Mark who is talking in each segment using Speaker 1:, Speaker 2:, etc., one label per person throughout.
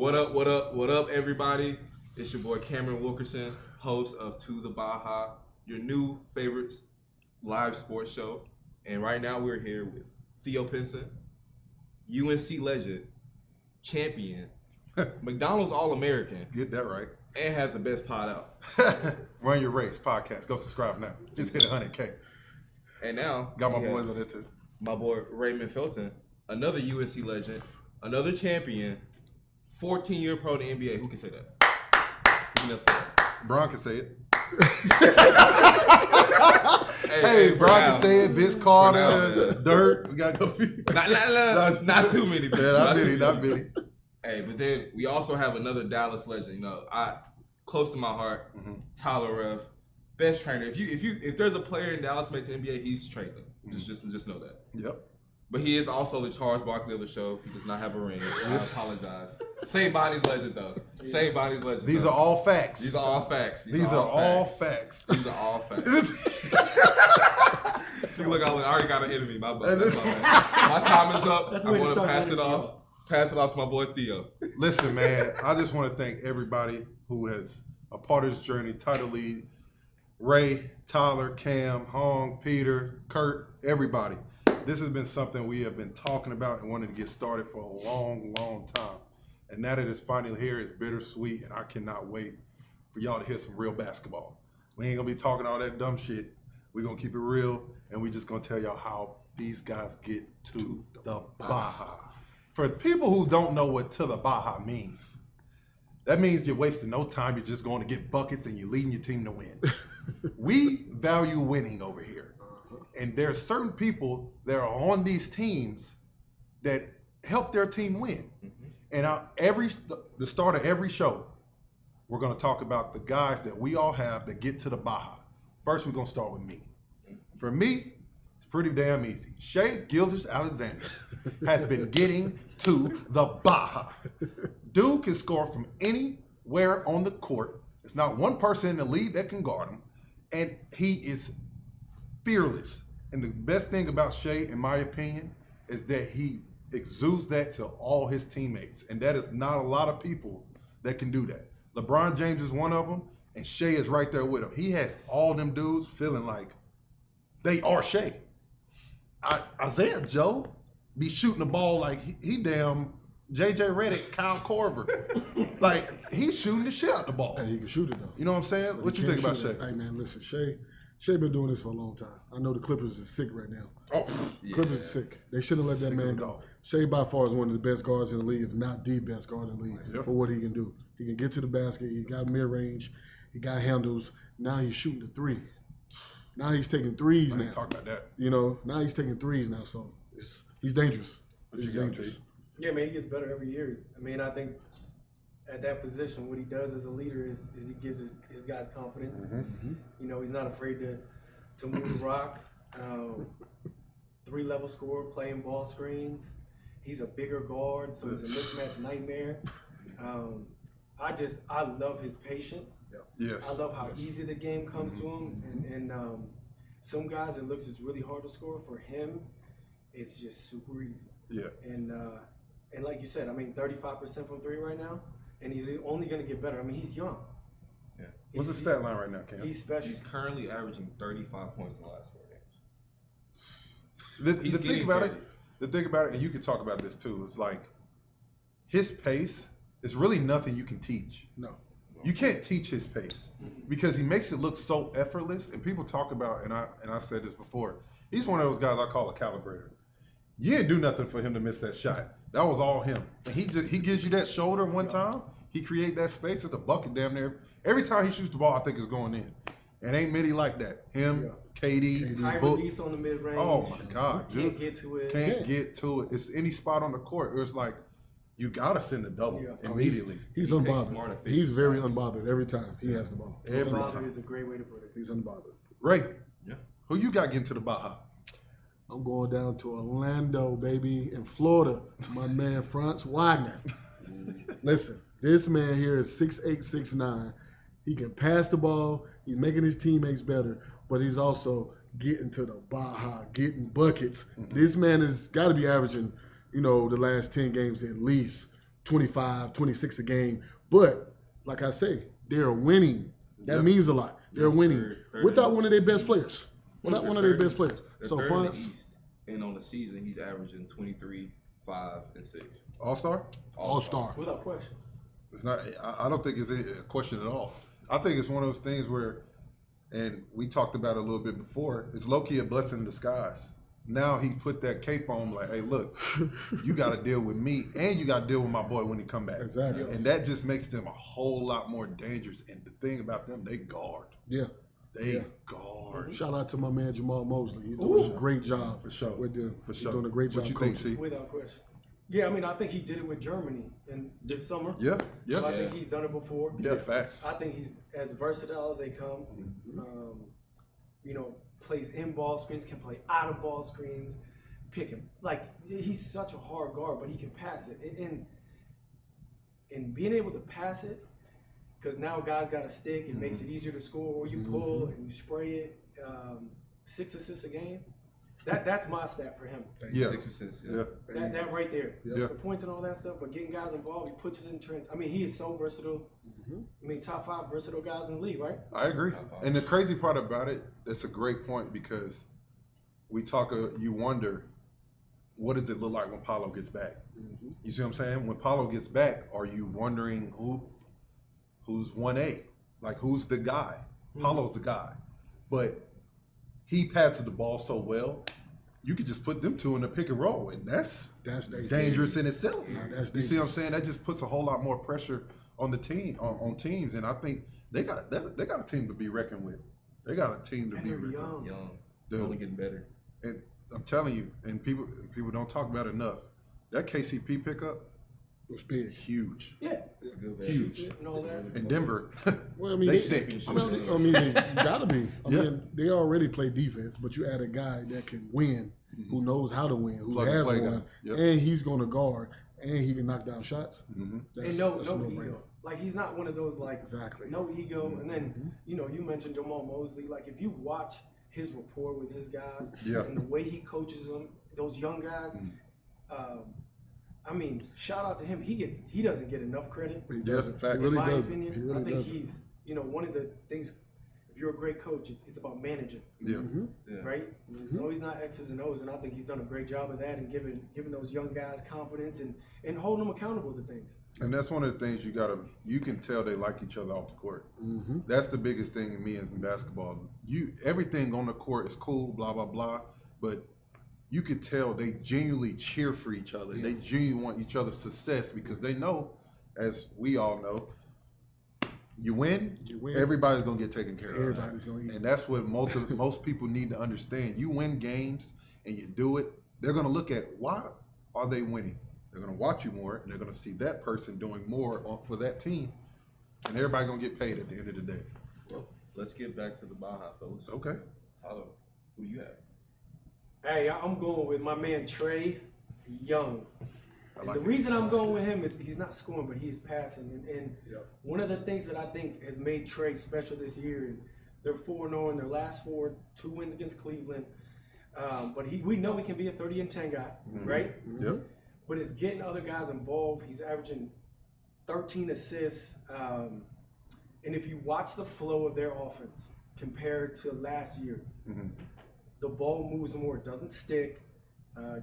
Speaker 1: What up, everybody? It's your boy Cameron Wilkerson, host of To the Baha, your new favorite live sports show. And right now we're here with Theo Pinson, UNC legend, champion, McDonald's All-American.
Speaker 2: Get that right.
Speaker 1: And has the best pod out.
Speaker 2: Run Your Race podcast. Go subscribe now. Just hit 100K.
Speaker 1: And now
Speaker 2: got my boys on there too.
Speaker 1: My boy Raymond Felton, another UNC legend, another champion, 14-year pro in the NBA. Who can say that? Who can else say that?
Speaker 2: Bron can say it.
Speaker 1: hey,
Speaker 2: Bron can say it. Vince Carter, Dirt. We got to go.
Speaker 1: Not too many.
Speaker 2: Yeah, not many.
Speaker 1: Hey, but then we also have another Dallas legend. You know, close to my heart, Tyler Relph, best trainer. If there's a player in Dallas makes the NBA, he's training. Just know that.
Speaker 2: Yep.
Speaker 1: But he is also the Charles Barkley of the show. He does not have a ring. I apologize. Same body's legend though. Same body's legend.
Speaker 2: These are all facts.
Speaker 1: These are all facts.
Speaker 2: These are all facts.
Speaker 1: These are all facts. See, look, I already got an enemy. My time is up. I'm going to pass it off. Pass it off to my boy Theo.
Speaker 2: Listen, man, I just want to thank everybody who has a part of this journey. Tidal League, Ray, Tyler, Cam, Hong, Peter, Kurt, everybody. This has been something we have been talking about and wanting to get started for a long, long time. And now that it's finally here, it's bittersweet, and I cannot wait for y'all to hear some real basketball. We ain't going to be talking all that dumb shit. We're going to keep it real, and we just going to tell y'all how these guys get to the Baha. For people who don't know what to the Baha means, that means you're wasting no time. You're just going to get buckets, and you're leading your team to win. We value winning over here. And there's certain people that are on these teams that help their team win. And the start of every show, we're going to talk about the guys that we all have that get to the Baha. First, we're going to start with me. For me, it's pretty damn easy. Shai Gilgeous-Alexander has been getting to the Baha. Dude can score from anywhere on the court. There's not one person in the league that can guard him. And he is fearless. And the best thing about Shai, in my opinion, is that he exudes that to all his teammates. And that is not a lot of people that can do that. LeBron James is one of them, and Shai is right there with him. He has all them dudes feeling like they are Shai. Isaiah Joe be shooting the ball like he damn J.J. Redick, Kyle Korver. Like, he's shooting the shit out the ball.
Speaker 3: Hey, he can shoot it, though.
Speaker 2: You know what I'm saying? What you think about Shai?
Speaker 3: Hey, man, listen, Shai been doing this for a long time. I know the Clippers is sick right now.
Speaker 2: Oh,
Speaker 3: Clippers is sick. They shouldn't let that man go. Shai by far is one of the best guards in the league, if not the best guard in the league for what he can do. He can get to the basket. He got mid-range. He got handles. Now he's shooting the three. Now he's taking threes now.
Speaker 2: Talk about that.
Speaker 3: You know, now he's taking threes now, so he's dangerous. He's dangerous.
Speaker 4: Yeah, man, he gets better every year. I mean, I think at that position, what he does as a leader is he gives his guys confidence. You know, he's not afraid to move the rock. 3-level scorer, playing ball screens. He's a bigger guard, so it's a mismatch nightmare. I love his patience.
Speaker 2: Yes.
Speaker 4: I love how easy the game comes to him. And some guys, it looks it's really hard to score. For him, it's just super easy.
Speaker 2: Yeah.
Speaker 4: And like you said, I mean, 35% from three right now, and he's only going to get better. I mean, he's young.
Speaker 1: Yeah.
Speaker 2: What's the stat line right now, Cam?
Speaker 4: He's special.
Speaker 1: He's currently averaging 35 points in the last 4 games.
Speaker 2: The thing about it, and you can talk about this too, is like his pace is really nothing you can teach.
Speaker 3: No.
Speaker 2: You can't teach his pace because he makes it look so effortless. And people talk about, and I said this before, he's one of those guys I call a calibrator. You didn't do nothing for him to miss that shot. That was all him. And he gives you that shoulder one time. He create that space. It's a bucket damn near. Every time he shoots the ball, I think it's going in. And ain't many like that. Him, KD,
Speaker 4: high
Speaker 2: Book.
Speaker 4: release on the mid range.
Speaker 2: Oh my God, dude.
Speaker 4: Can't get to it.
Speaker 2: Can't get to it. It's any spot on the court. It's like you gotta send a double immediately.
Speaker 3: He's unbothered. He's very unbothered every time he has the ball.
Speaker 4: Unbothered is a great way to put it.
Speaker 3: He's unbothered.
Speaker 2: Ray, who you got getting to the Baha?
Speaker 3: I'm going down to Orlando, baby, in Florida. My man, Franz Wagner. Listen, this man here is 6'8", 6'9". He can pass the ball. He's making his teammates better, but he's also getting to the Baha, getting buckets. This man has got to be averaging, the last 10 games at least 25, 26 a game. But like I say, they're winning. That means a lot. They're winning without one of their best players. Without one of their best players. So France,
Speaker 1: and on the season, he's averaging 23, 5, and 6.
Speaker 2: All-star?
Speaker 3: All-star.
Speaker 4: Without question.
Speaker 2: It's not. I don't think it's a question at all. I think it's one of those things where, and we talked about it a little bit before, it's low-key a blessing in disguise. Now he put that cape on, like, hey, look, you got to deal with me, and you got to deal with my boy when he come back.
Speaker 3: Exactly.
Speaker 2: And that just makes them a whole lot more dangerous. And the thing about them, they guard.
Speaker 3: Yeah.
Speaker 2: They guard.
Speaker 3: Shout out to my man Jamal Mosley. He's doing a great job.
Speaker 2: For sure.
Speaker 3: With them.
Speaker 2: For
Speaker 3: He's
Speaker 2: sure.
Speaker 3: doing a great job
Speaker 2: What you
Speaker 3: coaching.
Speaker 2: think, T?
Speaker 4: Without question. Yeah, I mean, I think he did it with Germany in this summer.
Speaker 2: Yeah. Yeah.
Speaker 4: So I think he's done it before.
Speaker 2: Yeah, facts.
Speaker 4: I think he's as versatile as they come. You know, plays in ball screens, can play out of ball screens, pick him. Like, he's such a hard guard, but he can pass it. And being able to pass it, because now guys got a stick, it makes it easier to score, or you pull and you spray it. 6 assists a game. That's my stat for him.
Speaker 2: Yeah.
Speaker 1: 6 assists.
Speaker 4: That right there.
Speaker 2: Yeah.
Speaker 4: The points and all that stuff, but getting guys involved, he puts us in trend. I mean, he is so versatile. I mean, top 5 versatile guys in the league, right?
Speaker 2: I agree. And the crazy part about it, that's a great point because we talk, you wonder, what does it look like when Paulo gets back? You see what I'm saying? When Paulo gets back, are you wondering who's 1A? Like, who's the guy? Paulo's the guy. But he passes the ball so well, you could just put them two in the pick and roll, and that's dangerous in itself. You see what I'm saying? That just puts a whole lot more pressure on the team, on teams, and I think they got a team to be reckoned with. They got a team to be reckoned with.
Speaker 1: Young.
Speaker 2: Dude.
Speaker 1: Only getting better.
Speaker 2: And I'm telling you, and people don't talk about it enough. That KCP pickup was big, huge.
Speaker 4: Yeah.
Speaker 1: It's a good
Speaker 2: Huge.
Speaker 4: And all that.
Speaker 2: And Denver,
Speaker 3: Well, I mean,
Speaker 2: they sick.
Speaker 3: I mean, they gotta be. I
Speaker 2: Yeah.
Speaker 3: mean, they already play defense, but you add a guy that can win, who knows how to win, who
Speaker 2: Plug and
Speaker 3: has
Speaker 2: play
Speaker 3: won,
Speaker 2: guy. Yep.
Speaker 3: and he's going to guard, and he can knock down shots.
Speaker 4: And no ego. Like, he's not one of those, like,
Speaker 3: Exactly.
Speaker 4: no ego. And then, you know, you mentioned Jamal Mosley. Like, if you watch his rapport with his guys and the way he coaches them, those young guys, I mean, shout out to him. He doesn't get enough credit.
Speaker 3: He
Speaker 2: Yeah,
Speaker 3: doesn't.
Speaker 2: facts.
Speaker 3: He really
Speaker 4: in my
Speaker 3: doesn't.
Speaker 4: opinion,
Speaker 3: He really
Speaker 4: I think
Speaker 3: doesn't.
Speaker 4: he's, you know, one of the things, if you're a great coach, it's about managing,
Speaker 2: Yeah.
Speaker 4: right? So he's not X's and O's, and I think he's done a great job of that and giving those young guys confidence and holding them accountable to things.
Speaker 2: And that's one of the things you can tell they like each other off the court. That's the biggest thing in me as in basketball. Everything on the court is cool, blah, blah, blah, but you could tell they genuinely cheer for each other. They genuinely want each other's success because they know, as we all know, you win, everybody's going to get taken care of.
Speaker 3: Everybody's going to eat.
Speaker 2: And that's what most people need to understand. You win games and you do it, they're going to look at why are they winning. They're going to watch you more, and they're going to see that person doing more for that team, and everybody going to get paid at the end of the day.
Speaker 1: Well, let's get back to the Baha, folks.
Speaker 2: Okay.
Speaker 1: Tyler, who do you have?
Speaker 4: Hey, I'm going with my man Trae Young. The reason I'm going with him is he's not scoring, but he's passing. And one of the things that I think has made Trae special this year, and they're 4-0 in their last 4, 2 wins against Cleveland. But we know he can be a 30-10 guy, right?
Speaker 2: Yep.
Speaker 4: But it's getting other guys involved. He's averaging 13 assists. And if you watch the flow of their offense compared to last year, the ball moves more. It doesn't stick.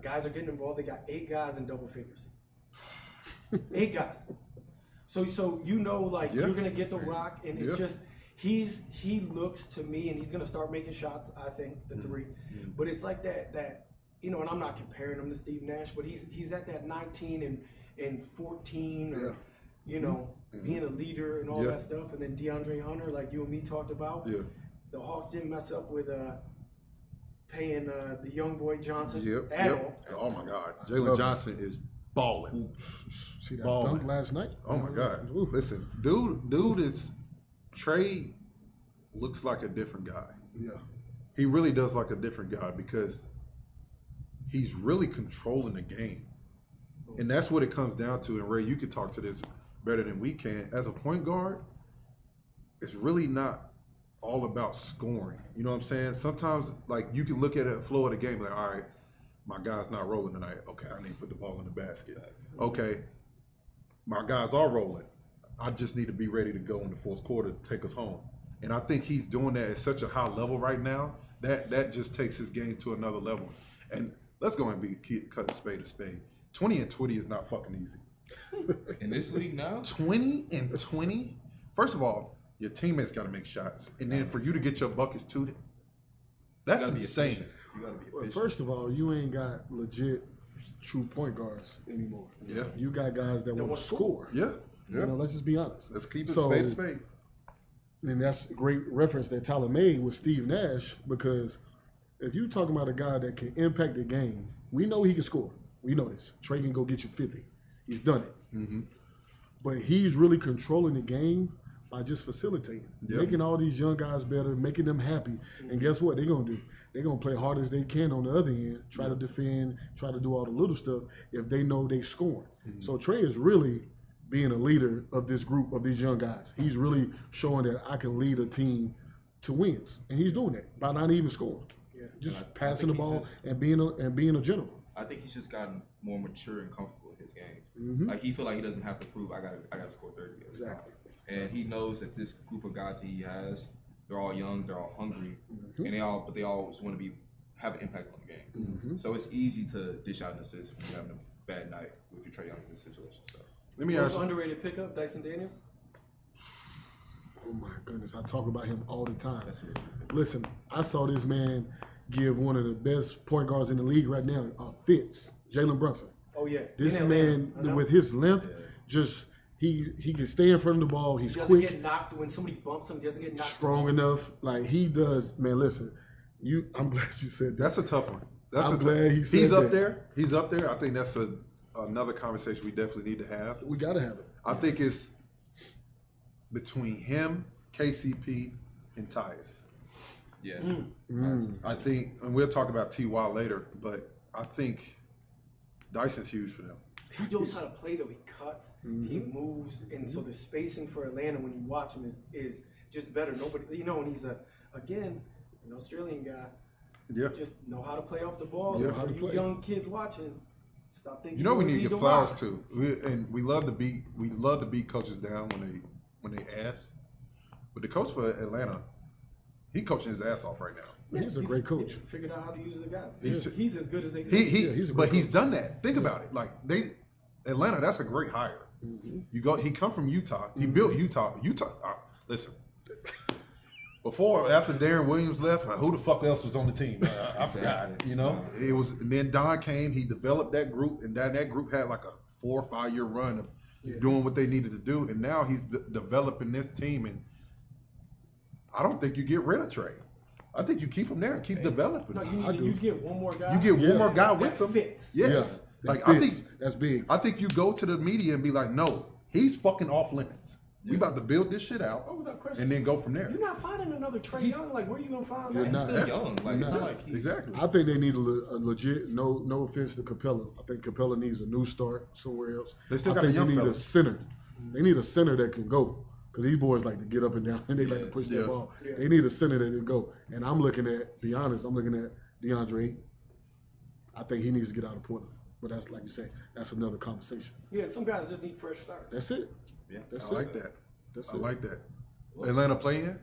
Speaker 4: Guys are getting involved. They got 8 guys in double figures. 8 guys. So you know, like, you're gonna get the rock, and it's just he looks to me, and he's gonna start making shots. I think the 3, but it's like that you know, and I'm not comparing him to Steve Nash, but he's at that 19 and 14, or you know, being a leader and all that stuff. And then DeAndre Hunter, like you and me talked about. The Hawks didn't mess up with paying the young boy Johnson at all.
Speaker 2: Oh my God, Jalen Johnson is balling.
Speaker 3: See that
Speaker 2: Balling.
Speaker 3: dunk last night?
Speaker 2: Oh my God. Listen, dude is Trae looks like a different guy.
Speaker 3: Yeah.
Speaker 2: He really does like a different guy because he's really controlling the game. And that's what it comes down to. And Ray, you could talk to this better than we can. As a point guard, it's really not all about scoring. You know what I'm saying? Sometimes, like, you can look at the flow of the game like, all right, my guy's not rolling tonight. Okay, I need to put the ball in the basket. Okay, my guys are rolling. I just need to be ready to go in the fourth quarter to take us home. And I think he's doing that at such a high level right now that just takes his game to another level. And let's go and cut a spade a spade. 20-20 is not fucking easy.
Speaker 1: In this league now?
Speaker 2: 20-20? First of all, your teammates got to make shots. And then for you to get your buckets too, that's insane.
Speaker 1: You gotta be
Speaker 3: Well,
Speaker 1: efficient.
Speaker 3: first of all, you ain't got legit true point guards anymore.
Speaker 2: Yeah.
Speaker 3: You got guys that want to score.
Speaker 2: Yeah.
Speaker 3: You know, let's just be honest.
Speaker 2: Let's keep it
Speaker 3: So-
Speaker 2: spade a spade.
Speaker 3: And that's a great reference that Tyler made with Steve Nash, because if you're talking about a guy that can impact the game, we know he can score. We know this. Trey can go get you 50. He's done it.
Speaker 2: Mm-hmm.
Speaker 3: But he's really controlling the game by just facilitating,
Speaker 2: Yep.
Speaker 3: making all these young guys better, making them happy. And guess what they're going to do? They're going to play hard as they can on the other end, try to defend, try to do all the little stuff if they know they scoring.
Speaker 2: Mm-hmm.
Speaker 3: So Trey is really being a leader of this group of these young guys. He's really showing that I can lead a team to wins. And he's doing that by not even scoring.
Speaker 4: Yeah.
Speaker 3: Just
Speaker 1: And I
Speaker 3: passing the
Speaker 1: think he's
Speaker 3: ball
Speaker 1: just-
Speaker 3: and being a general.
Speaker 1: I think he's just gotten more mature and comfortable in his game.
Speaker 3: Mm-hmm.
Speaker 1: Like he feel like he doesn't have to prove I gotta score 30 every time.
Speaker 3: Exactly.
Speaker 1: And he knows that this group of guys that he has, they're all young, they're all hungry,
Speaker 3: Mhm.
Speaker 1: and they always want to have an impact on the game.
Speaker 3: Mm-hmm.
Speaker 1: So it's easy to dish out an assist when you're having a bad night with your Trae Young in this situation. So
Speaker 2: Let me
Speaker 4: Most
Speaker 2: ask you.
Speaker 4: underrated pickup, Dyson Daniels.
Speaker 3: Oh my goodness, I talk about him all the time.
Speaker 1: that's really good.
Speaker 3: Listen, I saw this man give one of the best point guards in the league right now, Fitz, Jalen Brunson.
Speaker 4: Oh yeah.
Speaker 3: This
Speaker 4: In Atlanta.
Speaker 3: man,
Speaker 4: I know.
Speaker 3: with his length,
Speaker 1: Yeah.
Speaker 3: just he can stay in front of the ball. He's
Speaker 4: He doesn't
Speaker 3: quick,
Speaker 4: get knocked when somebody bumps him. He doesn't get knocked.
Speaker 3: strong enough. Like he does. Man, listen, I'm glad you said that.
Speaker 2: That's a tough one. That's
Speaker 3: I'm
Speaker 2: a
Speaker 3: glad he said
Speaker 2: He's up
Speaker 3: that.
Speaker 2: there. He's up there. I think that's another conversation we definitely need to have.
Speaker 3: We gotta have it.
Speaker 2: I think it's between him, KCP, and Tyus.
Speaker 1: Yeah.
Speaker 3: Mm.
Speaker 2: I think, and we'll talk about Ty later, but I think Dyson's huge for them.
Speaker 4: He knows how to play though. He cuts, he
Speaker 3: Mm-hmm.
Speaker 4: moves, and so the spacing for Atlanta when you watch him is just better. Nobody, and he's an Australian guy.
Speaker 2: Yeah.
Speaker 4: Just know how to play off the ball.
Speaker 2: Yeah.
Speaker 4: For
Speaker 3: How to
Speaker 4: you
Speaker 3: play.
Speaker 4: young kids watching, stop thinking.
Speaker 2: You know we need to
Speaker 4: you're
Speaker 2: give
Speaker 4: the
Speaker 2: flowers
Speaker 4: rock.
Speaker 2: too. We love to beat coaches down when they ask. But the coach for Atlanta, he coaching his ass off right now.
Speaker 3: He's a great coach.
Speaker 4: He figured out how to use the guys.
Speaker 2: He's-
Speaker 4: He's as good as they.
Speaker 3: he's a
Speaker 2: But
Speaker 3: great
Speaker 2: he's
Speaker 3: coach.
Speaker 2: done that. Think about it. Like Atlanta, that's a great hire.
Speaker 3: Mm-hmm.
Speaker 2: He come from Utah. He built Utah. Listen. After Darren Williams left, who the fuck else was on the team? I forgot. You know, it was. And then Don came. He developed that group, and that group had like a 4 or 5 year run of doing what they needed to do. And now he's developing this team. And I don't think you get rid of Trey. I think you keep him there and keep developing.
Speaker 4: No,
Speaker 2: him.
Speaker 4: you get one more guy.
Speaker 2: You get one more guy
Speaker 4: that
Speaker 2: with him.
Speaker 4: fits.
Speaker 2: Yes.
Speaker 3: that
Speaker 2: Like I
Speaker 3: fits.
Speaker 2: think
Speaker 3: That's big.
Speaker 2: I think you go to the media and be like, no, he's fucking off limits. We about to build this shit out
Speaker 4: Oh, without question.
Speaker 2: and then go from there.
Speaker 4: You're not finding another Trey Young. Like, where are you gonna find
Speaker 3: You're
Speaker 4: that?
Speaker 3: not.
Speaker 1: He's still young. Like it's
Speaker 3: Nah,
Speaker 1: not like he's
Speaker 2: Exactly.
Speaker 3: I think they need a legit. No offense to Capella. I think Capella needs a new start somewhere else.
Speaker 2: They still
Speaker 3: I
Speaker 2: got
Speaker 3: think
Speaker 2: the young
Speaker 3: they need a
Speaker 2: fellas.
Speaker 3: center. They need a center that can go, because these boys like to get up and down and they like to push
Speaker 2: Yeah.
Speaker 3: their ball.
Speaker 4: Yeah.
Speaker 3: They need a center that can go. And I'm looking at, be honest, I'm looking at DeAndre. I think he needs to get out of Portland. But that's like you say, that's another conversation.
Speaker 4: Yeah, some guys just need fresh starts.
Speaker 3: That's it.
Speaker 1: Yeah.
Speaker 3: That's
Speaker 2: I like that.
Speaker 3: That's
Speaker 2: I
Speaker 3: it.
Speaker 2: like that. Atlanta play in?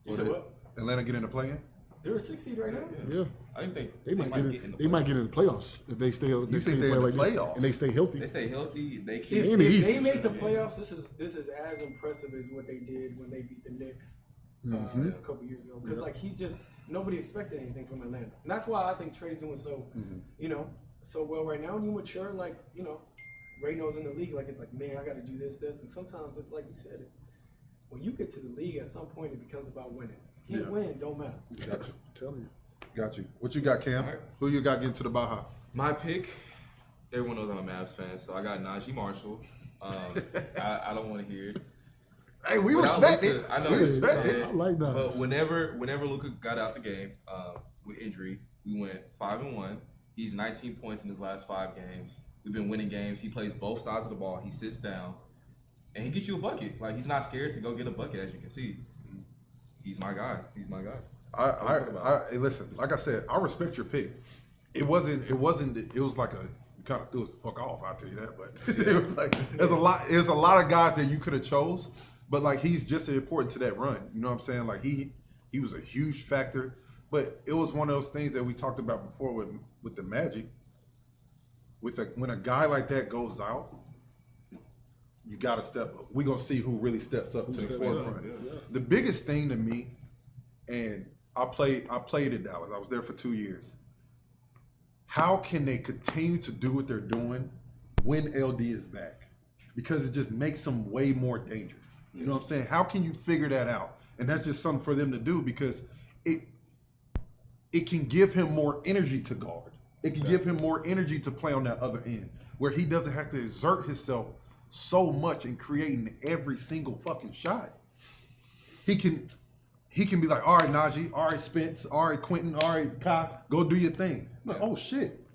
Speaker 4: You said what?
Speaker 2: Atlanta get in the play in?
Speaker 4: They're a 6 seed right now.
Speaker 3: Yeah.
Speaker 1: I think
Speaker 3: They might get
Speaker 1: in
Speaker 3: in.
Speaker 1: the
Speaker 3: They might
Speaker 1: playoffs.
Speaker 3: get in the playoffs if they stay. If they
Speaker 2: You
Speaker 3: stay
Speaker 2: think they're in
Speaker 3: play
Speaker 2: the
Speaker 3: like this
Speaker 2: playoffs?
Speaker 3: and they stay healthy.
Speaker 1: They stay healthy. They
Speaker 4: If,
Speaker 1: keep.
Speaker 3: In the
Speaker 4: if
Speaker 3: East.
Speaker 4: they make the playoffs, this is as impressive as what they did when they beat the Knicks
Speaker 3: Mhm.
Speaker 4: a couple years ago. Because like he's just nobody expected anything from Atlanta, and that's why I think Trey's doing so so well right now. And you mature, like Ray knows in the league, like it's like, man, I got to do this, and sometimes it's like you said it. When you get to the league, at some point it becomes about winning. Can't
Speaker 2: Yeah.
Speaker 4: win, don't matter.
Speaker 2: Got you.
Speaker 3: Tell you.
Speaker 2: Got you. What you got, Cam?
Speaker 1: All right.
Speaker 2: Who you got getting to the Baha?
Speaker 1: My pick, everyone knows I'm a Mavs fan, so I got Najee Marshall. I don't want to hear it.
Speaker 2: Hey, we
Speaker 1: Without
Speaker 2: respect
Speaker 1: Luka,
Speaker 2: it.
Speaker 1: I know
Speaker 2: We
Speaker 1: we
Speaker 2: respect
Speaker 1: respect
Speaker 2: it.
Speaker 1: it.
Speaker 3: I like that.
Speaker 1: But whenever Luka got out the game with injury, we went 5-1. He's 19 points in his last 5 games. We've been winning games. He plays both sides of the ball. He sits down, and he gets you a bucket. Like he's not scared to go get a bucket, as you can see. He's my guy. He's my guy.
Speaker 2: Hey, listen, like I said, I respect your pick. It was like a kind of threw us the fuck off. I'll tell you that. But it was like there's a lot of guys that you could have chose, but like he's just as important to that run. You know what I'm saying? Like he was a huge factor. But it was one of those things that we talked about before with the Magic. When a guy like that goes out, you got to step up. We're gonna see who really steps up to the forefront.
Speaker 1: Yeah.
Speaker 2: The biggest thing to me, and I played in Dallas. I was there for 2 years. How can they continue to do what they're doing when LD is back? Because it just makes them way more dangerous. You know what I'm saying? How can you figure that out? And that's just something for them to do because it can give him more energy to guard. It can give him more energy to play on that other end where he doesn't have to exert himself so much in creating every single fucking shot. He can be like, all right, Najee, all right, Spence, all right, Quentin, all right, Kai, go do your thing. Like, oh shit.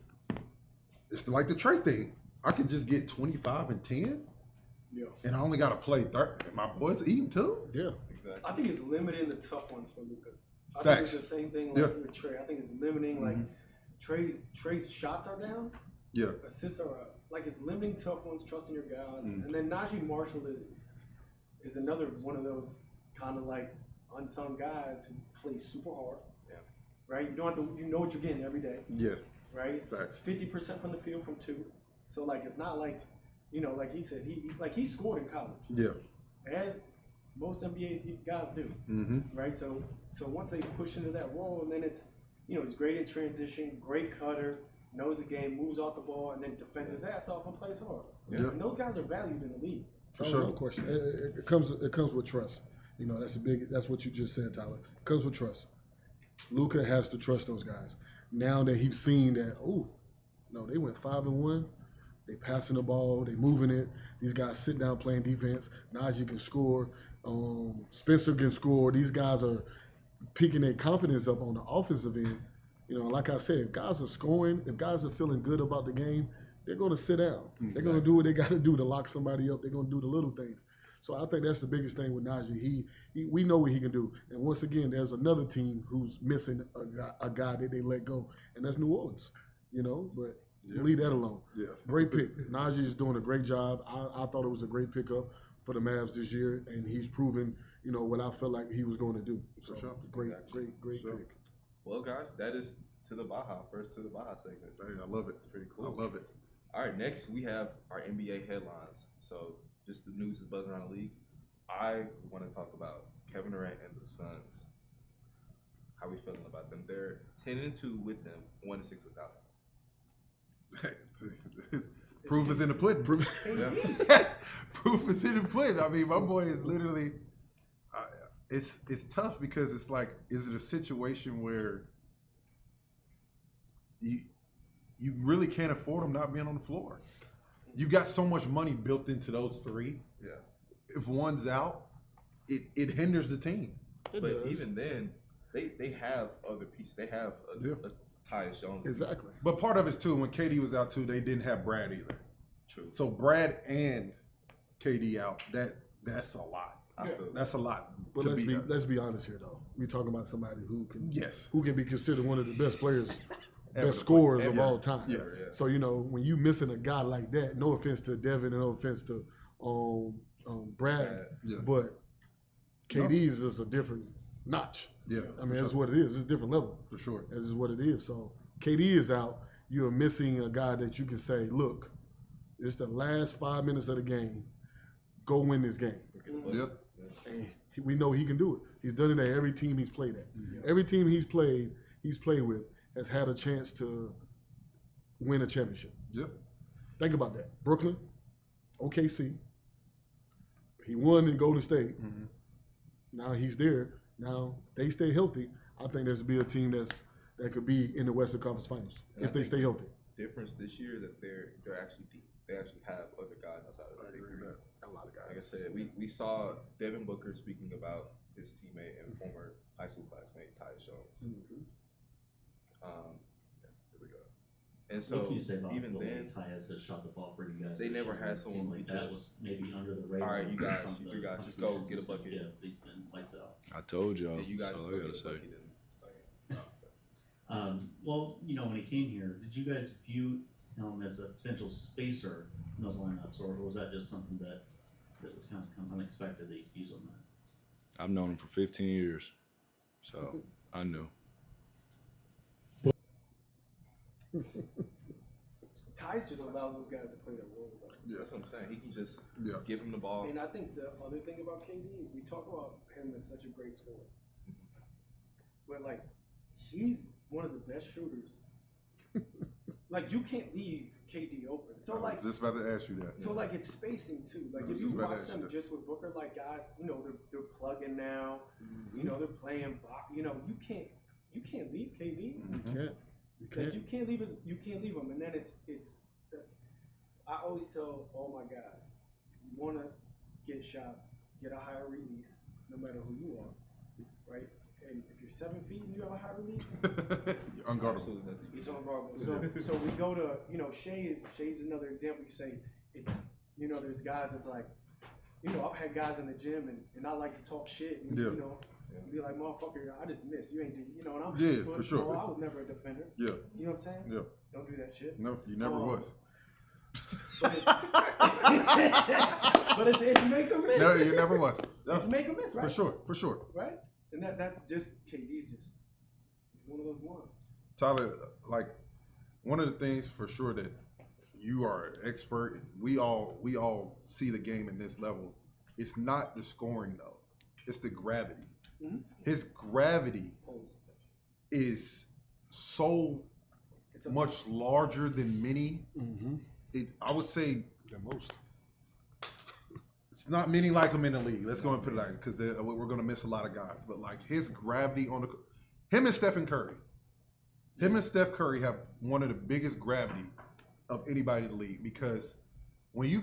Speaker 2: It's like the Trey thing. I could just get 25 and 10, and I only got to play 30. My boys eating too.
Speaker 3: Yeah.
Speaker 1: Exactly.
Speaker 4: I think it's limiting the tough ones for Luka. I
Speaker 2: Facts.
Speaker 4: think it's the same thing like with Trey. I think it's limiting like Trey's shots are down.
Speaker 2: Yeah.
Speaker 4: Assists are up. Like it's limiting tough ones, trusting your guys. And then Najee Marshall is another one of those kind of like unsung guys who plays super hard. Yeah. Right? You don't have to you know what you're getting every day.
Speaker 2: Yeah.
Speaker 4: Right?
Speaker 2: Facts.
Speaker 4: 50% from the field from 2. So like it's not like like he said, he scored in college.
Speaker 2: Yeah.
Speaker 4: As most NBA guys do. Right? So once they push into that role and then it's he's great in transition, great cutter, knows the game, moves off the ball, and then defends his ass off and plays hard.
Speaker 2: Yeah.
Speaker 4: And those guys are valued in the league.
Speaker 3: For sure. No question. It comes with trust. That's what you just said, Tyler. It comes with trust. Luka has to trust those guys. Now that he's seen that, they went 5-1. They passing the ball, they moving it. These guys sit down playing defense. Najee can score. Spencer can score. These guys are picking their confidence up on the offensive end. Like I said, if guys are scoring, if guys are feeling good about the game, they're going to sit down. They're going to do what they got to do to lock somebody up. They're going to do the little things. So I think that's the biggest thing with Najee. We know what he can do. And once again, there's another team who's missing a guy that they let go, and that's New Orleans. But leave that alone.
Speaker 2: Yeah.
Speaker 3: Great pick. Najee is doing a great job. I thought it was a great pickup for the Mavs this year, and he's proven, what I felt like he was going to do. So great pick.
Speaker 1: Well, guys, that is to the Baha segment.
Speaker 2: Hey, I love it.
Speaker 1: It's pretty cool.
Speaker 2: I love it.
Speaker 1: All right, next we have our NBA headlines. So just the news is buzzing around the league. I want to talk about Kevin Durant and the Suns. How we feeling about them? They're 10-2 with him, 1-6 without him.
Speaker 2: Proof is in the pudding. Proof is in the pudding. I mean, my boy is literally. It's tough because it's like, is it a situation where you really can't afford them not being on the floor? You got so much money built into those three.
Speaker 1: Yeah.
Speaker 2: If one's out, it hinders the team.
Speaker 1: But even then, they have other pieces. They have a Tyus Jones.
Speaker 3: Exactly.
Speaker 2: But part of it's too, when KD was out too, they didn't have Brad either.
Speaker 1: True.
Speaker 2: So Brad and KD out, that's a lot.
Speaker 1: Yeah.
Speaker 2: That's a lot.
Speaker 3: But let's be honest here, though. We're talking about somebody who can
Speaker 2: Yes.
Speaker 3: who can be considered one of the best players,
Speaker 2: Ever.
Speaker 3: best scorers of
Speaker 2: Yeah.
Speaker 3: all time.
Speaker 2: Yeah.
Speaker 3: So when you missing a guy like that, no offense to Devin and no offense to Brad, but KD's is a different notch.
Speaker 2: Yeah.
Speaker 3: I mean, that's what it is. It's a different level.
Speaker 2: For sure.
Speaker 3: This is what it is. So KD is out. You're missing a guy that you can say, look, it's the last 5 minutes of the game. Go win this game.
Speaker 2: Yep.
Speaker 3: And we know he can do it. He's done it at every team he's played at. Every team he's played with has had a chance to win a championship.
Speaker 2: Yep.
Speaker 3: Think about that. Brooklyn, OKC. He won in Golden State.
Speaker 2: Mm-hmm.
Speaker 3: Now he's there. Now they stay healthy. I think there's be a team that could be in the Western Conference Finals if they stay healthy.
Speaker 1: Difference this year that they're actually deep. They actually have other guys outside of the big three.
Speaker 3: A lot of guys.
Speaker 1: Like I said, we saw Devin Booker speaking about his teammate and former high school classmate Tyus Jones.
Speaker 3: Mm-hmm.
Speaker 1: Here we go. And so
Speaker 5: what can you say about
Speaker 1: even
Speaker 5: the way
Speaker 1: then,
Speaker 5: Tyus has shot the ball for you guys?
Speaker 1: they
Speaker 5: this
Speaker 1: never
Speaker 5: year?
Speaker 1: had
Speaker 5: It
Speaker 1: someone
Speaker 5: seemed
Speaker 1: who
Speaker 5: like that
Speaker 1: just-
Speaker 5: was maybe under the radar.
Speaker 1: all right, you
Speaker 5: with
Speaker 1: guys,
Speaker 5: some of the
Speaker 1: just go
Speaker 5: contributions
Speaker 1: get a
Speaker 5: he's
Speaker 1: bucket.
Speaker 5: been- Yeah, he's been lights out.
Speaker 6: I told y'all.
Speaker 1: yeah, you guys
Speaker 6: That's all
Speaker 1: go
Speaker 6: I
Speaker 1: get
Speaker 6: gotta
Speaker 1: a
Speaker 6: say.
Speaker 1: bucket and-
Speaker 5: Well, when he came here, did you guys view him as a potential spacer in those lineups, or was that just something that was kind of unexpected that you could use on that?
Speaker 6: I've known him for 15 years, so I knew.
Speaker 4: Tyus just allows those guys to play their role. Though.
Speaker 2: Yeah.
Speaker 1: That's what I'm saying. He can just
Speaker 2: Yeah.
Speaker 1: give him the ball.
Speaker 4: And I think the other thing about KD is we talk about him as such a great scorer, but like he's one of the best shooters. Like you can't leave KD open. So
Speaker 2: I
Speaker 4: like
Speaker 2: was just about to ask you that.
Speaker 4: so like it's spacing too. Like
Speaker 2: I was
Speaker 4: if you
Speaker 2: just about to
Speaker 4: watch
Speaker 2: ask you
Speaker 4: them
Speaker 2: that.
Speaker 4: just with Booker, like guys, you know they're plugging now. You know they're playing. You know you can't leave KD.
Speaker 3: You can't. You
Speaker 4: Like
Speaker 3: can't.
Speaker 4: you can't leave him, and then it's. I always tell all my guys, you want to get shots, get a higher release, no matter who you are, right? And if you're 7 feet and you have a high release,
Speaker 2: You're unguardable.
Speaker 4: it's unguardable. So we go to Shay's another example. You say it's there's guys that's like I've had guys in the gym and I like to talk shit and be like, motherfucker, I just missed. You ain't do and I'm 6 foot
Speaker 2: for sure.
Speaker 4: small. I was never a defender.
Speaker 2: Yeah.
Speaker 4: You know what I'm saying?
Speaker 2: Yeah.
Speaker 4: Don't do that shit.
Speaker 2: No, you never was.
Speaker 4: But it's make or miss.
Speaker 2: No, you never was. No.
Speaker 4: It's make or miss, right?
Speaker 2: For sure.
Speaker 4: Right? And that's just KD's just one of those ones.
Speaker 2: Tyler, like one of the things for sure that you are an expert, and we all see the game in this level. It's not the scoring though; it's the gravity.
Speaker 4: Mm-hmm.
Speaker 2: His gravity is so much larger than many.
Speaker 3: Mm-hmm.
Speaker 2: I would say
Speaker 3: The most.
Speaker 2: it's not many like him in the league. Let's go and put it like because we're going to miss a lot of guys. But like his gravity on him and Stephen Curry. Him and Steph Curry have one of the biggest gravity of anybody in the league because when you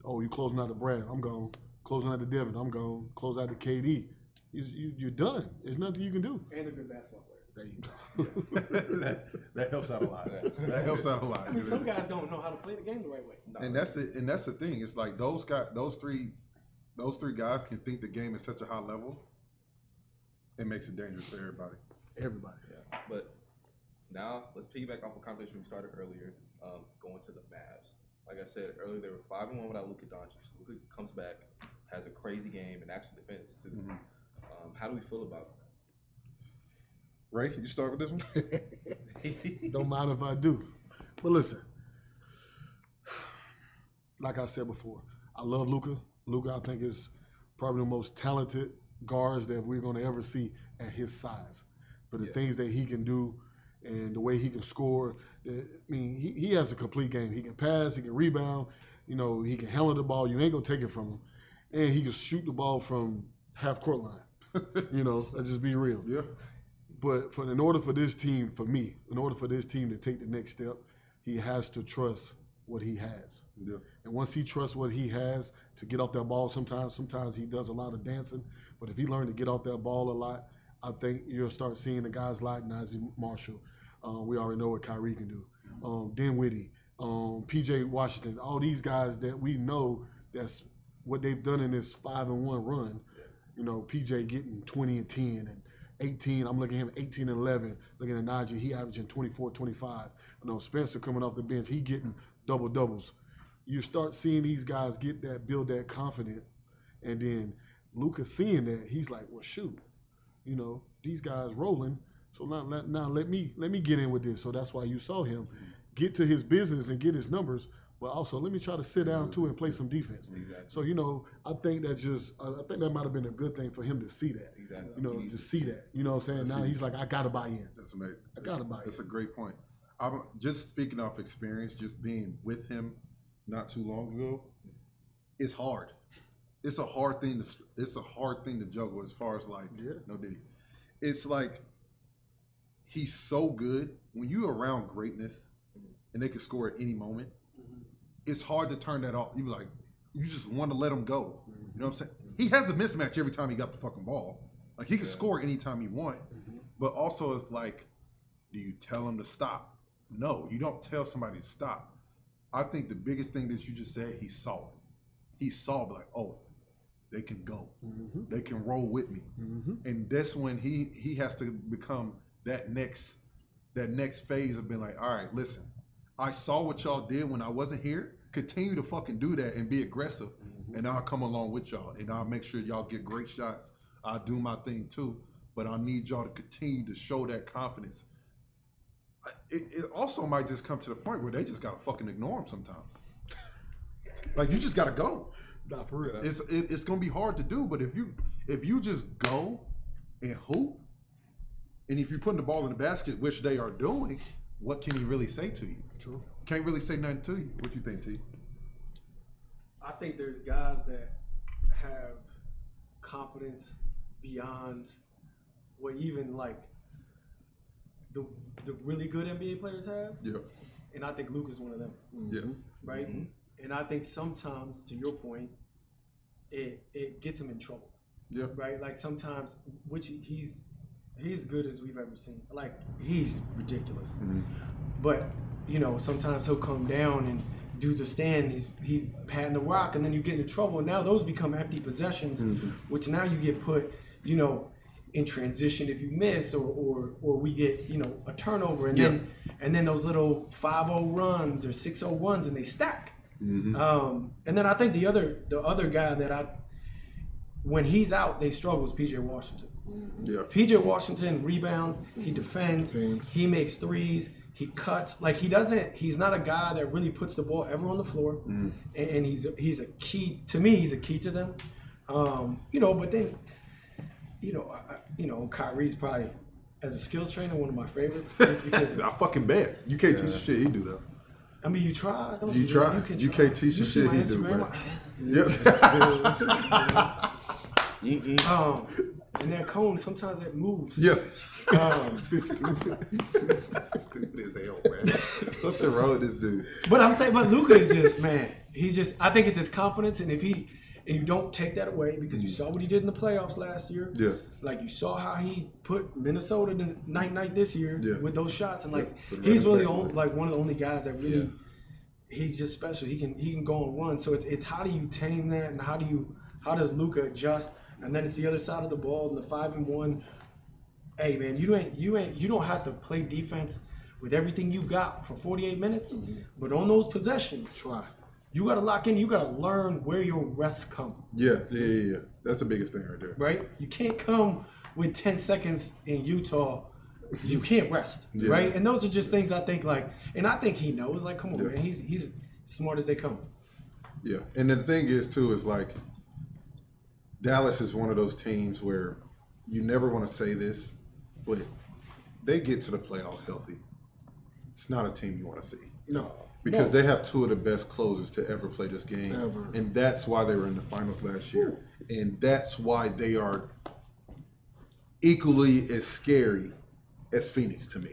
Speaker 3: Oh, you closing out the Brad? I'm gone. Closing out the Devin? I'm gone. Close out the KD. You're done. There's nothing you can do.
Speaker 4: And a good basketball player.
Speaker 3: There you go.
Speaker 2: that helps out a lot. That helps out a lot.
Speaker 4: I mean, some guys don't know how to play the game the right way.
Speaker 2: And that's the thing. It's like those three guys can think the game is such a high level. It makes it dangerous for everybody.
Speaker 3: Everybody.
Speaker 1: Yeah. But now let's piggyback off a conversation we started earlier, going to the Mavs. Like I said earlier, they were 5-1 without Luka Doncic. Luka comes back, has a crazy game, and actually defends too.
Speaker 2: Mm-hmm.
Speaker 1: How do we feel about
Speaker 2: Ray, you start with this one?
Speaker 3: Don't mind if I do. But listen, like I said before, I love Luka. Luka, I think, is probably the most talented guards that we're going to ever see at his size. For the things that he can do and the way he can score. I mean, he has a complete game. He can pass, he can rebound, he can handle the ball. You ain't going to take it from him. And he can shoot the ball from half court line. Let's just be real.
Speaker 2: Yeah.
Speaker 3: But in order for this team, in order for this team to take the next step, he has to trust what he has.
Speaker 2: Yeah.
Speaker 3: And once he trusts what he has to get off that ball, sometimes he does a lot of dancing. But if he learned to get off that ball a lot, I think you'll start seeing the guys like Najee Marshall. We already know what Kyrie can do. Dinwiddie, P.J. Washington, all these guys that we know that's what they've done in this 5-1 run. You know, P.J. getting 20 and 10 and 18. I'm looking at him 18 and 11. Looking at Najee, he averaging 24, 25. You know, Spencer coming off the bench, he getting double-doubles. You start seeing these guys build that confidence, and then Luka seeing that, he's like, well, shoot, you know, these guys rolling, so now let me get in with this. So that's why you saw him get to his business and get his numbers, but also let me try to sit down too and play some defense.
Speaker 1: Exactly.
Speaker 3: So, you know, I think that might have been a good thing for him to see that.
Speaker 1: Exactly.
Speaker 3: You know, to see that. You know what I'm saying? Now he's like, I got to buy in.
Speaker 2: That's amazing.
Speaker 3: I got to buy in.
Speaker 2: That's a great point. I'm just speaking off experience, just being with him not too long ago. It's hard. It's a hard thing to juggle as far as like no Diddy. It's like he's so good when you're around greatness and they can score at any moment. It's hard to turn that off. You like, you just want to let him go. You know what I'm saying? He has a mismatch every time he got the fucking ball. Like he can score anytime he want. But also it's like, do you tell him to stop? No, you don't tell somebody to stop. I think the biggest thing that you just said, he saw it. He saw like, oh, they can go. They can roll with me. And that's when he has to become that next phase of being like, all right, listen, I saw what y'all did when I wasn't here. Continue to fucking do that and be aggressive. And I'll come along with y'all. And I'll make sure y'all get great shots. I'll do my thing too. But I need y'all to continue to show that confidence. It also might just come to the point where they just gotta fucking ignore him sometimes. Like you just gotta go.
Speaker 3: Not for real.
Speaker 2: It's gonna be hard to do, but if you just go and hoop, and if you're putting the ball in the basket, which they are doing, what can he really say to you?
Speaker 3: True.
Speaker 2: Can't really say nothing to you. What you think, T?
Speaker 4: I think there's guys that have confidence beyond what even like the really good NBA players have.
Speaker 2: Yeah.
Speaker 4: And I think Luka's one of them.
Speaker 2: Yeah.
Speaker 4: Right? And I think sometimes, to your point, it gets him in trouble.
Speaker 2: Yeah.
Speaker 4: Right? Like sometimes, which he's good as we've ever seen. Like he's ridiculous. But you know, sometimes he'll come down and dudes are standing, he's patting the rock, and then you get into trouble, and now those become empty possessions, which now you get put, you know, in transition if you miss, or we get, you know, a turnover, and then those little 5-0 runs or 6-0 runs, and they stack. And then I think the other guy that when he's out, they struggle is P.J. Washington.
Speaker 2: Yeah.
Speaker 4: P.J. Washington rebounds, he defends, he makes threes, he cuts. Like he's not a guy that really puts the ball ever on the floor, and he's a key to me. He's a key to them. You know, but then, you know, Kyrie's probably as a skills trainer one of my favorites, just because
Speaker 2: I fucking bet you can't teach the shit he do though.
Speaker 4: I mean, you try. Don't
Speaker 2: You try. You can't teach the shit he do, man. Yep.
Speaker 4: And that cone sometimes it moves.
Speaker 2: Yeah.
Speaker 1: Stupid as hell, man.
Speaker 2: Something wrong with this dude.
Speaker 4: But I'm saying, but Luka is just, man. He's just. I think it's his confidence, and you don't take that away because you saw what he did in the playoffs last year.
Speaker 2: Yeah.
Speaker 4: Like you saw how he put Minnesota in night this year with those shots, and like
Speaker 2: Yeah.
Speaker 4: he's really like one of the only guys that really. He's just special. He can go and run. So it's how do you tame that, and how does Luka adjust? And then it's the other side of the ball in the 5-1. Hey man, you don't have to play defense with everything you got for 48 minutes, but on those possessions, you got to lock in. You got to learn where your rests come.
Speaker 2: Yeah. That's the biggest thing right there.
Speaker 4: Right? You can't come with 10 seconds in Utah. You can't rest, right? And those are just things I think like, and I think he knows. Like, come on, man, he's smart as they come.
Speaker 2: Yeah, and the thing is too is like, Dallas is one of those teams where you never want to say this, but they get to the playoffs healthy. It's not a team you want to see.
Speaker 3: No.
Speaker 2: Because they have two of the best closers to ever play this game.
Speaker 3: Ever.
Speaker 2: And that's why they were in the finals last year. And that's why they are equally as scary as Phoenix to me.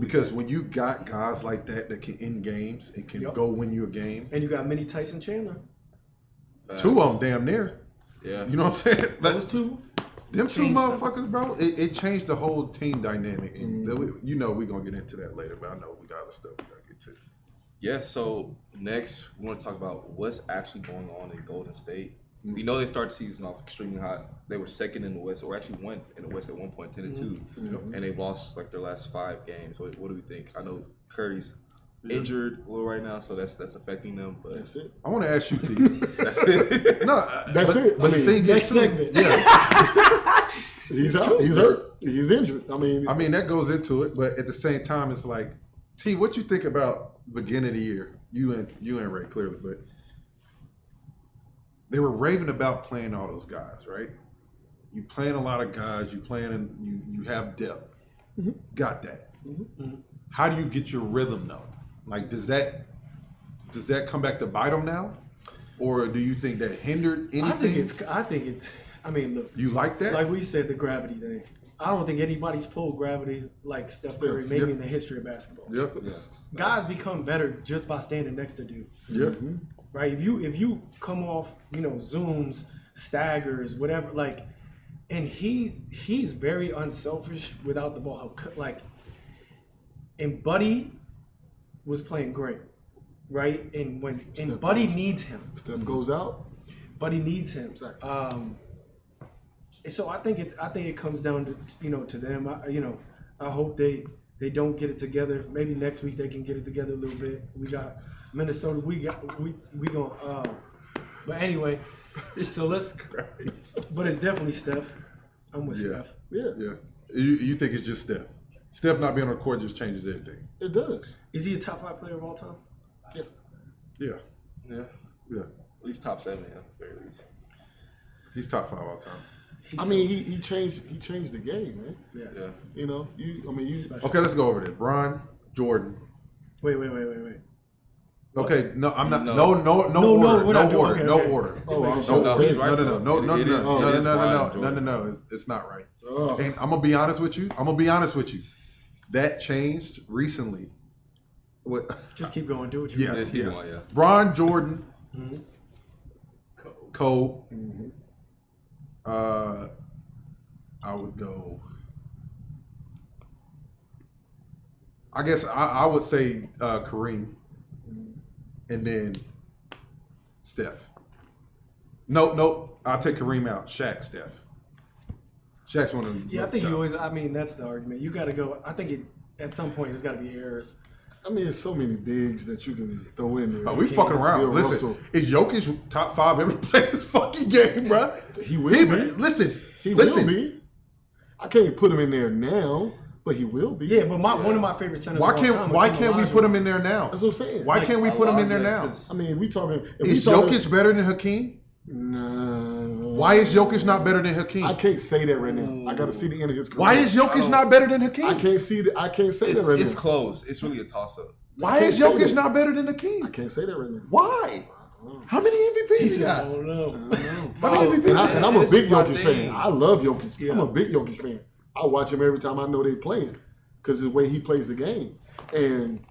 Speaker 2: Because when you got guys like that can end games and can go win you a game.
Speaker 4: And you got Mini Tyson Chandler.
Speaker 2: Two of them damn near.
Speaker 1: Yeah.
Speaker 2: You know what I'm saying?
Speaker 4: Those two.
Speaker 2: Them two
Speaker 4: changed
Speaker 2: motherfuckers, bro, it changed the whole team dynamic. And you know we're going to get into that later, but I know we got other stuff we got to get to.
Speaker 1: Yeah, so next we want to talk about what's actually going on in Golden State. We know they started the season off extremely hot. They were second in the West, or actually went in the West at one point, 10-2, and they've lost like their last 5 games. What do we think? I know Curry's injured a little right now, so that's affecting them. But
Speaker 3: That's it.
Speaker 2: I want to ask you, T.
Speaker 1: that's it.
Speaker 2: No,
Speaker 3: That's it.
Speaker 2: But the thing
Speaker 4: Next
Speaker 2: is, too,
Speaker 4: segment.
Speaker 2: yeah.
Speaker 3: He's out. He's hurt. He's injured. I mean,
Speaker 2: that goes into it, but at the same time, it's like, T, what you think about the beginning of the year? You and Ray clearly, but they were raving about playing all those guys, right? You playing a lot of guys. You playing, and you have depth. Got that. How do you get your rhythm though? Like, does that come back to bite them now, or do you think that hindered anything?
Speaker 4: I think it's. I mean, look.
Speaker 2: You like that?
Speaker 4: Like we said, the gravity thing. I don't think anybody's pulled gravity like Steph Curry, maybe in the history of basketball.
Speaker 2: Yep.
Speaker 4: Guys become better just by standing next to dude.
Speaker 2: Yep.
Speaker 4: Right? If you come off, zooms, staggers, whatever, like, and he's very unselfish without the ball. Like, and Buddy was playing great, right? And Buddy needs him.
Speaker 3: Steph goes out.
Speaker 4: Buddy needs him.
Speaker 3: Exactly.
Speaker 4: So I think it comes down to to them. I hope they don't get it together. Maybe next week they can get it together a little bit. We got Minnesota. We going. But anyway, so let's. But it's definitely Steph. I'm with Steph.
Speaker 3: Yeah.
Speaker 2: You think it's just Steph? Steph not being on the court just changes everything.
Speaker 3: It does.
Speaker 4: Is he a top 5 player of all time?
Speaker 2: Yeah.
Speaker 1: At least top 7, yeah, very least.
Speaker 2: He's top 5 all time.
Speaker 3: He changed the game, man.
Speaker 4: Yeah.
Speaker 3: You know,
Speaker 2: Okay, let's go over there. Bron, Jordan.
Speaker 4: Wait.
Speaker 2: Okay, no, I'm not.
Speaker 1: No.
Speaker 2: No
Speaker 4: we're not doing-
Speaker 2: order.
Speaker 4: okay,
Speaker 2: No
Speaker 4: okay.
Speaker 2: order.
Speaker 3: Oh, I'm
Speaker 1: No,
Speaker 3: so
Speaker 1: he's
Speaker 3: sick.
Speaker 1: right.
Speaker 2: No.
Speaker 1: It is Bron, Jordan.
Speaker 2: It's not right.
Speaker 3: Oh.
Speaker 2: And I'm gonna be honest with you. That changed recently. What?
Speaker 4: Just keep going. Do what you
Speaker 2: Yeah.
Speaker 1: Yes, he's one, yeah.
Speaker 2: Bron, Jordan,
Speaker 4: Mhm.
Speaker 2: Cole. I would go. I guess I would say Kareem, and then Steph. No, I'll take Kareem out. Shaq, Steph. Shaq's one of them.
Speaker 4: Yeah, I think you always. I mean, that's the argument. You got to go. I think at some point there's got to be errors.
Speaker 3: I mean, there's so many bigs that you can throw in there.
Speaker 2: Oh, we fucking around.
Speaker 3: Bill
Speaker 2: Listen,
Speaker 3: Russell.
Speaker 2: is Jokic top 5 every play this fucking game, bro?
Speaker 3: He will be.
Speaker 2: Listen,
Speaker 3: He will be. I can't put him in there now, but he will be.
Speaker 4: Yeah, but one of my favorite centers.
Speaker 2: Why
Speaker 4: of all time,
Speaker 2: can't we put him in there now?
Speaker 3: That's what I'm saying.
Speaker 2: Why can't we put him in there now?
Speaker 3: I mean, we talking.
Speaker 2: Is Jokic better than Hakeem?
Speaker 3: No.
Speaker 2: Why is Jokic not better than Hakeem?
Speaker 3: I can't say that right now. I got to see the end of his career.
Speaker 2: Why is Jokic not better than Hakeem?
Speaker 3: I can't say that right
Speaker 1: It's
Speaker 3: now.
Speaker 1: close. It's really a toss-up.
Speaker 2: Why is
Speaker 3: can't say
Speaker 2: Jokic
Speaker 3: that.
Speaker 2: not better than Hakeem?
Speaker 3: I can't say that right now.
Speaker 2: Why? How many MVPs he
Speaker 4: I
Speaker 2: got?
Speaker 4: don't know.
Speaker 2: How many MVPs?
Speaker 3: And I'm a
Speaker 1: This
Speaker 3: big
Speaker 1: is my
Speaker 3: Jokic
Speaker 1: thing.
Speaker 3: fan. I love Jokic.
Speaker 4: Yeah.
Speaker 3: I'm a big Jokic fan. I watch him every time I know they playing because the way he plays the game. And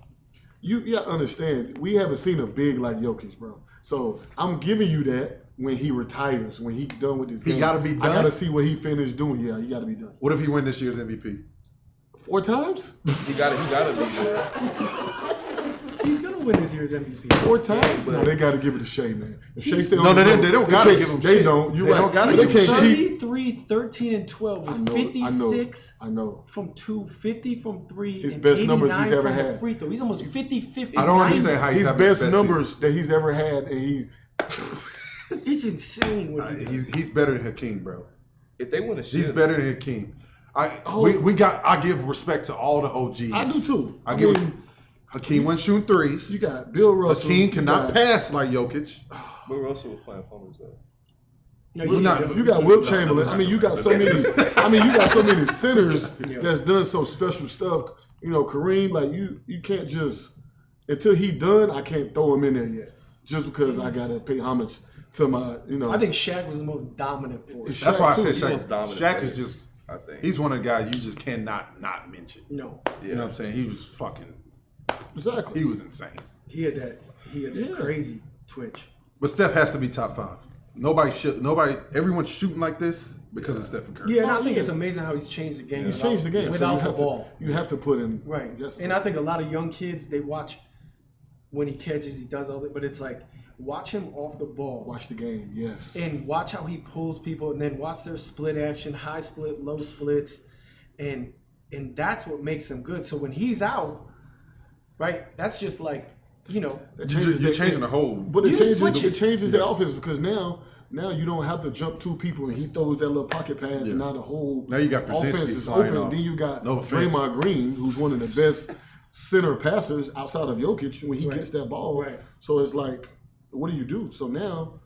Speaker 3: you got to understand, we haven't seen a big like Jokic, bro. So I'm giving you that when he retires, when he's done with his game.
Speaker 2: He gotta be done?
Speaker 3: I got to see what he finished doing. Yeah, he got to be done.
Speaker 2: What if he win this year's MVP?
Speaker 3: 4 times?
Speaker 1: He got to be.
Speaker 4: He's gonna win this year's MVP.
Speaker 3: 4 times? No, they got to give it to Shea, man. If Shea stay on
Speaker 2: No,
Speaker 3: the road,
Speaker 2: they don't gotta
Speaker 3: can't-
Speaker 2: give him
Speaker 3: They
Speaker 2: shit.
Speaker 3: don't. You're
Speaker 2: They
Speaker 3: right.
Speaker 2: don't gotta
Speaker 3: They
Speaker 2: give him
Speaker 3: can't keep.
Speaker 4: 33, 13, and 12
Speaker 3: I
Speaker 4: with
Speaker 3: know,
Speaker 4: 56
Speaker 3: I know.
Speaker 4: from 2, 50 from 3,
Speaker 3: His
Speaker 4: and
Speaker 3: best
Speaker 4: 89
Speaker 3: numbers he's ever
Speaker 4: from the
Speaker 3: had.
Speaker 4: free throw. He's almost 50-50.
Speaker 2: I don't understand how he's
Speaker 3: His
Speaker 2: having
Speaker 3: best
Speaker 2: his
Speaker 3: numbers that he's ever had, and he.
Speaker 4: It's insane what he does.
Speaker 2: He's better than Hakeem, bro.
Speaker 1: If they win a
Speaker 2: He's
Speaker 1: shit,
Speaker 2: better than Hakeem. I give respect to all the OGs.
Speaker 3: I do too.
Speaker 2: I give Hakeem wasn't shooting threes.
Speaker 3: You got Bill Russell.
Speaker 2: Hakeem
Speaker 3: you
Speaker 2: cannot
Speaker 3: got-
Speaker 2: pass like Jokic.
Speaker 1: Bill Russell was playing fumbles though.
Speaker 4: No,
Speaker 3: You
Speaker 4: you
Speaker 3: got Wilt Chamberlain. I mean, you got so many. You got so many centers
Speaker 4: Yeah.
Speaker 3: that's done some special stuff. You know, Kareem. Like you can't just until he done. I can't throw him in there yet, just because I gotta pay homage to my. You know,
Speaker 4: I think Shaq was the most dominant force.
Speaker 2: That's why I said
Speaker 3: too.
Speaker 2: Shaq.
Speaker 1: was dominant
Speaker 2: Shaq
Speaker 1: player.
Speaker 2: is just
Speaker 1: I think
Speaker 2: He's one of the guys you just cannot not mention.
Speaker 4: No,
Speaker 2: You know what I'm saying? He was fucking.
Speaker 3: Exactly.
Speaker 2: He was insane.
Speaker 4: he had that crazy twitch.
Speaker 2: But Steph has to be top 5. Everyone's shooting like this because of Stephen Curry.
Speaker 4: Yeah, and I think it's amazing how he's changed the game.
Speaker 3: He's changed the game
Speaker 4: without
Speaker 3: so
Speaker 4: the ball.
Speaker 3: You have to put in
Speaker 4: Right.
Speaker 3: Yes,
Speaker 4: And I think a lot of young kids, they watch when he catches, he does all that, but it's like watch him off the ball.
Speaker 3: watch the game. Yes.
Speaker 4: And watch how he pulls people, and then watch their split action, high split, low splits, and that's what makes him good. So when he's out, right, that's just like, you know,
Speaker 2: You're changing the whole.
Speaker 3: But
Speaker 4: You
Speaker 3: it changes the offense because now you don't have to jump 2 people and he throws that little pocket pass and now the whole
Speaker 2: Now you got
Speaker 3: offense
Speaker 2: Krasinski
Speaker 3: is
Speaker 2: flying
Speaker 3: open.
Speaker 2: off.
Speaker 3: Then you got
Speaker 2: No offense.
Speaker 3: Draymond Green, who's one of the best center passers outside of Jokic when he gets that ball.
Speaker 4: Right.
Speaker 3: So it's like, what do you do? So now,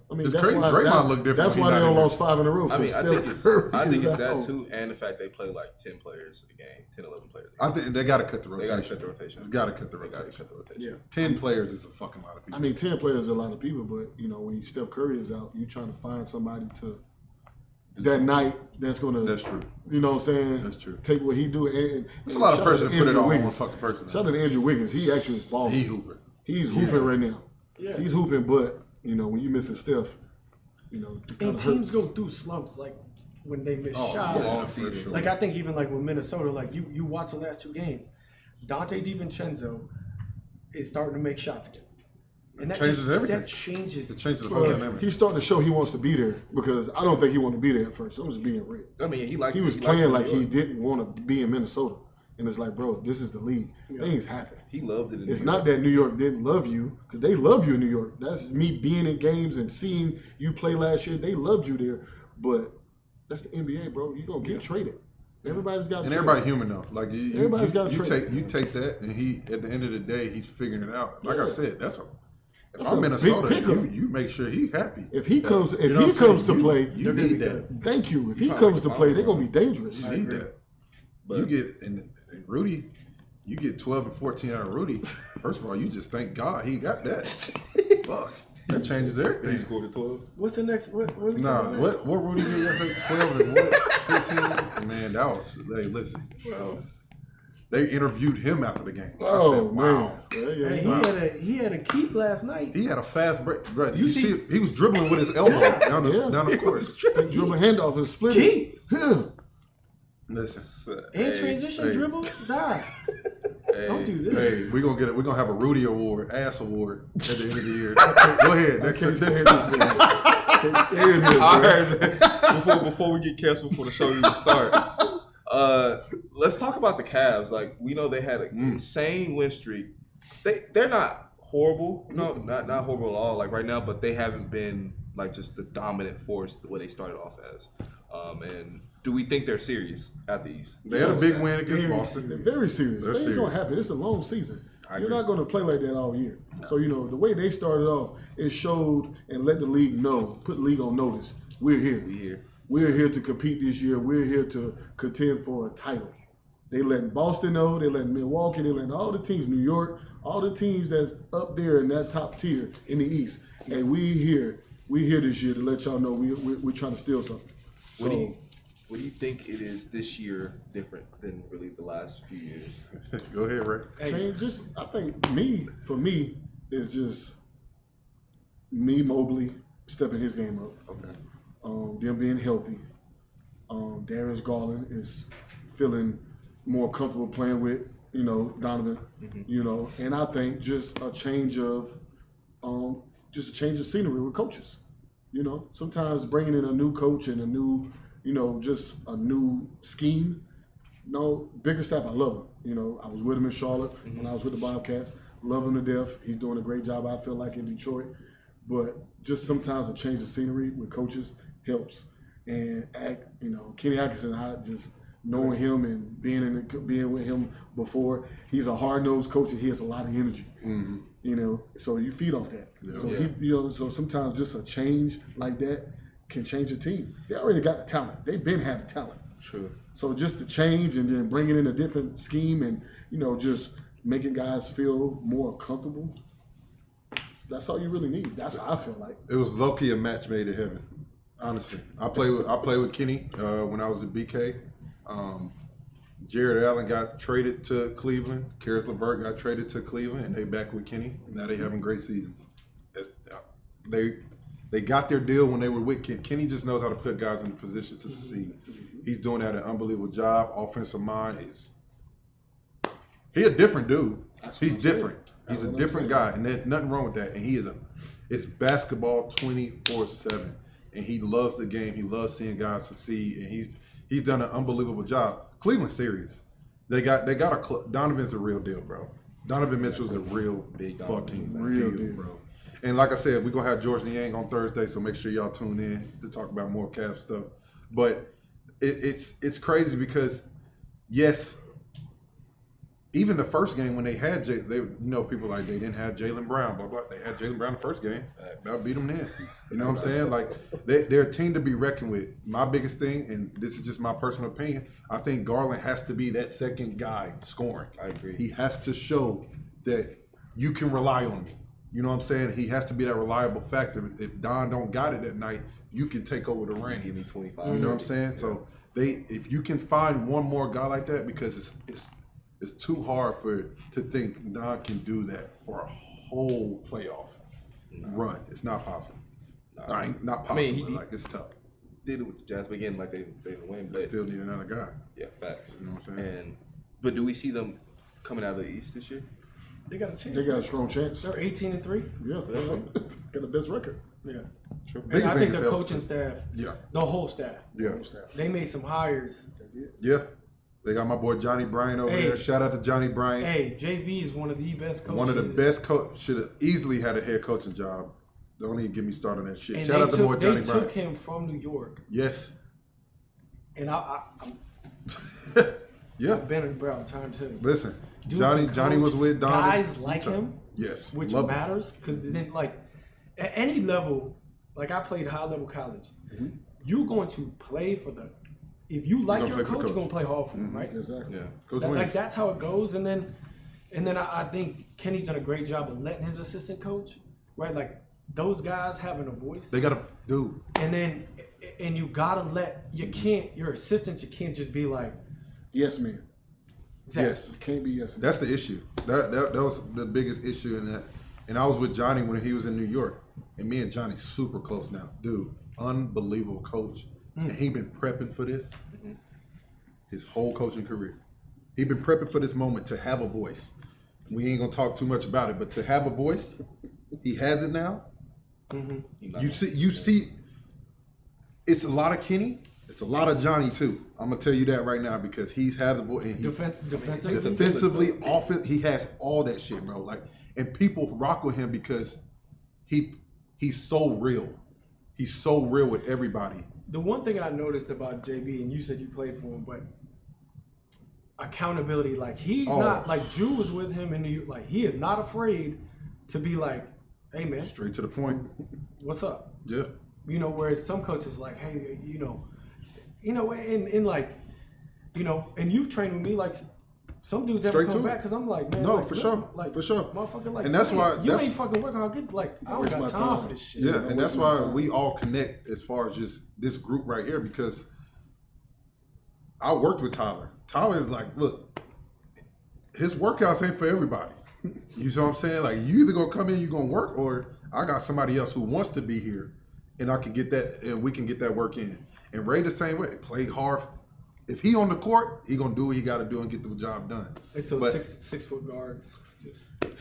Speaker 3: I mean,
Speaker 2: It's
Speaker 3: that's
Speaker 2: crazy.
Speaker 3: why
Speaker 2: Draymond looked different
Speaker 3: That's
Speaker 2: when
Speaker 3: why
Speaker 2: he
Speaker 3: they
Speaker 2: not
Speaker 3: don't
Speaker 2: in
Speaker 3: lost 5 in a row.
Speaker 1: I mean, I think it's
Speaker 3: out.
Speaker 1: that too, and the fact they play like 10 players a game, 10, 11 players.
Speaker 2: I think they got to cut the
Speaker 1: They
Speaker 2: rotation.
Speaker 1: got to cut the rotation.
Speaker 2: You got to cut the
Speaker 1: They got to
Speaker 2: rotation.
Speaker 1: cut the rotation.
Speaker 3: Yeah.
Speaker 2: 10 players is a fucking lot of people.
Speaker 3: I mean, 10 players is a lot of people, but when Steph Curry is out, you're trying to find somebody to that night that's gonna.
Speaker 2: That's true.
Speaker 3: You know what I'm saying?
Speaker 2: That's true.
Speaker 3: Take what he do. And
Speaker 2: It's a lot of
Speaker 3: shout out
Speaker 2: pressure to put it
Speaker 3: Andrew
Speaker 2: on one
Speaker 3: Wiggins.
Speaker 2: fucking person.
Speaker 3: Shout out to Andrew Wiggins. He actually is balling.
Speaker 2: He hooper.
Speaker 3: He's hooping right now.
Speaker 4: Yeah.
Speaker 3: He's hooping, but when you missing Steph, it
Speaker 4: and
Speaker 3: kinda
Speaker 4: teams
Speaker 3: hurts.
Speaker 4: go through slumps like when they miss shots.
Speaker 1: long
Speaker 2: for
Speaker 1: season.
Speaker 2: sure.
Speaker 4: Like I think even like with Minnesota, like you watch the last 2 games, Dante DiVincenzo is starting to make shots again. And that
Speaker 2: Changes everything.
Speaker 4: That changes.
Speaker 2: It changes the whole
Speaker 3: Well,
Speaker 2: dynamic.
Speaker 3: he's starting to show he wants to be there because I don't think he wanted to be there at first. I'm just being real.
Speaker 1: I mean, he
Speaker 3: He was playing like he didn't want to be in Minnesota. And it's like, bro, this is the league. Things happen.
Speaker 1: He loved it.
Speaker 3: It's not that New York didn't love you, because they love you in New York. That's me being in games and seeing you play last year. They loved you there. But that's the NBA, bro. You're going to get traded. Everybody's got to
Speaker 2: And
Speaker 3: trade.
Speaker 2: everybody human though. Like
Speaker 3: Everybody's got to trade.
Speaker 2: You take that, and he at the end of the day he's figuring it out. Like I
Speaker 3: Yeah.
Speaker 2: said, if
Speaker 3: That's
Speaker 2: I'm
Speaker 3: a
Speaker 2: Minnesota,
Speaker 3: big pickup.
Speaker 2: you make sure he's happy.
Speaker 3: If he comes,
Speaker 2: You know what I'm
Speaker 3: to
Speaker 2: saying?
Speaker 3: play,
Speaker 2: you need that.
Speaker 3: thank you. If
Speaker 1: You
Speaker 3: he
Speaker 1: trying
Speaker 3: comes
Speaker 1: to
Speaker 3: to play, they're
Speaker 1: follow
Speaker 3: going to be dangerous.
Speaker 2: You need that.
Speaker 1: But-
Speaker 2: You get and Rudy, you get 12 and 14 out of Rudy. First of all, you just thank God he got that. Fuck, that changes
Speaker 1: He
Speaker 2: everything.
Speaker 1: scored a 12.
Speaker 4: What's the next? What are we
Speaker 2: Nah,
Speaker 4: talking next?
Speaker 2: what Rudy did yesterday? 12 and what? 15. Man, that was. Hey, listen.
Speaker 4: Well,
Speaker 2: They interviewed him after the game. I
Speaker 3: Oh,
Speaker 2: said, wow.
Speaker 3: man. Yeah,
Speaker 4: hey, he had a keep last night.
Speaker 2: He had a fast break. Bro, you
Speaker 4: see-
Speaker 2: see, he was dribbling with his elbow down the court.
Speaker 3: Take dribble handoff and split
Speaker 4: Keep
Speaker 3: it. Yeah.
Speaker 2: Listen,
Speaker 4: and
Speaker 1: Hey,
Speaker 4: transition
Speaker 2: hey.
Speaker 4: dribble. Die.
Speaker 1: hey,
Speaker 4: Don't do this.
Speaker 2: hey, we're gonna have a Rudy award, ass award at the end of the year. Go ahead.
Speaker 3: I
Speaker 2: That's
Speaker 3: can't stand this
Speaker 2: that's-
Speaker 3: man. Can't stand this,
Speaker 1: All
Speaker 3: man.
Speaker 1: right. Before we get canceled for the show even start, let's talk about the Cavs. Like we know they had an insane win streak. They're not horrible. No, not horrible at all. Like right now, but they haven't been like just the dominant force the way they started off as. And do we think they're serious at these?
Speaker 2: They had a big win against
Speaker 4: Very
Speaker 2: Boston.
Speaker 3: They're very serious.
Speaker 2: They're
Speaker 3: Things
Speaker 2: serious.
Speaker 3: gonna happen. It's a long season.
Speaker 1: I
Speaker 3: You're
Speaker 1: agree.
Speaker 3: not gonna play like that all year. So the way they started off, it showed and let the league know, put the league on notice. We're here.
Speaker 1: We here.
Speaker 3: We're here to compete this year. We're here to contend for a title. They letting Boston know. They letting Milwaukee. They letting all the teams, New York, all the teams that's up there in that top tier in the East. Hey, we here. We here this year to let y'all know we're trying to steal something.
Speaker 1: What do you think it is this year different than really the last few years?
Speaker 2: Go ahead, Ray.
Speaker 3: Change just I think for me is just me Mobley stepping his game up.
Speaker 2: Okay.
Speaker 3: Them being healthy. Darius Garland is feeling more comfortable playing with, Donovan. And I think just a change of scenery with coaches. Sometimes bringing in a new coach and a new, just a new scheme. No, bigger staff, I love him. I was with him in Charlotte when I was with the Bobcats. Love him to death. He's doing a great job, I feel like, in Detroit. But just sometimes a change of scenery with coaches helps. And Kenny Atkinson, I just knowing him and being with him before, he's a hard-nosed coach and he has a lot of energy. So you feed off that.
Speaker 2: Yeah.
Speaker 3: So sometimes just a change like that can change a team. They already got the talent. They've been having talent.
Speaker 1: True.
Speaker 3: So just the change and then bringing in a different scheme and, just making guys feel more comfortable. That's all you really need. That's how I feel like.
Speaker 2: It was low-key a match made in heaven. Honestly, I played with Kenny when I was at BK. Jared Allen got traded to Cleveland. Karis LeVert got traded to Cleveland, and they back with Kenny. Now they having great seasons. They got their deal when they were with Kenny. Kenny just knows how to put guys in a position to succeed. He's doing that an unbelievable job. Offensive mind is he a different dude. He's different. He's a different guy, and there's nothing wrong with that. And he is it's basketball 24/7, and he loves the game. He loves seeing guys succeed, and he's done an unbelievable job. Cleveland serious. They got Donovan's a real deal, bro. Donovan Mitchell's a real deal, bro. And like I said, we're gonna have George Niang on Thursday, so make sure y'all tune in to talk about more Cavs stuff. But it's crazy because yes, even the first game when they had people like they didn't have Jaylen Brown, blah blah. They had Jaylen Brown the first game. That beat them then. You know what I'm saying? Like they're a team to be reckoned with. My biggest thing, and this is just my personal opinion, I think Garland has to be that second guy scoring.
Speaker 1: I agree.
Speaker 2: He has to show that you can rely on me. You know what I'm saying? He has to be that reliable factor. If Don don't got it that night, you can take over the reins.
Speaker 1: Give me 25.
Speaker 2: You know what I'm saying? So if you can find one more guy like that, because it's too hard to think Don can do that for a whole playoff run. It's not possible. Not possible. I mean, it's tough.
Speaker 1: Did it with the Jazz, but again, like they didn't win.
Speaker 2: They still need another guy.
Speaker 1: Yeah, facts.
Speaker 2: You know what I'm saying?
Speaker 1: But do we see them coming out of the East this year?
Speaker 4: They got a chance.
Speaker 3: They got a strong chance.
Speaker 4: They're 18-3.
Speaker 3: Yeah, got the best record.
Speaker 4: Yeah.
Speaker 2: Sure.
Speaker 4: And I think the
Speaker 2: Biggest
Speaker 4: coaching staff, the whole staff, they made some hires.
Speaker 2: Yeah. They got my boy Johnny Bryant over there. Shout out to Johnny Bryant.
Speaker 4: Hey, JB is one of the best coaches.
Speaker 2: One of the best coaches. Should have easily had a head coaching job. Don't even get me started on that shit.
Speaker 4: And
Speaker 2: Shout out to boy Johnny Bryant.
Speaker 4: They took him from New York.
Speaker 2: Yes.
Speaker 4: And I'm
Speaker 2: yeah.
Speaker 4: Ben Brown trying to
Speaker 2: listen.
Speaker 4: Dude,
Speaker 2: Johnny was with Don.
Speaker 4: Guys like him.
Speaker 2: Yes.
Speaker 4: Which matters because then like at any level, like I played high level college. Mm-hmm. You're going to play for the. If you like your coach, you're gonna play hard for him, right?
Speaker 2: Exactly. Yeah.
Speaker 4: Coach like that's how it goes, and then I think Kenny's done a great job of letting his assistant coach, right? Like those guys having a voice.
Speaker 2: They gotta do.
Speaker 4: And you gotta let your assistants. You can't just be like,
Speaker 3: yes, man.
Speaker 4: Exactly.
Speaker 2: Yes.
Speaker 3: You can't be yes. Man.
Speaker 2: That's the issue. That was the biggest issue in that. And I was with Johnny when he was in New York, and me and Johnny super close now, dude. Unbelievable coach. And he been prepping for this his whole coaching career. He been prepping for this moment to have a voice. We ain't gonna talk too much about it, but to have a voice, he has it now. Mm-hmm. You see, it's a lot of Kenny. It's a lot of Johnny too. I'm gonna tell you that right now because he's has a voice. And defensively, offense, he has all that shit, bro. Like, and people rock with him because he's so real. He's so real with everybody.
Speaker 4: The one thing I noticed about JB, and you said you played for him, but accountability, like he's not like Drew was with him in New York, like he is not afraid to be like, hey man,
Speaker 2: straight to the point.
Speaker 4: What's up?
Speaker 2: Yeah.
Speaker 4: You know, whereas some coaches like, hey, you know, in like, you know, and you've trained with me like some dudes ever come back because I'm like, man,
Speaker 2: no,
Speaker 4: like,
Speaker 2: for sure,
Speaker 4: motherfucker, like,
Speaker 2: and that's why
Speaker 4: you ain't fucking working hard. Get like, I don't got time for this shit.
Speaker 2: Yeah, and that's why we all connect as far as just this group right here because I worked with Tyler. Tyler is like, look, his workouts ain't for everybody. You see what I'm saying? Like, you either gonna come in, you gonna work, or I got somebody else who wants to be here, and I can get that, and we can get that work in. And Ray the same way, play hard. If he on the court, he gonna do what he got to do and get the job done.
Speaker 4: It's those 6 foot guards.
Speaker 2: This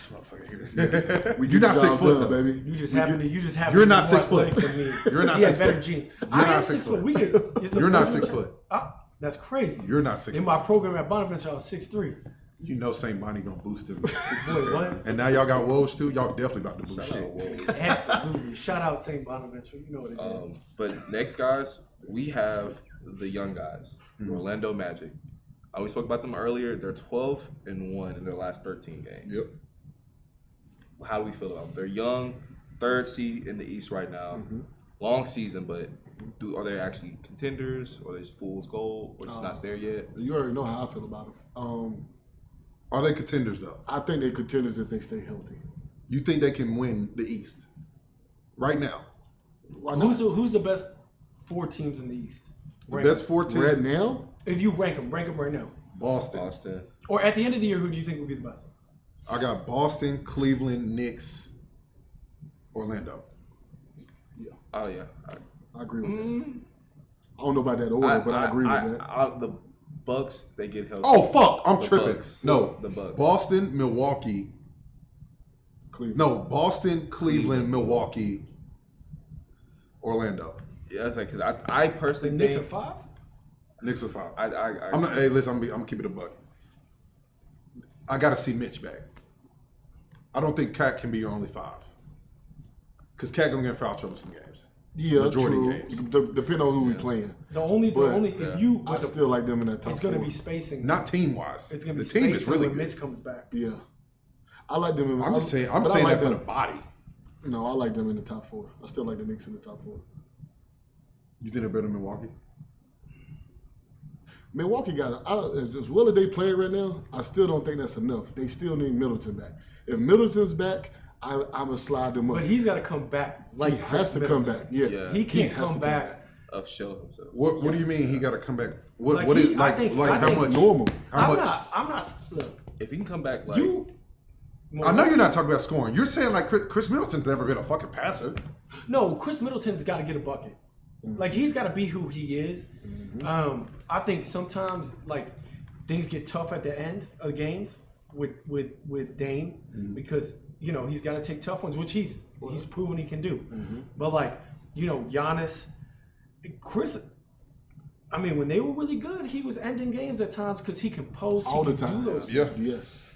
Speaker 2: motherfucker here. You're not 6 foot, though,
Speaker 3: baby.
Speaker 4: You just happen to.
Speaker 2: You're not 6 foot.
Speaker 4: You're not. He had better genes.
Speaker 2: You're not 6 foot. You're not 6 foot.
Speaker 4: That's crazy.
Speaker 2: You're not 6 foot.
Speaker 4: In my program at Bonaventure, I was 6'3".
Speaker 2: You know St. Bonnie gonna boost him.
Speaker 4: Wait, what?
Speaker 2: And now y'all got Woj too. Y'all definitely about to boost shit.
Speaker 4: Absolutely. Shout out St. Bonaventure. You know what it is.
Speaker 1: But next, guys, we have the young guys, Orlando Magic. We spoke about them earlier. They're 12-1 in their last 13 games.
Speaker 2: Yep.
Speaker 1: How do we feel about them? They're young, 3rd seed in the East right now. Long season, but are they actually contenders, or are they just fool's gold, or just not there yet?
Speaker 3: You already know how I feel about them.
Speaker 2: Are they contenders though?
Speaker 3: I think they're contenders if they stay healthy.
Speaker 2: You think they can win the East right now?
Speaker 4: Who's the best 4 teams in the East.
Speaker 2: The
Speaker 4: Rank
Speaker 2: best
Speaker 4: them.
Speaker 2: 4 teams.
Speaker 3: Right now,
Speaker 4: If you rank them right now.
Speaker 2: Boston.
Speaker 4: Or at the end of the year, who do you think would be the best?
Speaker 2: I got Boston, Cleveland, Knicks, Orlando.
Speaker 1: Oh yeah.
Speaker 3: I agree with that. I don't know about that order, but I agree with that.
Speaker 1: The Bucks, they get healthy.
Speaker 2: Oh fuck, I'm
Speaker 1: The
Speaker 2: tripping.
Speaker 1: Bucks.
Speaker 2: No,
Speaker 1: The Bucks.
Speaker 2: Boston, Milwaukee.
Speaker 3: Cleveland.
Speaker 2: No, Boston, Cleveland, Milwaukee, Orlando.
Speaker 1: Yeah, that's like, 'cause I
Speaker 4: The
Speaker 1: personally
Speaker 4: Knicks are
Speaker 1: think
Speaker 4: 5?
Speaker 2: Knicks are 5.
Speaker 1: I
Speaker 2: I'm not. Hey, listen, I'm gonna keep it a buck. I gotta see Mitch back. I don't think Cat can be your only 5. Because Cat gonna get in foul trouble some games.
Speaker 3: Yeah,
Speaker 2: Majority
Speaker 3: true.
Speaker 2: games.
Speaker 3: Depending on who we playing.
Speaker 4: The only
Speaker 3: But,
Speaker 4: if you
Speaker 3: I still like them in that top
Speaker 4: it's going to
Speaker 3: 4.
Speaker 4: be spacing.
Speaker 2: Not team wise.
Speaker 4: It's going to
Speaker 2: the
Speaker 4: be
Speaker 2: team
Speaker 4: spacing
Speaker 2: is really
Speaker 4: when
Speaker 2: good.
Speaker 4: Mitch comes back.
Speaker 3: Yeah. I like them in
Speaker 2: I'm just saying. I'm
Speaker 3: but I
Speaker 2: saying
Speaker 3: like
Speaker 2: that for
Speaker 3: them.
Speaker 2: the body.
Speaker 3: No, I like them in the top 4. I still like the Knicks in the top 4.
Speaker 2: You think they're better than Milwaukee?
Speaker 3: Milwaukee as well as they play right now, I still don't think that's enough. They still need Middleton back. If Middleton's back, I'm going to slide them up.
Speaker 4: But he's got to come back.
Speaker 3: He has to come back. Yeah.
Speaker 1: Yeah.
Speaker 4: He can't
Speaker 3: has to
Speaker 4: come back.
Speaker 1: of show himself.
Speaker 2: What do you
Speaker 4: Yes.
Speaker 2: mean he got to come back?
Speaker 4: Like
Speaker 2: What
Speaker 4: he-
Speaker 2: is
Speaker 4: I
Speaker 2: like
Speaker 4: think-
Speaker 2: like
Speaker 4: I
Speaker 2: how
Speaker 4: think
Speaker 2: much?
Speaker 3: Normal.
Speaker 2: How much?
Speaker 4: I'm not. Look,
Speaker 1: If he can come back like
Speaker 4: you.
Speaker 2: I know you're not talking about scoring. You're saying like Chris Middleton's never been a fucking passer.
Speaker 4: No, Chris Middleton's got to get a bucket. Like he's got to be who he is. I think sometimes like things get tough at the end of games with Dame because he's got to take tough ones, which he's proven he can do. But like Giannis, Chris. I mean, when they were really good, he was ending games at times because he can post,
Speaker 3: All
Speaker 4: he
Speaker 3: the
Speaker 4: can
Speaker 3: time.
Speaker 4: do those
Speaker 2: Yeah.
Speaker 4: things.
Speaker 3: Yes.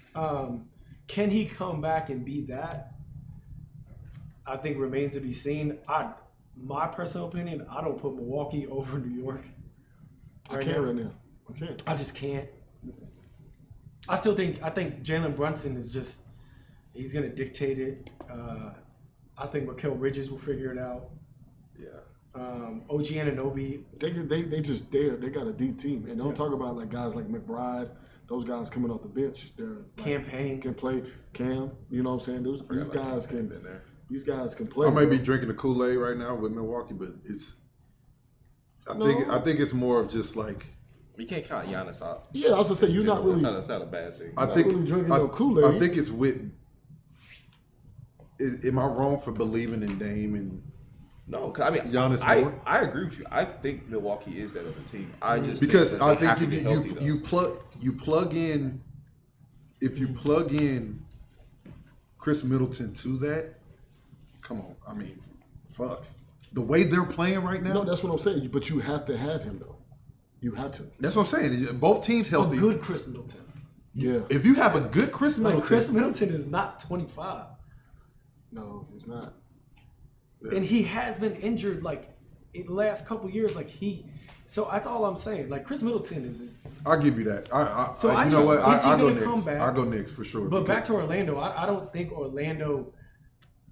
Speaker 4: Can he come back and be that? I think remains to be seen. My personal opinion, I don't put Milwaukee over New York.
Speaker 3: I can't right now. I can't.
Speaker 4: I just can't. I think Jalen Brunson is just he's gonna dictate it. I think Mikal Bridges will figure it out.
Speaker 1: yeah.
Speaker 4: OG Anunoby.
Speaker 3: They got a deep team, and don't talk about like guys like McBride. Those guys coming off the bench, they're like,
Speaker 4: Campaign.
Speaker 3: can play. Cam, you know what I'm saying? These guys can.
Speaker 1: Been there.
Speaker 3: These guys can play.
Speaker 2: I may be
Speaker 3: bro.
Speaker 2: drinking the Kool-Aid right now with Milwaukee, but I
Speaker 3: No.
Speaker 2: think it's more of just like
Speaker 1: You can't count Giannis out.
Speaker 3: Yeah, I was gonna say you're not really.
Speaker 1: That's not a bad thing.
Speaker 2: I
Speaker 3: not
Speaker 2: think
Speaker 3: really drinking no Kool-Aid.
Speaker 2: I think it's with. Am I wrong for believing in Dame and
Speaker 1: No, because I mean,
Speaker 2: Giannis more?
Speaker 1: I agree with you. I think Milwaukee is that other team. I just
Speaker 2: because
Speaker 1: think
Speaker 2: I
Speaker 1: that they have
Speaker 2: think
Speaker 1: to get healthy, though.
Speaker 2: you plug in if you plug in Chris Middleton to that, come on. I mean, fuck. The way they're playing right now,
Speaker 3: No, that's what I'm saying. But you have to have him though. You have to.
Speaker 2: that's what I'm saying. Both teams
Speaker 4: A
Speaker 2: healthy.
Speaker 4: good Chris Middleton.
Speaker 3: Yeah.
Speaker 2: If you have a good Chris
Speaker 4: Like
Speaker 2: Middleton,
Speaker 4: Chris Middleton is not 25,
Speaker 3: No, he's not.
Speaker 4: and he has been injured like in the last couple years. So that's all I'm saying. Like Chris Middleton is.
Speaker 2: I'll give you that. You know what?
Speaker 4: Is he
Speaker 2: I go
Speaker 4: gonna come
Speaker 2: Knicks.
Speaker 4: back?
Speaker 2: I go Knicks for sure.
Speaker 4: But back
Speaker 2: because-
Speaker 4: to Orlando, I don't think Orlando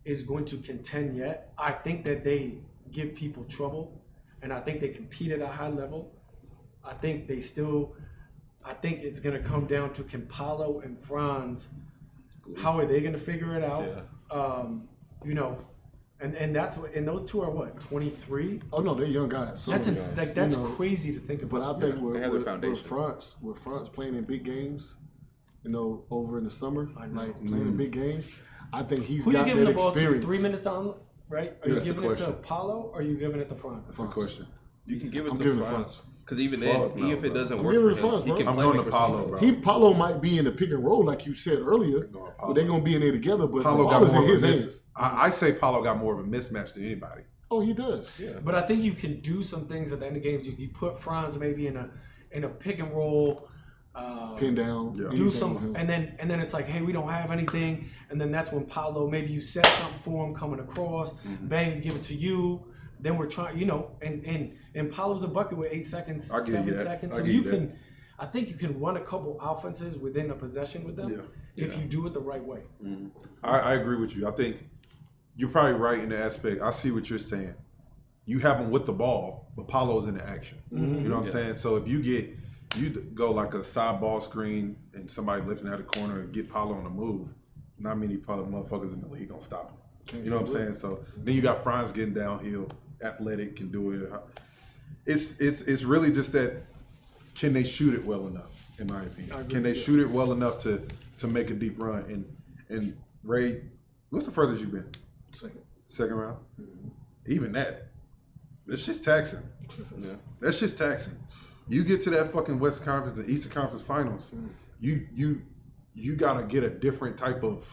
Speaker 4: is going to contend yet. I think that they give people trouble, and I think they compete at a high level. I think it's going to come down to Campazzo and Franz. How are they going to figure it out?
Speaker 1: Yeah.
Speaker 4: And that's what. And those two are what, 23?
Speaker 3: Oh no, they're young guys.
Speaker 4: That's
Speaker 3: You know,
Speaker 4: crazy to think
Speaker 3: But
Speaker 4: about.
Speaker 3: I think
Speaker 1: They have their
Speaker 3: with
Speaker 1: foundation.
Speaker 3: France playing in big games, over in the summer,
Speaker 4: I know.
Speaker 3: like playing in big games, I think he's
Speaker 4: Who you
Speaker 3: got
Speaker 4: giving
Speaker 3: that
Speaker 4: the ball
Speaker 3: experience.
Speaker 4: to? 3 minutes down, right? Are you
Speaker 2: That's the
Speaker 4: giving it to
Speaker 2: question.
Speaker 4: Paulo or are you giving it to Franz?
Speaker 2: That's a question.
Speaker 1: You can give it
Speaker 3: I'm
Speaker 1: to
Speaker 3: giving it
Speaker 1: France.
Speaker 3: France.
Speaker 1: Because even
Speaker 2: Fuck
Speaker 1: then,
Speaker 2: no,
Speaker 1: if it
Speaker 2: bro.
Speaker 1: doesn't
Speaker 3: I'm
Speaker 1: work
Speaker 3: giving
Speaker 1: for
Speaker 3: it to
Speaker 1: him,
Speaker 3: France,
Speaker 1: he
Speaker 3: bro.
Speaker 1: can
Speaker 2: I'm
Speaker 1: play
Speaker 2: going
Speaker 1: make
Speaker 2: to
Speaker 1: for
Speaker 2: Paulo,
Speaker 1: something.
Speaker 2: bro.
Speaker 3: Paulo might be in the pick and roll like you said earlier,
Speaker 2: going
Speaker 3: but
Speaker 2: Paulo.
Speaker 3: they're gonna be in there together. But
Speaker 2: Paulo
Speaker 3: the
Speaker 2: got
Speaker 3: ball is
Speaker 2: more
Speaker 3: in
Speaker 2: of
Speaker 3: his
Speaker 2: a
Speaker 3: hands.
Speaker 2: I say Paulo got more of a mismatch than anybody.
Speaker 3: Oh, he does.
Speaker 1: Yeah.
Speaker 4: But I think you can do some things at the end of games. You put Franz maybe in a pick and roll,
Speaker 3: Pin down.
Speaker 2: Yeah.
Speaker 4: do
Speaker 3: anything
Speaker 4: some,
Speaker 3: with him.
Speaker 4: and then it's like, hey, we don't have anything, and then that's when Paulo maybe you set something for him coming across, bang, give it to you. Then we're trying, and Paulo's a bucket with 8 seconds,
Speaker 2: I'll give you
Speaker 4: 7
Speaker 2: that.
Speaker 4: seconds,
Speaker 2: I'll
Speaker 4: so
Speaker 2: give
Speaker 4: you
Speaker 2: you
Speaker 4: can. I think you can run a couple offenses within a possession with them if you do it the right way.
Speaker 2: I agree with you. I think you're probably right in the aspect. I see what you're saying. You have him with the ball, but Paulo's in the action. You know what I'm saying? So if you go like a side ball screen and somebody lifting out of the corner and get Paulo on the move, not many motherfuckers in the league gonna stop him. You know what I'm saying? So then you got Franz getting downhill, athletic, can do it. it's really just that. Can they shoot it well enough? In my opinion, can they shoot it well enough to make a deep run? And Ray, what's the furthest you've been? Second round. Mm-hmm. Even that's just taxing. Yeah, that's just taxing. You get to that fucking West Conference and Eastern Conference Finals, you gotta get a different type of.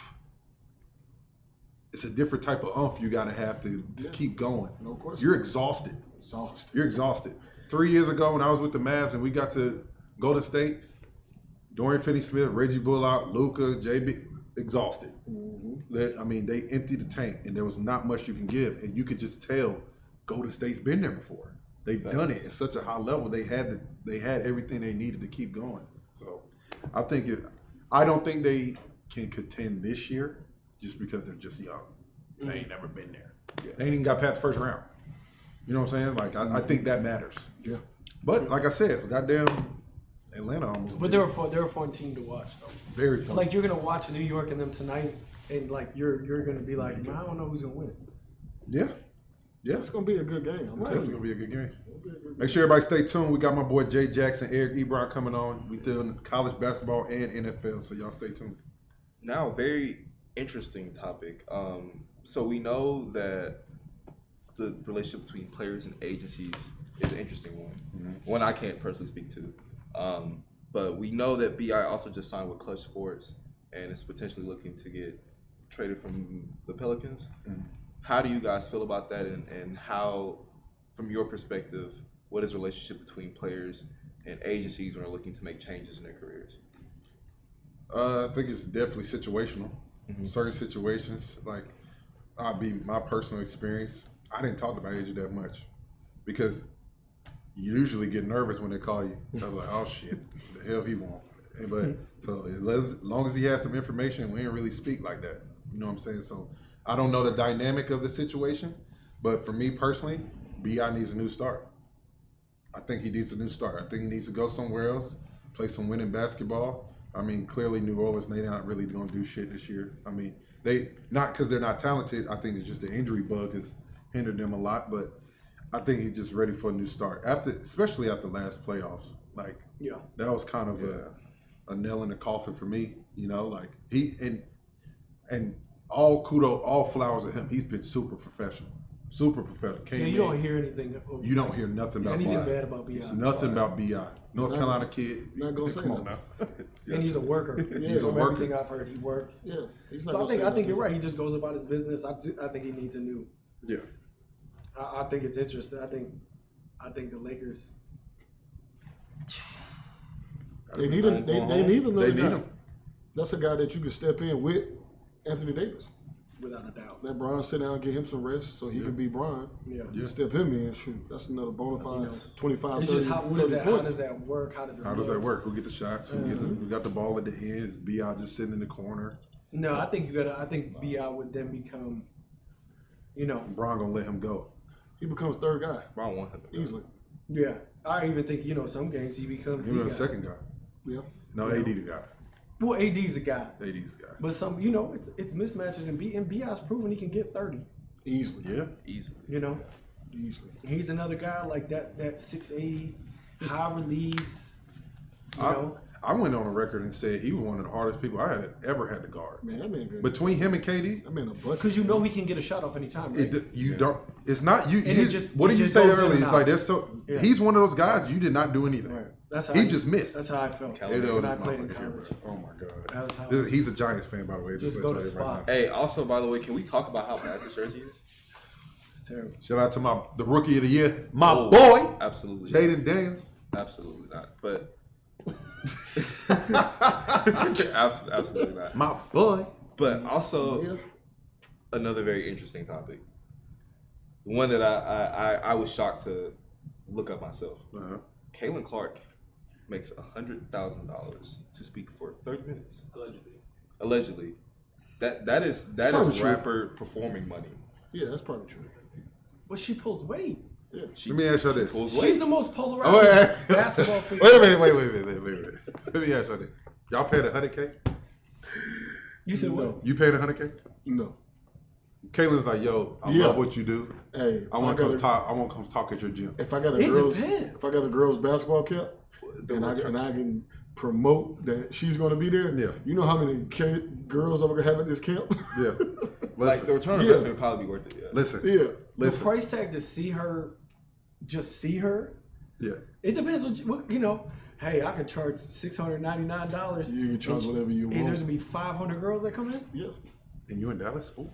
Speaker 2: It's a different type of umph you gotta have to keep going. No question. You're exhausted. You're exhausted. 3 years ago when I was with the Mavs and we got to Golden State, Dorian Finney-Smith, Reggie Bullock, Luka, JB, exhausted. Mm-hmm. I mean, they emptied the tank and there was not much you can give, and you could just tell Golden State's been there before. They've done it at such a high level. They had everything they needed to keep going. So I don't think they can contend this year just because they're just young. Mm-hmm. They ain't never been there. Yeah. They ain't even got past the first round. You know what I'm saying? Like I think that matters. Yeah. But like I said, goddamn Atlanta almost.
Speaker 4: But they're a fun team to watch though.
Speaker 2: Very fun.
Speaker 4: Like you're gonna watch New York and them tonight, and like you're gonna be like, man, I don't know who's gonna win.
Speaker 2: Yeah. Yeah.
Speaker 3: It's gonna be a good game.
Speaker 2: I'm telling you, it's gonna be a good game. Make sure everybody stay tuned. We got my boy Jay Jackson, Eric Ebron coming on. We doing college basketball and NFL, so y'all stay tuned.
Speaker 1: Now, very interesting topic. So we know that the relationship between players and agencies is an interesting one. Mm-hmm. One I can't personally speak to. But we know that BI also just signed with Clutch Sports and is potentially looking to get traded from the Pelicans. Mm-hmm. How do you guys feel about that, and how, from your perspective, what is the relationship between players and agencies when they're looking to make changes in their careers?
Speaker 2: I think it's definitely situational. Mm-hmm. Certain situations, like I'll be my personal experience. I didn't talk to my agent that much because you usually get nervous when they call you. I was like, oh shit, the hell he want. But so as long as he has some information, we didn't really speak like that. You know what I'm saying? So I don't know the dynamic of the situation, but for me personally, BI needs a new start. I think he needs a new start. I think he needs to go somewhere else, play some winning basketball. I mean, clearly New Orleans, they're not really going to do shit this year. I mean, they not because they're not talented. I think it's just the injury bug has hindered them a lot. But I think he's just ready for a new start especially after last playoffs. Like, that was kind of a nail in the coffin for me. You know, like he and all kudos, all flowers to him. He's been super professional. Super professional.
Speaker 4: You don't hear anything.
Speaker 2: You don't hear nothing about BI.
Speaker 4: Anything bad about BI.
Speaker 2: Nothing about BI. North Carolina kid.
Speaker 3: Not gonna say
Speaker 2: come on
Speaker 3: that.
Speaker 2: now.
Speaker 4: And he's a worker.
Speaker 2: He's a worker.
Speaker 4: Everything I've heard, he works.
Speaker 3: Yeah. He's not
Speaker 4: so I think you're right. He just goes about his business. I think he needs a new.
Speaker 2: Yeah.
Speaker 4: I think it's interesting. I think the Lakers.
Speaker 3: They need him. They need another guy.
Speaker 2: Him.
Speaker 3: That's a guy that you can step in with Anthony Davis.
Speaker 4: Without a doubt.
Speaker 3: Let Bron sit down and get him some rest so he can be Bron.
Speaker 4: Yeah.
Speaker 3: Step him in. Shoot, that's another bona fide 25,
Speaker 4: it's
Speaker 3: 30,
Speaker 4: just how
Speaker 3: 30
Speaker 4: does
Speaker 3: points.
Speaker 4: that work? How does
Speaker 2: that work? Who get the shots? Who got the ball at the ends? BI just sitting in the corner.
Speaker 4: No, I think I think BI would then become,
Speaker 2: Bron gonna let him go.
Speaker 3: He becomes third guy.
Speaker 1: Bron want him to go.
Speaker 3: Easily.
Speaker 4: Yeah, I even think some games he becomes the
Speaker 2: second guy.
Speaker 3: Yeah.
Speaker 2: No, AD the guy.
Speaker 4: Well, AD's a guy.
Speaker 2: AD's the guy.
Speaker 4: But some, it's mismatches, and BI's proven he can get 30.
Speaker 3: Easily.
Speaker 2: Yeah.
Speaker 1: Easily.
Speaker 3: Easily.
Speaker 4: He's another guy like that 6'8", high release.
Speaker 2: I went on a record and said he was one of the hardest people I had ever had to guard.
Speaker 3: Man, that man good.
Speaker 2: Between him and KD,
Speaker 3: that man a bucket.
Speaker 4: Because he can get a shot off any time. Right?
Speaker 2: Don't. It's not you.
Speaker 4: And
Speaker 2: What did you say
Speaker 4: goes in
Speaker 2: earlier?
Speaker 4: and
Speaker 2: It's
Speaker 4: out.
Speaker 2: like there's He's one of those guys you did not do anything.
Speaker 4: Right. That's how
Speaker 2: he just missed.
Speaker 4: That's how I felt
Speaker 1: When
Speaker 4: I played in college.
Speaker 2: Oh my god.
Speaker 4: That's how
Speaker 2: He's a Giants fan, by the way.
Speaker 4: Just go to spots.
Speaker 1: Hey, also by the way, can we talk about how bad this jersey is?
Speaker 4: It's terrible.
Speaker 2: Shout out to the rookie of the year, my boy,
Speaker 1: absolutely,
Speaker 2: Jaden Daniels.
Speaker 1: Absolutely not. But absolutely not.
Speaker 2: My boy.
Speaker 1: But also another very interesting topic. One that I was shocked to look up myself. Caitlin Clark makes $100,000 to speak for 30 minutes. Allegedly. That is rapper performing money.
Speaker 3: Yeah, that's probably true.
Speaker 4: But she pulls weight.
Speaker 3: Yeah.
Speaker 2: Let me ask you this.
Speaker 4: She's the most polarizing basketball figure.
Speaker 2: Wait a minute. Let me ask you this. Y'all paid $100K?
Speaker 4: You said what?
Speaker 2: You paid $100K?
Speaker 3: No.
Speaker 2: Caitlin's like, yo, I
Speaker 3: Yeah.
Speaker 2: love what you do.
Speaker 3: Hey,
Speaker 2: I want to come talk. I want to come talk at your gym.
Speaker 3: If I got a
Speaker 4: It
Speaker 3: girls,
Speaker 4: depends.
Speaker 3: if I got a girls basketball camp, and I can promote that she's gonna be there.
Speaker 2: Yeah.
Speaker 3: You know how many girls I'm gonna have at this camp?
Speaker 2: Yeah.
Speaker 1: Like the return on
Speaker 3: Yeah.
Speaker 1: investment would probably be worth it. Yeah.
Speaker 2: Listen.
Speaker 3: Yeah.
Speaker 4: The
Speaker 2: Listen.
Speaker 4: price tag to see her, just see her.
Speaker 2: Yeah.
Speaker 4: It depends what you know. Hey, I could charge $699.
Speaker 3: You can charge whatever you
Speaker 4: And there's
Speaker 3: want.
Speaker 4: gonna be 500 girls that come in.
Speaker 3: Yeah.
Speaker 2: And you in Dallas? Ooh.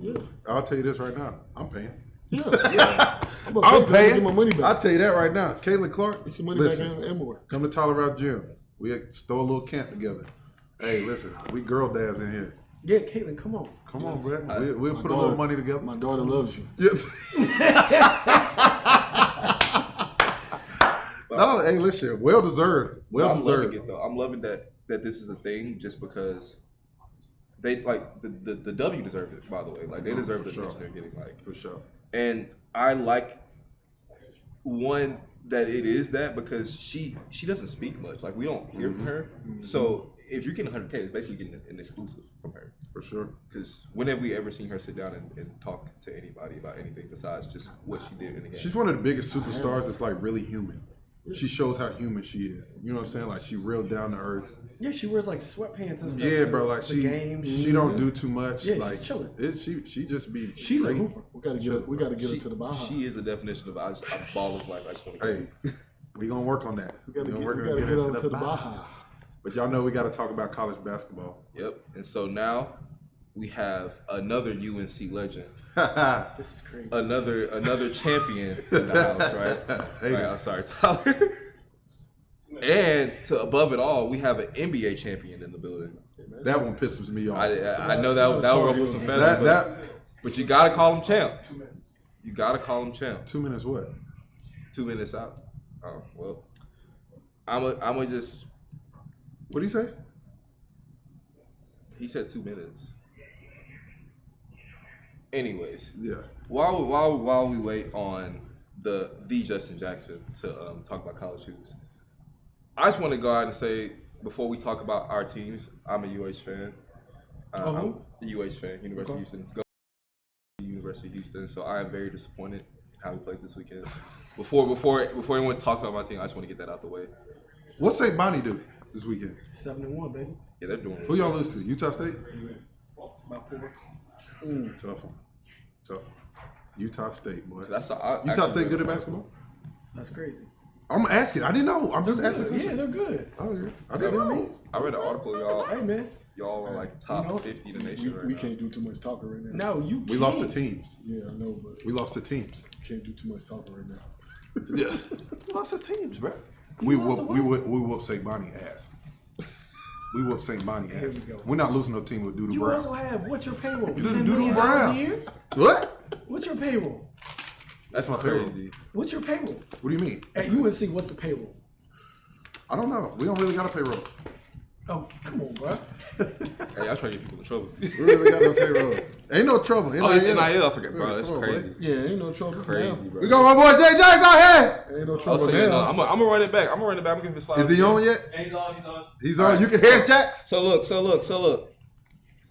Speaker 3: Yeah.
Speaker 2: I'll tell you this right now. I'm paying.
Speaker 3: Yeah. Yeah.
Speaker 2: I'm
Speaker 3: gonna
Speaker 2: paying.
Speaker 3: get my money back.
Speaker 2: I'll tell you that right now. Caitlin Clark,
Speaker 3: Get some money
Speaker 2: listen,
Speaker 3: back and more.
Speaker 2: come to Tyler Route Gym. We stole a little camp together. Hey, listen, we girl dads in here.
Speaker 4: Yeah, Caitlin, come on.
Speaker 2: Come on, bro. We'll put a
Speaker 3: daughter-
Speaker 2: little money together.
Speaker 3: My daughter loves you.
Speaker 2: Yeah. No, hey, listen, well deserved. Well
Speaker 1: I'm loving
Speaker 2: deserved.
Speaker 1: it though. I'm loving that this is a thing just because they like the W deserved it, by the way. Like they deserve the
Speaker 2: For sure.
Speaker 1: attention they're getting, like.
Speaker 2: For sure.
Speaker 1: And I like one that it is that because she doesn't speak much. Like we don't hear from her. So if you're getting 100K, it's basically getting an exclusive from her.
Speaker 2: For sure.
Speaker 1: Because when have we ever seen her sit down and talk to anybody about anything besides just what she did in the game?
Speaker 2: She's one of the biggest superstars that's like really human. She shows how human she is. You know what I'm saying? Like she real down to earth.
Speaker 4: Yeah, she wears like sweatpants and stuff.
Speaker 2: Yeah,
Speaker 4: to
Speaker 2: bro. Like
Speaker 4: the
Speaker 2: she
Speaker 4: game.
Speaker 2: she don't do too much.
Speaker 4: Yeah, she's
Speaker 2: like
Speaker 4: chilling.
Speaker 2: She just be.
Speaker 4: She's a
Speaker 2: great.
Speaker 4: hooper.
Speaker 3: We gotta get her to the Baha.
Speaker 1: She is the definition of I ball of life. I just want to
Speaker 2: Hey, we gonna work on that.
Speaker 3: We gotta
Speaker 2: We
Speaker 3: get
Speaker 2: gonna
Speaker 3: her
Speaker 2: into
Speaker 3: to the Baha.
Speaker 2: But y'all know we got to talk about college basketball.
Speaker 1: Yep. And so now we have another UNC legend,
Speaker 4: This is crazy.
Speaker 1: another champion in the house, right?
Speaker 2: Hey,
Speaker 1: Right, I'm sorry, Tyler. And to above it all, we have an NBA champion in the building.
Speaker 2: that one pisses me off.
Speaker 1: I know that will ruffle some feathers,
Speaker 2: that
Speaker 1: but you gotta call him champ. You gotta call him champ.
Speaker 2: 2 minutes what?
Speaker 1: 2 minutes out. Oh well, I'm just.
Speaker 2: What do you say?
Speaker 1: He said 2 minutes. Anyways,
Speaker 2: Yeah.
Speaker 1: while we wait on the Justin Jackson to talk about college hoops, I just want to go out and say before we talk about our teams, I'm a UH fan. I'm a UH fan, University of Houston. Go to University of Houston. So I am very disappointed how we played this weekend. Before anyone talks about my team, I just want to get that out the way.
Speaker 2: What's St. Bonnie do this weekend?
Speaker 4: 7-1, baby.
Speaker 1: Yeah, they're doing it.
Speaker 2: Who y'all lose to? Utah State?
Speaker 4: About 4.
Speaker 2: Tough one. Tough. Utah State, boy.
Speaker 1: Utah
Speaker 2: State good at basketball?
Speaker 4: That's crazy.
Speaker 2: I'm asking. I didn't know. I'm just asking.
Speaker 4: Yeah, they're good.
Speaker 2: Oh, yeah. I didn't know.
Speaker 1: I read an article, y'all.
Speaker 4: Hey, man.
Speaker 1: Y'all are like top
Speaker 4: You know,
Speaker 1: 50 in the nation right
Speaker 3: We
Speaker 1: now.
Speaker 3: can't do too much talking right now.
Speaker 4: No, you
Speaker 2: We lost to teams.
Speaker 3: Yeah, I know, but
Speaker 2: We lost to teams.
Speaker 3: can't do too much talking right now.
Speaker 2: Yeah. We lost to teams, bro.
Speaker 4: You
Speaker 2: We
Speaker 4: lost to
Speaker 2: whoop St. Bonnie ass. We whoop St. Bonnie
Speaker 4: Here
Speaker 2: ass.
Speaker 4: we go.
Speaker 2: We're not losing no team with Doodoo
Speaker 4: You
Speaker 2: Brown.
Speaker 4: also have, what's your payroll?
Speaker 2: You did
Speaker 4: $10
Speaker 2: Doodoo
Speaker 4: million
Speaker 2: Brown.
Speaker 4: a year?
Speaker 2: What?
Speaker 4: What's your payroll?
Speaker 1: That's
Speaker 2: my payroll.
Speaker 1: crazy.
Speaker 4: What's your payroll?
Speaker 2: What do you mean?
Speaker 4: At UNC, what's the payroll?
Speaker 2: I don't know. We don't really got a payroll.
Speaker 4: Oh, come on, bro.
Speaker 1: Hey, I try to get people in trouble.
Speaker 2: We really got no payroll. Ain't no trouble.
Speaker 1: Oh, it's NIL. I forget, bro. That's
Speaker 2: Come on,
Speaker 1: crazy.
Speaker 2: boy.
Speaker 3: Yeah, ain't no trouble.
Speaker 1: Crazy,
Speaker 3: now.
Speaker 1: bro.
Speaker 2: We got my boy Jay Jacks out here.
Speaker 3: Ain't no
Speaker 1: Oh,
Speaker 3: trouble
Speaker 1: so yeah, no,
Speaker 3: now.
Speaker 1: I'm gonna run it back. I'm gonna run it back. I'm gonna give this slide.
Speaker 2: Is he on yet?
Speaker 7: He's on.
Speaker 2: He's on.
Speaker 1: Alright.
Speaker 2: You can hear Jacks.
Speaker 1: So look.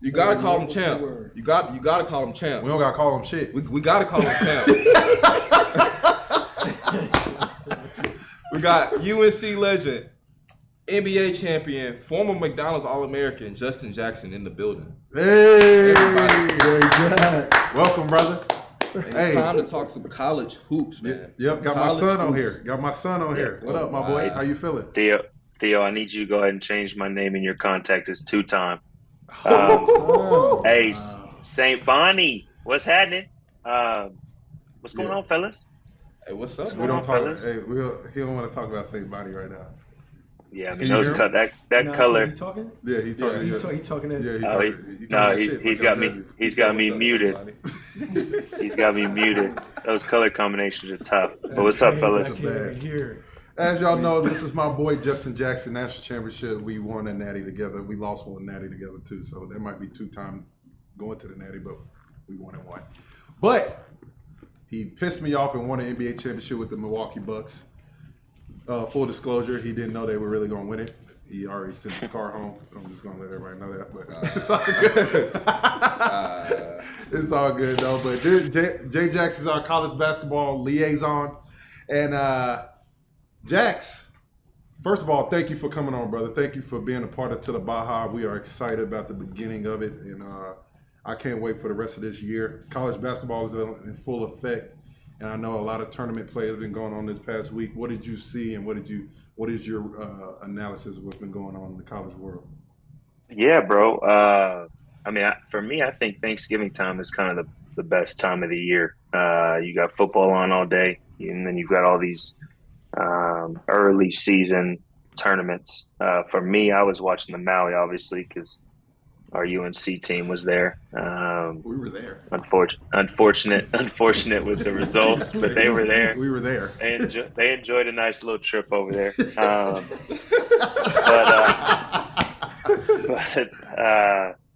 Speaker 1: You gotta call him champ. You gotta call him champ.
Speaker 2: We don't gotta call him shit.
Speaker 1: We gotta call him champ. We got UNC legend, NBA champion, former McDonald's All-American Justin Jackson in the building.
Speaker 2: Hey,
Speaker 3: Jack.
Speaker 2: welcome, brother.
Speaker 1: And it's
Speaker 2: Hey.
Speaker 1: time to talk some college hoops, man.
Speaker 2: Yep, got my
Speaker 1: College
Speaker 2: son on
Speaker 1: hoops.
Speaker 2: here. Got my son on here. What up, my boy?
Speaker 1: Wow.
Speaker 2: How you feeling?
Speaker 7: Theo, I need you to go ahead and change my name in your contact. It's 2-time.
Speaker 3: Oh,
Speaker 7: Hey,
Speaker 3: wow.
Speaker 7: St. Bonnie, what's happening? What's going
Speaker 2: Yeah.
Speaker 7: on, fellas?
Speaker 1: Hey, what's up?
Speaker 2: We
Speaker 7: Come
Speaker 2: don't
Speaker 7: on,
Speaker 2: talk.
Speaker 7: fellas.
Speaker 2: Hey, he don't want to talk about St. Bonnie right now.
Speaker 7: Yeah, I
Speaker 2: Can
Speaker 7: mean
Speaker 2: you
Speaker 7: those
Speaker 2: hear
Speaker 7: cut that
Speaker 4: Nah,
Speaker 7: color.
Speaker 4: He talking?
Speaker 2: Yeah, he talking.
Speaker 4: He
Speaker 2: Yeah,
Speaker 4: talking that.
Speaker 2: yeah, he
Speaker 7: No,
Speaker 2: talking.
Speaker 7: he-
Speaker 2: he
Speaker 7: no,
Speaker 2: talking
Speaker 7: he's
Speaker 2: shit
Speaker 7: he's
Speaker 2: like
Speaker 7: got
Speaker 2: them
Speaker 7: me.
Speaker 2: jerseys.
Speaker 7: He's got me
Speaker 1: What's up,
Speaker 7: muted.
Speaker 1: somebody?
Speaker 7: He's got me muted. Those color combinations are tough. But
Speaker 4: That's
Speaker 7: what's up,
Speaker 4: crazy.
Speaker 7: fellas?
Speaker 4: I can't even hear it.
Speaker 2: As y'all know, this is my boy Justin Jackson, national championship. We won a natty together. We lost one natty together too. So there might be 2 times going to the natty, but we won it one. But he pissed me off and won an NBA championship with the Milwaukee Bucks. Full disclosure, he didn't know they were really going to win it. He already sent his car home. I'm just gonna let everybody know that, but it's all good. It's all good though. But Jay Jax is our college basketball liaison, and Jax. First of all, thank you for coming on, brother. Thank you for being a part of To the Baha. We are excited about the beginning of it, and I can't wait for the rest of this year. College basketball is in full effect, and I know a lot of tournament play has been going on this past week. What did you see, and what is your analysis of what's been going on in the college world?
Speaker 7: Yeah, bro. I mean, for me, I think Thanksgiving time is kind of the best time of the year. You got football on all day, and then you've got all these early season tournaments. For me, I was watching the Maui, obviously, because our UNC team was there.
Speaker 2: We were there.
Speaker 7: Unfortunate with the results, but they were there.
Speaker 2: We were there.
Speaker 7: They enjoyed a nice little trip over there.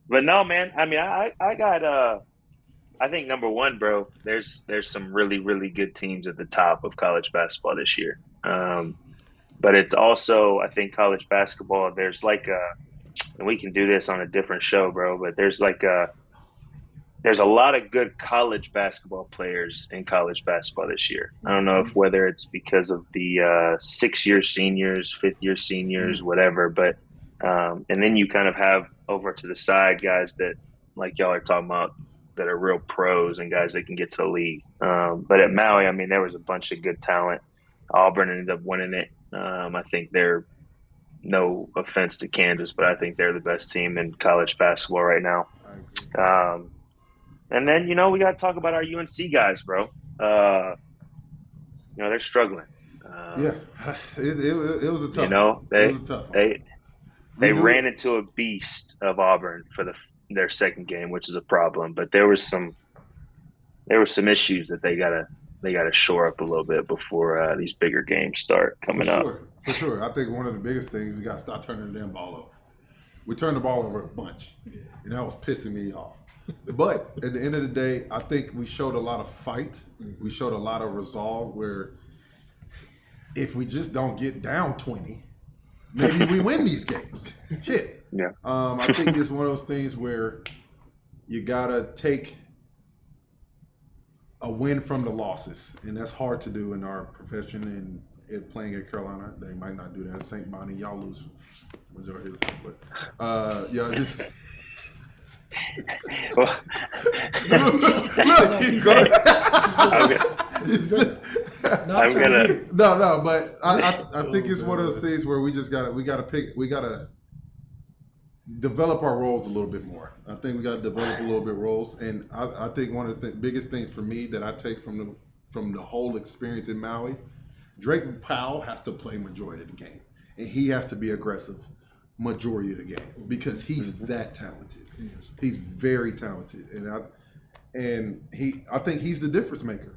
Speaker 7: But no, man. I mean, I got I think number one, bro. There's some really, really good teams at the top of college basketball this year. But it's also, I think, college basketball. There's like and we can do this on a different show, bro. But there's a lot of good college basketball players in college basketball this year. I don't know if whether it's because of the 6-year seniors, 5th-year seniors, whatever. But and then you kind of have over to the side guys that, like y'all are talking about, that are real pros and guys that can get to the league. But at Maui, I mean, there was a bunch of good talent. Auburn ended up winning it. I think they're, no offense to Kansas, but I think they're the best team in college basketball right now. And then, we got to talk about our UNC guys, bro. They're struggling.
Speaker 2: Yeah, it was a tough.
Speaker 7: They
Speaker 2: it was a tough
Speaker 7: they ran into a beast of Auburn for their second game, which is a problem. But there were some issues that they gotta shore up a little bit before these bigger games start coming up.
Speaker 2: For sure. I think one of the biggest things, we got to stop turning the damn ball over. We turned the ball over a bunch, and that was pissing me off. But at the end of the day, I think we showed a lot of fight. We showed a lot of resolve where if we just don't get down 20, maybe we win these games. Shit.
Speaker 7: Yeah.
Speaker 2: I think it's one of those things where you got to take a win from the losses, and that's hard to do in our profession. And playing at Carolina, they might not do that. At St. Bonnie, y'all lose majority of the time. But just but I think it's one of those things where we gotta develop our roles a little bit more. I think we gotta develop a little bit roles, and I think one of the biggest things for me that I take from the whole experience in Maui, Drake Powell has to play majority of the game, and he has to be aggressive majority of the game because he's that talented. He's very talented, and I think he's the difference maker.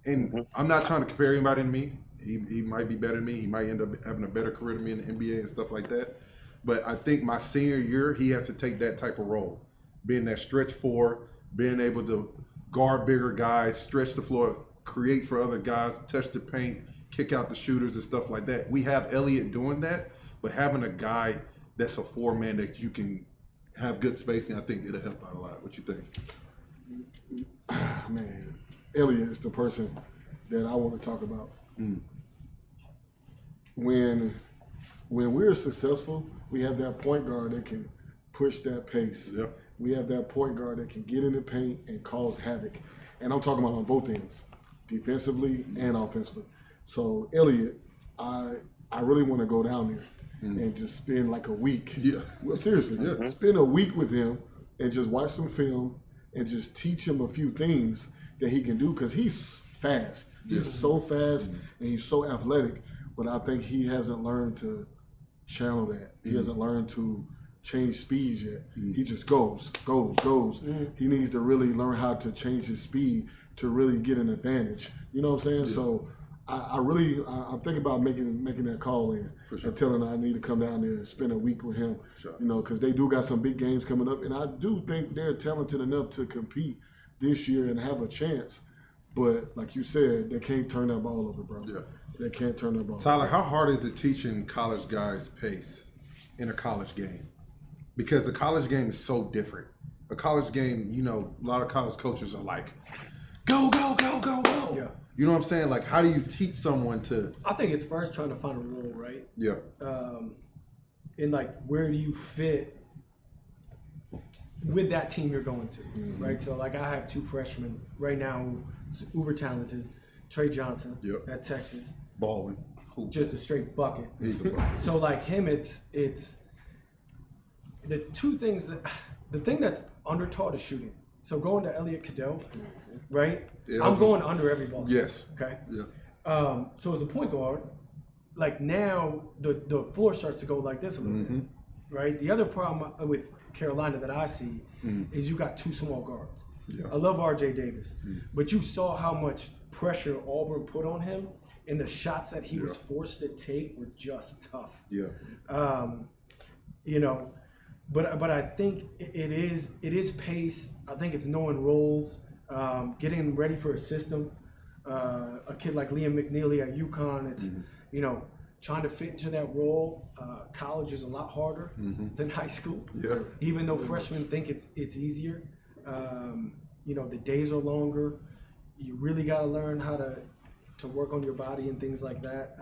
Speaker 2: And I'm not trying to compare anybody to me. He might be better than me. He might end up having a better career than me in the NBA and stuff like that. But I think my senior year, he had to take that type of role, being that stretch four, being able to guard bigger guys, stretch the floor, create for other guys, touch the paint, kick out the shooters and stuff like that. We have Elliott doing that, but having a guy that's a four-man that you can have good spacing, I think it'll help out a lot. What you think?
Speaker 3: Man, Elliott is the person that I want to talk about. When we're successful, we have that point guard that can push that pace.
Speaker 2: Yep.
Speaker 3: We have that point guard that can get in the paint and cause havoc. And I'm talking about on both ends, defensively and offensively. So Elliott, I really want to go down there and just spend like a week.
Speaker 2: Yeah.
Speaker 3: Well, seriously, spend a week with him and just watch some film and just teach him a few things that he can do, because he's fast. He's so fast and he's so athletic, but I think he hasn't learned to channel that. He hasn't learned to change speeds yet. He just goes. He needs to really learn how to change his speed to really get an advantage. You know what I'm saying? Yeah. So I'm thinking about making that call in and telling him I need to come down there and spend a week with him. Sure. You know, because they do got some big games coming up, and I do think they're talented enough to compete this year and have a chance. But like you said, they can't turn that ball over, bro. Yeah. They can't turn that ball
Speaker 2: Tyler,
Speaker 3: over.
Speaker 2: how hard is it teaching college guys pace? in a college game because the college game is so different. A college game, you know, a lot of college coaches are like, go, go, go, go, go.
Speaker 4: Yeah.
Speaker 2: You know what I'm saying? Like, how do you teach someone to?
Speaker 4: I think it's first trying to find a role, right?
Speaker 2: Yeah.
Speaker 4: And like, where do you fit with that team you're going to, right? So like, I have 2 freshmen right now who's uber talented. Trey Johnson at Texas,
Speaker 2: Baldwin,
Speaker 4: just a straight bucket.
Speaker 2: He's a bucket.
Speaker 4: So like him, it's the 2 things that the thing that's under taught is shooting. So going to Elliot Cadeau, right?
Speaker 2: Yeah,
Speaker 4: I'm going under every ball.
Speaker 2: Yes.
Speaker 4: Okay.
Speaker 2: Yeah.
Speaker 4: So as a point guard, like now the floor starts to go like this a little bit, right? The other problem with Carolina that I see is you got 2 small guards.
Speaker 2: Yeah.
Speaker 4: I love R.J. Davis, but you saw how much pressure Auburn put on him, and the shots that he was forced to take were just tough.
Speaker 2: Yeah.
Speaker 4: You know, but I think it is pace. I think it's knowing roles, getting ready for a system. A kid like Liam McNeely at UConn, it's you know, trying to fit into that role. College is a lot harder than high school.
Speaker 2: Yeah.
Speaker 4: Even though freshmen think it's easier. You know, the days are longer. You really got to learn how to work on your body and things like that.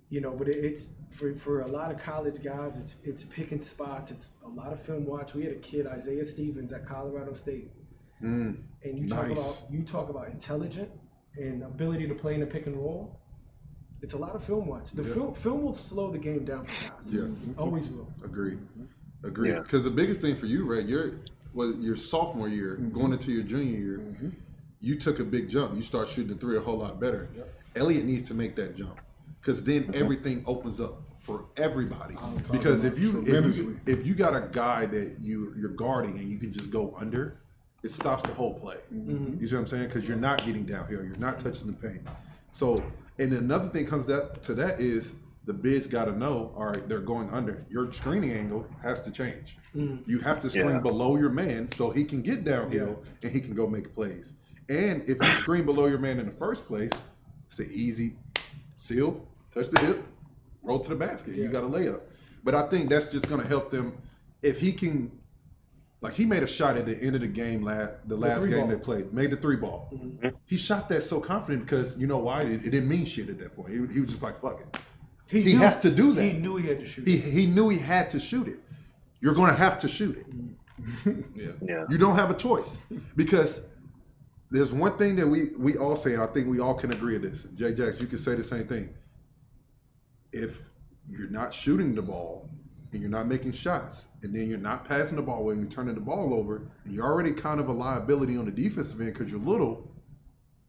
Speaker 4: You know, but it's for a lot of college guys, it's picking spots. It's a lot of film watch. We had a kid, Isaiah Stevens, at Colorado State, and you talk about intelligent and ability to play in a pick and roll. It's a lot of film watch. The film will slow the game down for guys.
Speaker 2: Yeah.
Speaker 4: Always will.
Speaker 2: Agreed.
Speaker 7: Yeah.
Speaker 2: Because the biggest thing for you, Ray, your sophomore year, going into your junior year, you took a big jump. You start shooting the 3 a whole lot better. Elliot needs to make that jump because then everything opens up for everybody. Because if you got a guy that you're guarding and you can just go under, it stops the whole play. You see what I'm saying? Because you're not getting downhill. You're not touching the paint. So, and another thing comes to that is the bigs got to know, all right, they're going under. Your screening angle has to change. You have to screen below your man so he can get downhill and he can go make plays. And if you screen below your man in the first place, it's an easy seal, touch the hip, roll to the basket. You got a layup. But I think that's just going to help them if he can. Like he made a shot at the end of the game, the last game they played, made the 3 ball. He shot that so confident because you know why? It didn't mean shit at that point. He was just like, fuck it. He has to do that.
Speaker 4: He knew he had to shoot.
Speaker 2: He knew he had to shoot it. You're going to have to shoot it.
Speaker 7: Yeah.
Speaker 2: You don't have a choice because there's one thing that we all say, and I think we all can agree on this. Jay Jacks, you can say the same thing. If you're not shooting the ball and you're not making shots, and then you're not passing the ball when you're turning the ball over, and you're already kind of a liability on the defensive end because you're little,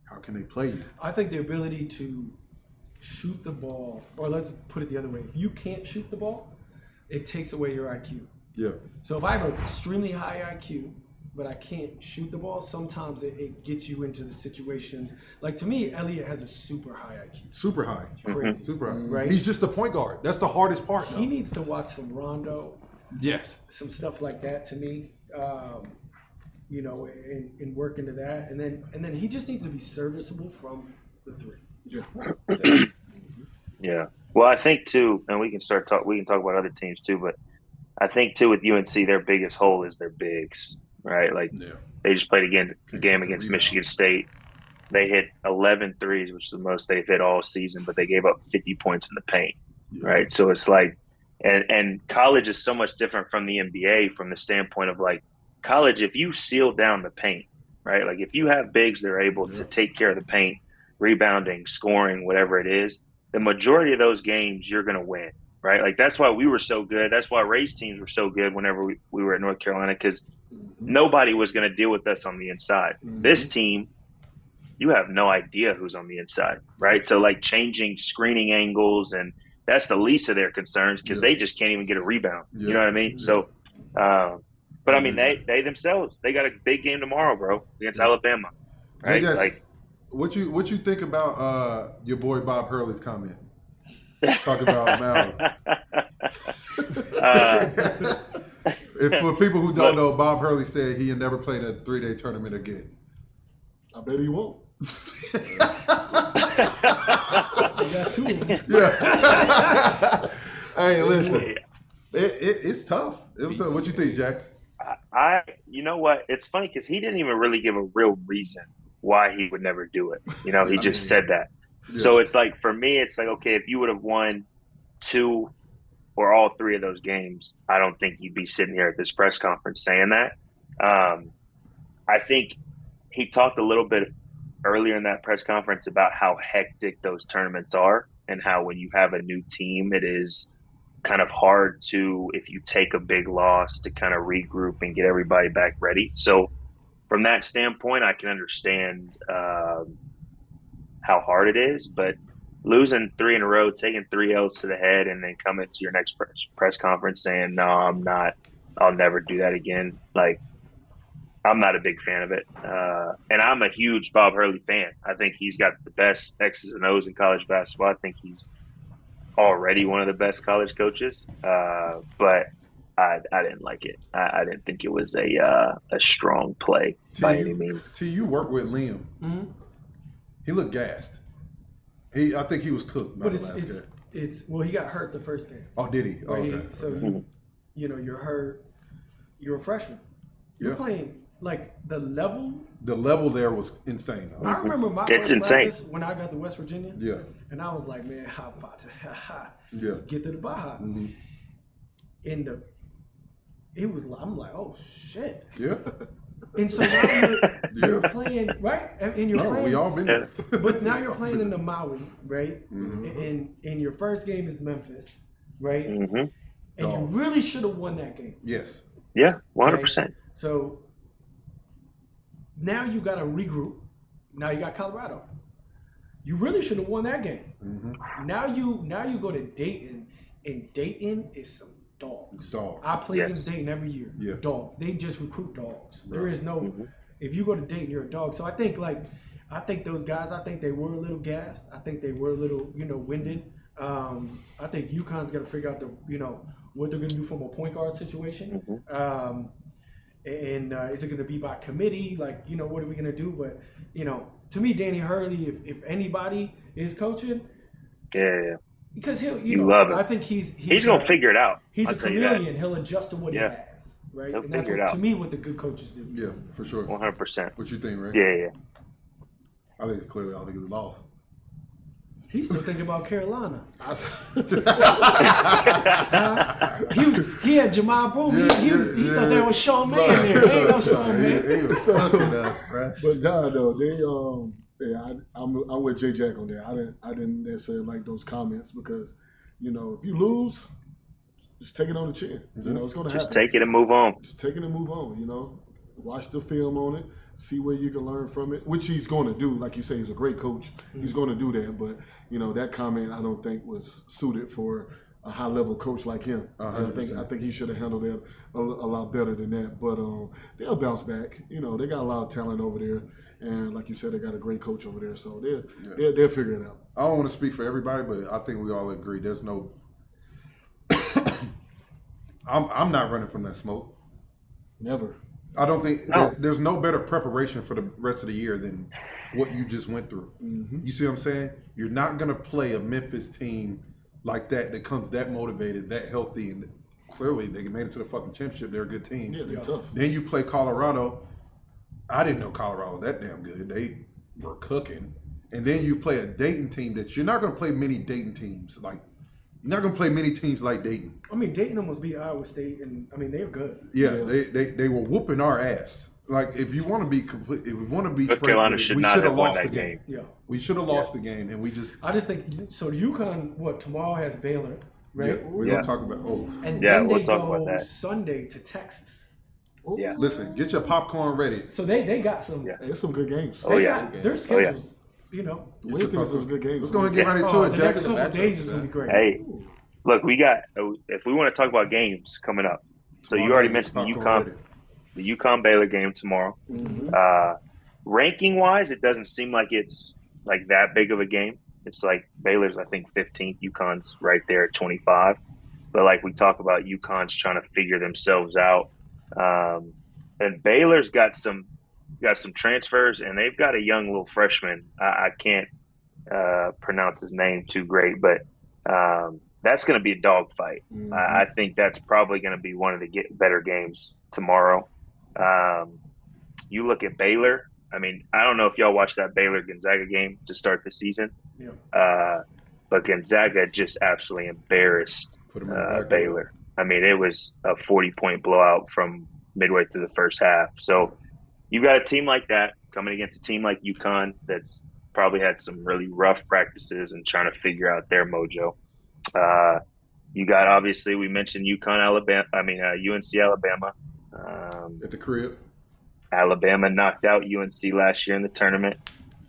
Speaker 2: how can they play you?
Speaker 4: I think the ability to shoot the ball, or let's put it the other way, if you can't shoot the ball, it takes away your IQ.
Speaker 2: Yeah.
Speaker 4: So if I have an extremely high IQ, but I can't shoot the ball, sometimes it gets you into the situations. Like to me, Elliot has a super high IQ.
Speaker 2: Super high.
Speaker 4: Crazy.
Speaker 2: Super high.
Speaker 4: Right?
Speaker 2: He's just a point guard. That's the hardest part, though.
Speaker 4: He needs to watch some Rondo.
Speaker 2: Yes.
Speaker 4: Some stuff like that to me. You know, and work into that. And then he just needs to be serviceable from the 3.
Speaker 3: Yeah.
Speaker 7: Yeah. Well, I think too, and we can talk about other teams too, but I think too with UNC, their biggest hole is their bigs, right? Like they just played a game against Michigan State. They hit 11 threes, which is the most they've hit all season, but they gave up 50 points in the paint, right? So it's like, and college is so much different from the NBA from the standpoint of like college, if you seal down the paint, right? Like if you have bigs that are able to take care of the paint, rebounding, scoring, whatever it is, the majority of those games you're going to win, right? Like that's why we were so good. That's why Ray's teams were so good whenever we were at North Carolina because nobody was going to deal with us on the inside. This team, you have no idea who's on the inside, right? So like changing screening angles, and that's the least of their concerns because they just can't even get a rebound. You know what I mean? So, but I mean, they themselves, they got a big game tomorrow, bro, against Alabama, right? Like,
Speaker 2: what you think about your boy Bob Hurley's comment? Talk about Mallory. If for people who don't know, Bob Hurley said he'll never play in a 3-day tournament again.
Speaker 3: I bet he won't.
Speaker 4: I got 2 of them.
Speaker 2: Yeah. Hey, listen, it's tough. What you think, Jax?
Speaker 7: You know what? It's funny because he didn't even really give a real reason why he would never do it. You know, he just said that.
Speaker 2: Yeah.
Speaker 7: So it's like, for me, it's like, okay, if you would have won 2 or all 3 of those games, I don't think you'd be sitting here at this press conference saying that. I think he talked a little bit earlier in that press conference about how hectic those tournaments are and how when you have a new team, it is kind of hard to, if you take a big loss, to kind of regroup and get everybody back ready. So from that standpoint, I can understand how hard it is, but losing 3 in a row, taking 3 L's to the head, and then coming to your next press conference saying, no, I'm not, I'll never do that again. Like, I'm not a big fan of it. And I'm a huge Bob Hurley fan. I think he's got the best X's and O's in college basketball. I think he's already one of the best college coaches. But I didn't like it. I didn't think it was a strong play by any means.
Speaker 2: You work with Liam.
Speaker 4: Mm-hmm.
Speaker 2: He looked gassed. I think he was cooked.
Speaker 4: But it's well, he got hurt the first game.
Speaker 2: Oh, did he? Oh, okay.
Speaker 4: So you know, you're hurt. You're a freshman. You're playing like the level.
Speaker 2: The level there was insane.
Speaker 4: I remember my first practice when I got to West Virginia.
Speaker 2: Yeah.
Speaker 4: And I was like, man, how about to get to the Baha?
Speaker 2: Mm-hmm.
Speaker 4: I'm like, oh shit.
Speaker 2: Yeah.
Speaker 4: And so now you're playing, right? And you're playing.
Speaker 2: We all been there.
Speaker 4: But now you're playing in the Maui, right?
Speaker 2: Mm-hmm.
Speaker 4: And your first game is Memphis, right?
Speaker 7: Mm-hmm.
Speaker 4: And you really should have won that game.
Speaker 2: Yes.
Speaker 7: Yeah, 100%.
Speaker 4: Okay? So now you got to regroup. Now you got Colorado. You really should have won that game.
Speaker 2: Mm-hmm.
Speaker 4: Now you go to Dayton, and Dayton is some dogs. I play against Dayton every year.
Speaker 2: Yeah.
Speaker 4: Dog. They just recruit dogs. There is no. If you go to Dayton, you're a dog. So I think those guys. I think they were a little gassed. I think they were a little winded. I think UConn's got to figure out what they're going to do from a point guard situation. And is it going to be by committee? Like, what are we going to do? But, to me, Danny Hurley, if anybody is coaching, because he'll,
Speaker 7: love it.
Speaker 4: I think he's
Speaker 7: going to figure it out.
Speaker 4: He's a chameleon. He'll adjust to what he has, right?
Speaker 7: He'll
Speaker 4: and that's to me what the good coaches do.
Speaker 2: Yeah, for sure.
Speaker 7: 100%.
Speaker 2: What you think, Ray?
Speaker 7: Yeah.
Speaker 2: I think it's lost.
Speaker 4: He's still thinking about Carolina. He had Jamal Bowman. He thought that was Sean May in there. Ain't no Sean May.
Speaker 2: He was sucking us, bro.
Speaker 3: But though I'm with J Jack on that. I didn't necessarily like those comments because, if you lose, just take it on the chin. It's gonna happen.
Speaker 7: Just take it and move on.
Speaker 3: Just take it and move on. Watch the film on it. See where you can learn from it, which he's going to do. Like you say, he's a great coach. He's going to do that. But, that comment I don't think was suited for a high-level coach like him. I think he should have handled that a lot better than that. But they'll bounce back. They got a lot of talent over there. And like you said, they got a great coach over there. So they'll figure it out.
Speaker 2: I don't want to speak for everybody, but I think we all agree there's no I'm not running from that smoke.
Speaker 3: Never.
Speaker 2: I don't think there's no better preparation for the rest of the year than what you just went through. Mm-hmm. You see what I'm saying? You're not going to play a Memphis team like that comes that motivated, that healthy, and clearly they made it to the fucking championship. They're a good team.
Speaker 3: Yeah, they're tough.
Speaker 2: Then you play Colorado. I didn't know Colorado was that damn good. They were cooking. And then you play a Dayton team that you're not going to play many Dayton teams like. You're not gonna play many teams like Dayton.
Speaker 4: I mean, Dayton almost beat Iowa State, and they're good.
Speaker 2: Yeah. They were whooping our ass. Like, if you want to be complete, if we want to be,
Speaker 7: Carolina should not have lost the game.
Speaker 4: Yeah,
Speaker 2: we should have lost the game, and we just.
Speaker 4: I just think so. UConn, tomorrow has Baylor, right?
Speaker 2: Yeah, we're gonna talk about.
Speaker 4: And then they go Sunday to Texas.
Speaker 3: Oh.
Speaker 7: Yeah.
Speaker 2: Listen, get your popcorn ready.
Speaker 4: So they got some.
Speaker 3: Yeah, it's some good games.
Speaker 4: Their schedules.
Speaker 3: Wednesdays was good games.
Speaker 2: Let's go and get ready to it,
Speaker 4: the
Speaker 2: Jackson.
Speaker 4: next couple days is gonna be great.
Speaker 7: Hey, look, we got. If we want to talk about games coming up, so you already mentioned the UConn Baylor game tomorrow.
Speaker 3: Mm-hmm.
Speaker 7: Ranking wise, it doesn't seem like it's like that big of a game. It's like Baylor's, I think, 15th. UConn's right there at 25. But like we talk about, UConn's trying to figure themselves out, and Baylor's got some transfers, and they've got a young little freshman. I can't pronounce his name too great, but that's going to be a dogfight.
Speaker 3: Mhm.
Speaker 7: I think that's probably going to be one of the better games tomorrow. You look at Baylor. I mean, I don't know if y'all watched that Baylor Gonzaga game to start the season, but Gonzaga just absolutely embarrassed
Speaker 2: Put 'em in the back
Speaker 7: Baylor. I mean, it was a 40-point blowout from midway through the first half. So you got a team like that coming against a team like UConn that's probably had some really rough practices and trying to figure out their mojo. You got, obviously, we mentioned UNC Alabama.
Speaker 2: at the crib.
Speaker 7: Alabama knocked out UNC last year in the tournament.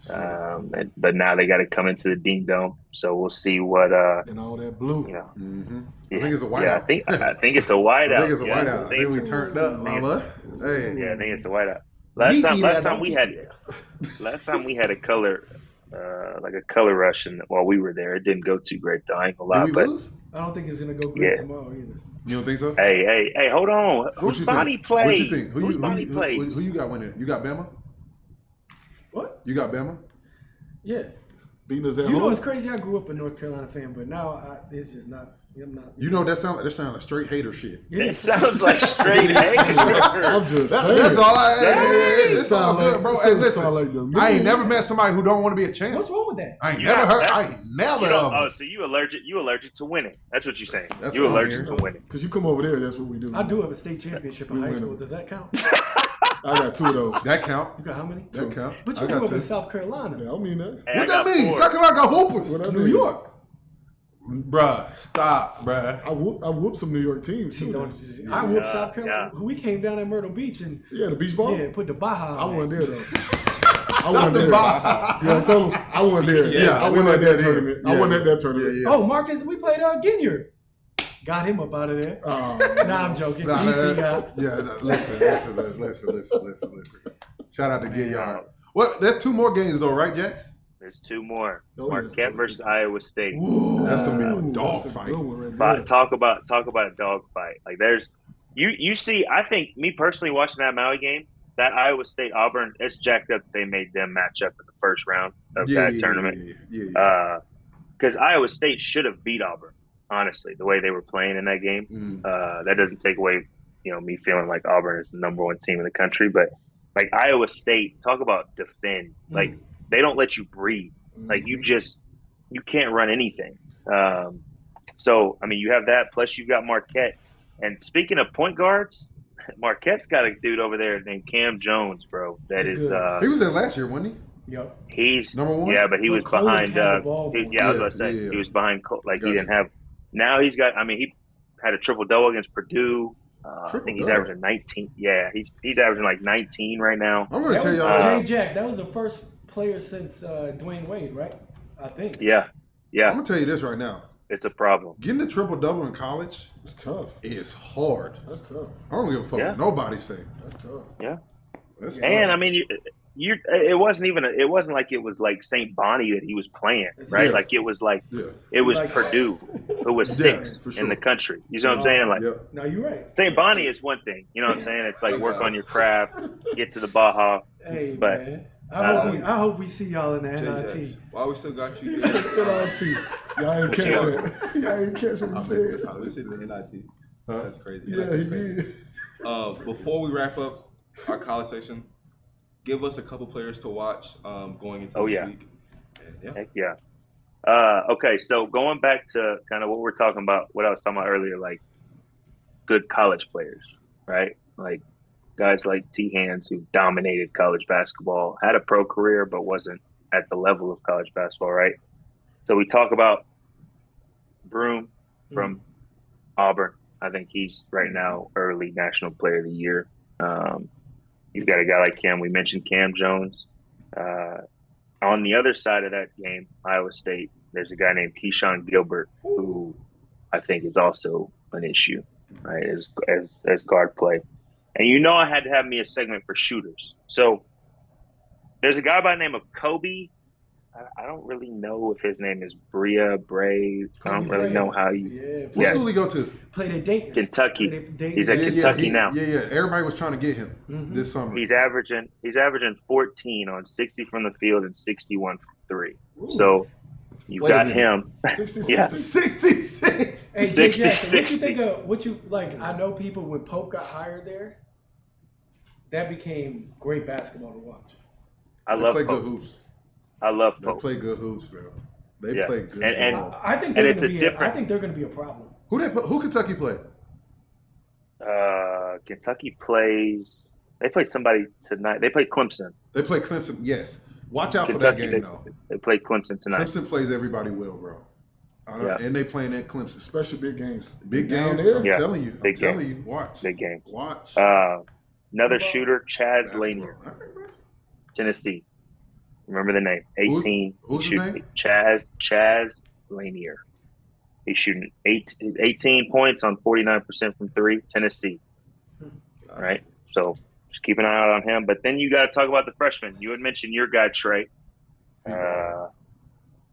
Speaker 7: But now they got to come into the Dean Dome. So we'll see what
Speaker 3: And all that blue.
Speaker 7: you know.
Speaker 2: Mm-hmm.
Speaker 7: Yeah.
Speaker 2: I think it's a whiteout.
Speaker 7: Yeah, I think it's a whiteout.
Speaker 2: I think it's a
Speaker 7: Yeah,
Speaker 2: whiteout. I think we turned up, mama. Hey.
Speaker 7: Yeah, I think it's a whiteout. Last time we had a color, like a color rush, and while we were there, it didn't go too great though. I ain't gonna lie,
Speaker 2: Did we
Speaker 7: but
Speaker 2: lose?
Speaker 4: I don't think it's gonna go great
Speaker 7: Yeah.
Speaker 4: tomorrow either.
Speaker 2: You don't think so?
Speaker 7: hey, hold on.
Speaker 2: What
Speaker 7: Whose
Speaker 2: you
Speaker 7: body
Speaker 2: think?
Speaker 7: played?
Speaker 2: What you think?
Speaker 7: Whose body played?
Speaker 2: Who you got winning? You got Bama?
Speaker 4: What?
Speaker 2: You got Bama?
Speaker 4: Yeah.
Speaker 3: Beating us at
Speaker 4: You know,
Speaker 3: home.
Speaker 4: it's crazy. I grew up a North Carolina fan, but now it's just not. I'm not.
Speaker 2: You know what that sound like? That sound like straight hater shit.
Speaker 4: Yeah,
Speaker 7: It sounds like straight hate.
Speaker 3: I'm just saying.
Speaker 2: That's all I.
Speaker 3: It
Speaker 2: It's all
Speaker 3: sound
Speaker 2: good,
Speaker 3: like,
Speaker 2: bro.
Speaker 3: it
Speaker 2: Hey,
Speaker 3: sound
Speaker 2: listen.
Speaker 3: like them.
Speaker 2: I ain't never met somebody who don't want to be a champ.
Speaker 4: What's wrong with that?
Speaker 2: I ain't
Speaker 7: Yeah,
Speaker 2: never heard.
Speaker 7: that-
Speaker 2: I ain't never.
Speaker 7: You know, so you allergic to winning. That's what you're saying.
Speaker 2: That's
Speaker 7: You
Speaker 2: what I'm
Speaker 7: allergic
Speaker 2: hearing.
Speaker 7: to winning.
Speaker 3: Because you come over there, that's what we do.
Speaker 4: I do have a state championship in
Speaker 3: We
Speaker 4: high
Speaker 3: win
Speaker 4: school.
Speaker 3: them.
Speaker 4: Does that count?
Speaker 3: I got 2 of those.
Speaker 2: That count.
Speaker 4: You got how many?
Speaker 2: That count.
Speaker 4: But
Speaker 2: I
Speaker 4: you
Speaker 2: got
Speaker 4: grew up in
Speaker 2: 2.
Speaker 4: South Carolina.
Speaker 3: Yeah, I don't mean that.
Speaker 7: Hey, I
Speaker 2: What that
Speaker 7: got
Speaker 2: mean?
Speaker 7: 4.
Speaker 2: Sucking like a hoopers.
Speaker 3: What I
Speaker 4: New
Speaker 3: mean.
Speaker 4: York.
Speaker 2: Bruh, stop, bruh.
Speaker 3: I whooped some New York teams
Speaker 4: See,
Speaker 3: too.
Speaker 4: don't
Speaker 3: though.
Speaker 4: you- I whooped
Speaker 7: Yeah,
Speaker 4: South Carolina. We came down at Myrtle Beach and
Speaker 3: Yeah, the beach ball.
Speaker 4: put the Baha.
Speaker 3: I
Speaker 4: on
Speaker 3: wasn't
Speaker 4: it.
Speaker 3: there though. I wasn't there.
Speaker 2: Baha.
Speaker 3: Yeah, I told him I wasn't there.
Speaker 2: Yeah,
Speaker 3: I
Speaker 2: we
Speaker 3: wasn't at
Speaker 2: wasn't
Speaker 3: that
Speaker 2: there.
Speaker 3: tournament. I
Speaker 2: Yeah.
Speaker 3: wasn't at that tournament.
Speaker 2: Yeah.
Speaker 4: Oh, Marcus, we played Ginyard. Got him up out of there.
Speaker 3: Oh,
Speaker 4: Nah, I'm joking.
Speaker 2: Nah,
Speaker 4: GC guy.
Speaker 2: Yeah, listen. Shout out to Ginyard. Well, there's 2 more games though, right, Jax?
Speaker 7: There's 2 more.
Speaker 3: Oh, yeah.
Speaker 7: Marquette versus Iowa State.
Speaker 4: Ooh.
Speaker 2: That's gonna be
Speaker 3: Ooh,
Speaker 2: a dog
Speaker 3: that's
Speaker 2: fight.
Speaker 3: good one right
Speaker 7: But
Speaker 3: there.
Speaker 7: talk about a dog fight. Like there's you see, I think me personally watching that Maui game, that Iowa State Auburn, it's jacked up that they made them match up in the first round of that tournament.
Speaker 2: Yeah.
Speaker 7: Because Iowa State should have beat Auburn, honestly, the way they were playing in that game. That doesn't take away, me feeling like Auburn is the number 1 team in the country, but like Iowa State, talk about defend. Like they don't let you breathe. Like you can't run anything. So I mean, you have that. Plus, you've got Marquette. And speaking of point guards, Marquette's got a dude over there named Cam Jones, bro. That is
Speaker 2: He was there last year, wasn't
Speaker 4: Yep.
Speaker 7: he's
Speaker 2: Number 1?
Speaker 7: Yeah, but he was
Speaker 4: Coleman
Speaker 7: behind.
Speaker 4: had the ball.
Speaker 7: I was about to say
Speaker 2: Yeah.
Speaker 7: he was behind. Like he
Speaker 2: Gotcha.
Speaker 7: didn't have. Now he's got. I mean, he had a triple double against Purdue. I think he's
Speaker 2: Triple-double?
Speaker 7: averaging 19. Yeah, he's averaging like 19 right now.
Speaker 2: I'm gonna
Speaker 4: That
Speaker 2: tell
Speaker 4: was
Speaker 2: y'all.
Speaker 4: Jay Jack. That was the first player since Dwayne Wade, right? I think.
Speaker 7: Yeah,
Speaker 2: I'm gonna tell you this right now.
Speaker 7: it's a problem.
Speaker 2: Getting a triple double in college
Speaker 3: It's tough.
Speaker 2: is hard.
Speaker 3: That's tough.
Speaker 2: I don't give a fuck
Speaker 7: Yeah.
Speaker 2: what nobody say.
Speaker 3: That's tough.
Speaker 2: That's
Speaker 7: And
Speaker 2: tough.
Speaker 7: I mean, it wasn't like it was like St. Bonnie that he was playing, right?
Speaker 2: Yes.
Speaker 7: Like it was like
Speaker 2: Yeah.
Speaker 7: it was
Speaker 4: Like-
Speaker 7: Purdue, who was
Speaker 2: Yeah,
Speaker 7: 6th
Speaker 2: for
Speaker 7: in
Speaker 2: sure.
Speaker 7: the country. You know what I'm saying? Like
Speaker 2: Yep.
Speaker 4: No, you're right.
Speaker 7: St. Bonnie is one thing. You know what I'm saying? It's like work on your craft, get to the Baha.
Speaker 4: Hey,
Speaker 7: But,
Speaker 4: man. I hope we see y'all in the
Speaker 1: JJ's,
Speaker 4: NIT.
Speaker 1: why we still got you?
Speaker 3: Good on T. Y'all ain't catch
Speaker 7: Yeah.
Speaker 3: that. Y'all ain't catch what he said.
Speaker 1: We see the NIT.
Speaker 2: Huh?
Speaker 1: That's crazy.
Speaker 3: Yeah,
Speaker 1: That's
Speaker 3: he
Speaker 1: crazy.
Speaker 3: did.
Speaker 1: Before we wrap up our college section, give us a couple players to watch going into
Speaker 7: Oh,
Speaker 1: this
Speaker 7: yeah.
Speaker 1: week. And, yeah.
Speaker 7: Heck yeah. Okay, so going back to kind of what we're talking about, what I was talking about earlier, like good college players, right? Like guys like T. Hands who dominated college basketball, had a pro career, but wasn't at the level of college basketball, right? So we talk about Broom from Auburn. I think he's right now early National Player of the Year. You've got a guy like Cam. We mentioned Cam Jones. On the other side of that game, Iowa State, there's a guy named Keyshawn Gilbert who I think is also an issue, right, as guard play. And I had to have me a segment for shooters. So there's a guy by the name of Kobe. I don't really know if his name is Bray. I don't really know how you.
Speaker 4: Yeah.
Speaker 2: What school he go to?
Speaker 4: Played at Dayton.
Speaker 7: Kentucky.
Speaker 4: Played at Dayton.
Speaker 7: He's at Kentucky now.
Speaker 2: Yeah. Everybody was trying to get him
Speaker 4: Mhm.
Speaker 2: this summer.
Speaker 7: He's averaging 14 on 60 from the field and 61 from 3.
Speaker 3: Ooh.
Speaker 7: So you
Speaker 2: Wait a
Speaker 7: got
Speaker 2: minute.
Speaker 7: him.
Speaker 3: 60,
Speaker 7: Yeah.
Speaker 3: 60.
Speaker 2: 66.
Speaker 4: Hey, Jay
Speaker 7: 60,
Speaker 4: Jackson, what you
Speaker 7: 60.
Speaker 4: think of what you like? I know people when Pope got hired there, that became great basketball to watch.
Speaker 7: I
Speaker 2: They
Speaker 7: love
Speaker 2: play good
Speaker 7: Pope.
Speaker 2: hoops.
Speaker 7: I love
Speaker 2: They
Speaker 7: Pope.
Speaker 2: play good hoops, bro. They
Speaker 7: Yeah.
Speaker 2: play good
Speaker 7: And-
Speaker 2: ball.
Speaker 4: I think
Speaker 7: and
Speaker 4: they're
Speaker 7: it's
Speaker 4: going to
Speaker 7: a
Speaker 4: be. I
Speaker 7: different-
Speaker 4: think they're going to be a problem.
Speaker 2: Who Kentucky play?
Speaker 7: Kentucky plays. They play somebody tonight. They play Clemson.
Speaker 2: They play Clemson. Yes. Watch out
Speaker 7: Kentucky.
Speaker 2: for that game, though.
Speaker 7: They play Clemson tonight.
Speaker 2: Clemson plays everybody well, bro.
Speaker 7: Yeah.
Speaker 2: And they playing at Clemson.
Speaker 3: Especially big games.
Speaker 2: Big
Speaker 3: Down
Speaker 2: games.
Speaker 3: there.
Speaker 2: I'm
Speaker 7: Yeah.
Speaker 2: telling you. I'm
Speaker 7: Big
Speaker 2: telling
Speaker 7: game.
Speaker 2: you. Watch.
Speaker 7: Big game.
Speaker 2: Watch.
Speaker 7: Another
Speaker 3: Football.
Speaker 7: shooter, Chaz
Speaker 2: Basketball.
Speaker 7: Lanier,
Speaker 2: All right, bro.
Speaker 7: Tennessee. Remember the name. 18.
Speaker 2: Who's his
Speaker 7: shooting-
Speaker 2: name?
Speaker 7: Chaz Lanier. He's shooting 18 points on 49% from three. Tennessee. All right. So just keep an eye out on him. But then you got to talk about the freshmen. You had mentioned your guy Trey.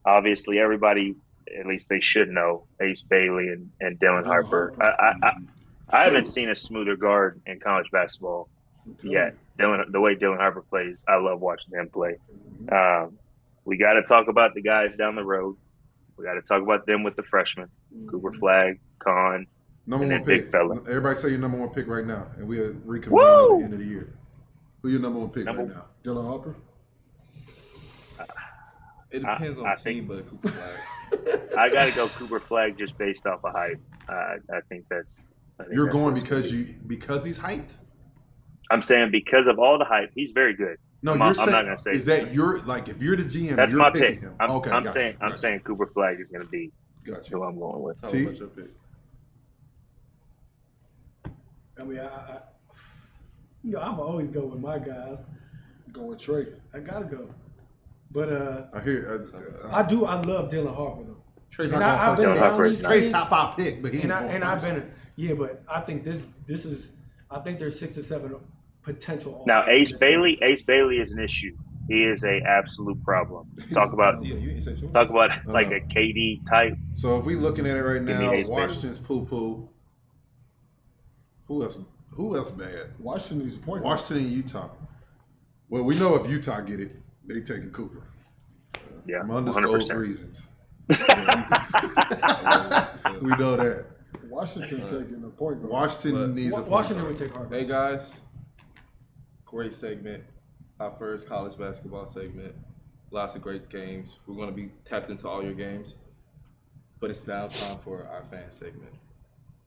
Speaker 7: Obviously, everybody, at least they should know, Ace Bailey and Dylan Harper. I haven't seen a smoother guard in college basketball yet. The way Dylan Harper plays, I love watching him play. We got to talk about the guys down the road. We got to talk about them with the freshmen, Cooper Flag, Con,
Speaker 2: Number
Speaker 7: and
Speaker 2: one
Speaker 7: then
Speaker 2: pick.
Speaker 7: big fella.
Speaker 2: Everybody say your number one pick right now, and we'll reconvene
Speaker 7: Woo!
Speaker 2: at the end of the year. Who your number one pick right now?
Speaker 3: Dylan Harper.
Speaker 1: It depends on
Speaker 7: I
Speaker 1: the team,
Speaker 7: think-
Speaker 1: but Cooper Flag.
Speaker 7: I got to go Cooper Flag just based off of hype. I think that's.
Speaker 2: You're
Speaker 7: that's
Speaker 2: going
Speaker 7: what it's gonna
Speaker 2: because
Speaker 7: be.
Speaker 2: he's hyped.
Speaker 7: I'm saying because of all the hype, he's very good.
Speaker 2: No,
Speaker 7: I'm
Speaker 2: you're
Speaker 7: not
Speaker 2: saying
Speaker 7: gonna say
Speaker 2: is that you're like if you're the GM,
Speaker 7: That's
Speaker 2: you're
Speaker 7: my
Speaker 2: picking
Speaker 7: pick.
Speaker 2: him.
Speaker 7: I'm
Speaker 2: gotcha,
Speaker 7: saying I'm
Speaker 2: gotcha,
Speaker 7: saying Cooper Flag is going to be
Speaker 2: Gotcha.
Speaker 7: who I'm going with.
Speaker 1: Tell
Speaker 2: T?
Speaker 1: me about your pick.
Speaker 4: I mean, I'm always go with my guys.
Speaker 3: Go with Trey.
Speaker 4: I gotta go, but
Speaker 2: I hear.
Speaker 4: I do. I love Dylan Harper though.
Speaker 2: Trey's
Speaker 4: And
Speaker 2: not
Speaker 4: I've
Speaker 2: going
Speaker 4: been
Speaker 7: Dylan
Speaker 2: first.
Speaker 4: down
Speaker 7: Harper is
Speaker 4: these
Speaker 7: nice.
Speaker 2: Trey's
Speaker 4: things,
Speaker 2: top 5 pick, but he ain't going
Speaker 4: I've
Speaker 2: first.
Speaker 4: been but I think this is. I think there's 6 to 7 potential.
Speaker 7: Now
Speaker 4: offenses
Speaker 7: Ace
Speaker 4: this year.
Speaker 7: Bailey is an issue. He is a absolute problem. Talk about
Speaker 1: Yeah, you ain't say too.
Speaker 7: like a KD type.
Speaker 2: So if we looking at it right
Speaker 7: Give me
Speaker 2: now,
Speaker 7: Ace Bailey.
Speaker 2: Washington's poo. Who else bad?
Speaker 3: Washington needs a point guard.
Speaker 2: Washington and Utah. Well, we know if Utah get it, they taking Cooper.
Speaker 7: Yeah,
Speaker 2: From undisclosed
Speaker 7: 100%.
Speaker 2: reasons. We know that.
Speaker 3: Washington taking a point guard.
Speaker 2: Washington
Speaker 1: But
Speaker 2: needs a point
Speaker 4: Washington
Speaker 2: guard.
Speaker 4: would take Harper.
Speaker 1: Hey guys, great segment. Our first college basketball segment. Lots of great games. We're going to be tapped into all your games, but it's now time for our fan segment,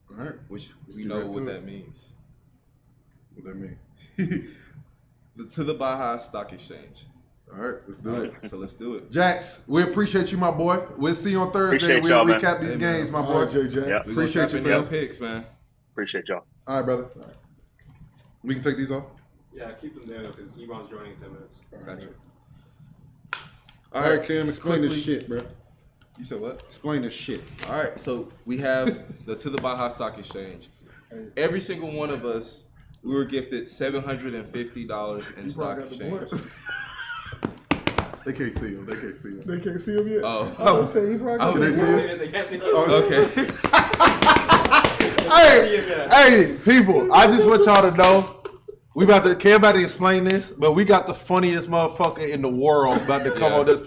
Speaker 2: All right.
Speaker 1: which
Speaker 2: Let's
Speaker 1: we
Speaker 2: get
Speaker 1: know
Speaker 2: right
Speaker 1: what
Speaker 2: to
Speaker 1: that
Speaker 2: it.
Speaker 1: means.
Speaker 2: What that mean?
Speaker 1: To the Baha Stock Exchange.
Speaker 2: All right, let's do
Speaker 1: All
Speaker 2: it.
Speaker 1: right, so let's do it.
Speaker 2: Jax, we appreciate you, my boy. We'll see you on Thursday.
Speaker 7: Appreciate
Speaker 2: We'll
Speaker 7: y'all, man.
Speaker 2: recap these
Speaker 1: Hey, man.
Speaker 2: games, my
Speaker 3: All
Speaker 2: boy.
Speaker 3: right, JJ.
Speaker 7: Yep.
Speaker 1: We
Speaker 2: Appreciate you,
Speaker 1: for your
Speaker 2: fam.
Speaker 1: picks, man.
Speaker 7: Appreciate y'all.
Speaker 2: All right, brother. We can take these off.
Speaker 8: Yeah, keep them there because Ebron's joining in 10 minutes.
Speaker 1: Gotcha.
Speaker 2: All right, Cam, explain
Speaker 1: quickly-
Speaker 2: this shit, bro.
Speaker 1: You said what?
Speaker 2: Explain this shit.
Speaker 1: All right, so we have the To the Baha Stock Exchange. Every single one of us, we were gifted $750 in
Speaker 3: You
Speaker 1: stock
Speaker 3: brought out the
Speaker 1: exchange.
Speaker 3: board.
Speaker 2: They can't see him. They can't see him.
Speaker 3: They can't see him yet.
Speaker 1: Oh.
Speaker 3: I was saying he brought
Speaker 1: I
Speaker 3: out
Speaker 1: was
Speaker 3: the
Speaker 2: Can they
Speaker 3: board.
Speaker 2: see it?
Speaker 8: They can't see
Speaker 2: Hey, hey, people! I just want y'all to know we about to Cam about to explain this, but we got the funniest motherfucker in the world about to come
Speaker 1: Yeah.
Speaker 2: on this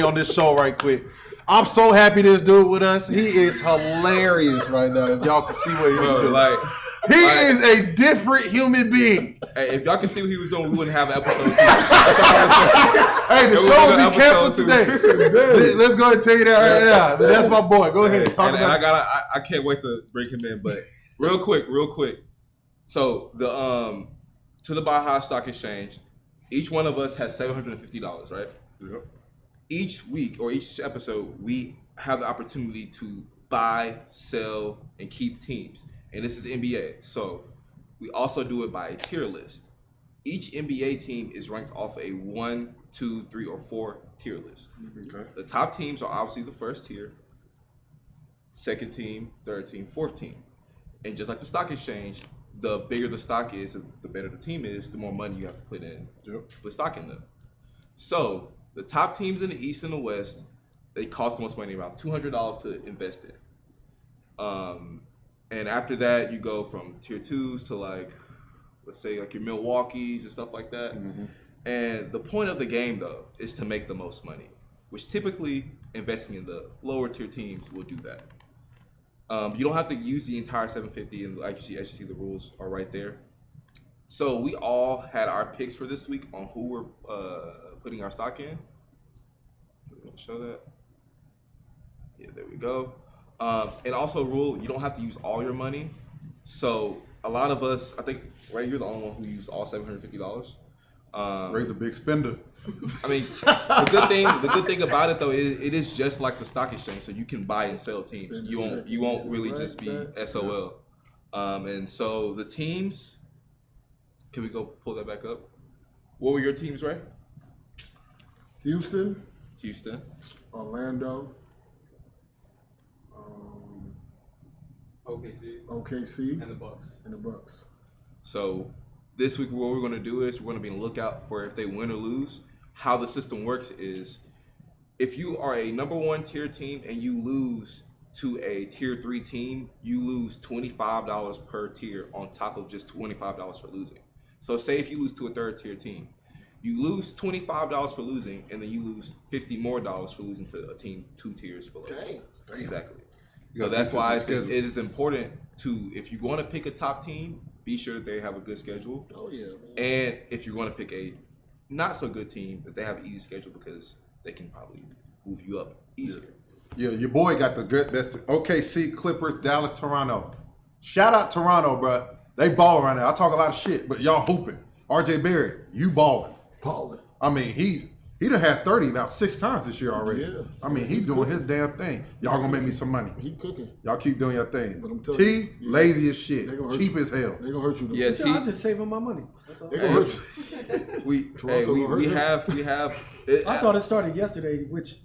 Speaker 2: on this show right quick. I'm so happy this dude with us. He is hilarious right now. If y'all can see what he's
Speaker 1: Bro,
Speaker 2: doing,
Speaker 1: like,
Speaker 2: he is a different human being.
Speaker 1: hey, if y'all can see what he was doing, we wouldn't have an episode 2. That's all I'm saying.
Speaker 2: Hey, the
Speaker 1: It was
Speaker 2: show will
Speaker 1: an
Speaker 2: be canceled
Speaker 1: episode
Speaker 2: today. Let's go and tell you that right now. But that's my boy. Go ahead. Talk
Speaker 1: and
Speaker 2: about
Speaker 1: I can't wait to bring him in. But real quick. So the To the Baha Stock Exchange, each one of us has $750, right?
Speaker 2: Yep.
Speaker 1: Each week or each episode, we have the opportunity to buy, sell, and keep teams. And this is NBA. So we also do it by a tier list. Each NBA team is ranked off a 1, 2, 3, or 4 tier list.
Speaker 2: Okay.
Speaker 1: The top teams are obviously the first tier, second team, third team, fourth team. And just like the stock exchange, the bigger the stock is, the better the team is, the more money you have to put in, put stock in them. So the top teams in the East and the West, they cost the most money, around $200 to invest in. And after that, you go from tier 2s to like, let's say like your Milwaukee's and stuff like that.
Speaker 2: Mm-hmm.
Speaker 1: And the point of the game though is to make the most money, which typically investing in the lower tier teams will do that. You don't have to use the entire 750, and as you see, the rules are right there. So we all had our picks for this week on who we're putting our stock in. We're gonna show that. Yeah, there we go. And also, rule, you don't have to use all your money. So a lot of us, I think, Ray, you're the only one who used all $750.
Speaker 2: Ray's a big spender.
Speaker 1: I mean, the good thing about it though is it is just like the stock exchange, so you can buy and sell teams. You won't really just be SOL. And so the teams, can we go pull that back up? What were your teams, Ray?
Speaker 3: Houston,
Speaker 8: OKC.
Speaker 3: Orlando, OKC,
Speaker 8: And the Bucks.
Speaker 1: So this week, what we're going to do is we're going to be on the lookout for if they win or lose. How the system works is if you are a number 1 tier team and you lose to a tier 3 team, you lose $25 per tier on top of just $25 for losing. So say if you lose to a 3rd tier team, you lose $25 for losing, and then you lose $50 more for losing to a team 2 tiers below.
Speaker 3: Dang.
Speaker 1: Exactly. So that's why it is important to, if you want to pick a top team, be sure that they have a good schedule.
Speaker 3: Oh yeah, man.
Speaker 1: And if you want to pick a not so good team, that they have an easy schedule because they can probably move you up easier.
Speaker 2: Yeah, your boy got the good best. OKC, Clippers, Dallas, Toronto. Shout out Toronto, bro. They balling right now. I talk a lot of shit, but y'all hooping. RJ Barrett, you balling. I mean, he done had 30 about 6 times this year already.
Speaker 3: Yeah.
Speaker 2: I mean, he's doing his damn thing. Y'all gonna make me some money.
Speaker 3: He cooking.
Speaker 2: Y'all keep doing your thing.
Speaker 3: But I'm telling
Speaker 2: T,
Speaker 3: you,
Speaker 2: lazy as shit,
Speaker 3: they gonna hurt
Speaker 2: cheap
Speaker 3: you.
Speaker 2: as hell.
Speaker 3: They gonna hurt you.
Speaker 1: Yeah,
Speaker 4: I'm just saving my money. That's all.
Speaker 3: They gonna hurt you.
Speaker 1: we have.
Speaker 4: I thought it started yesterday, which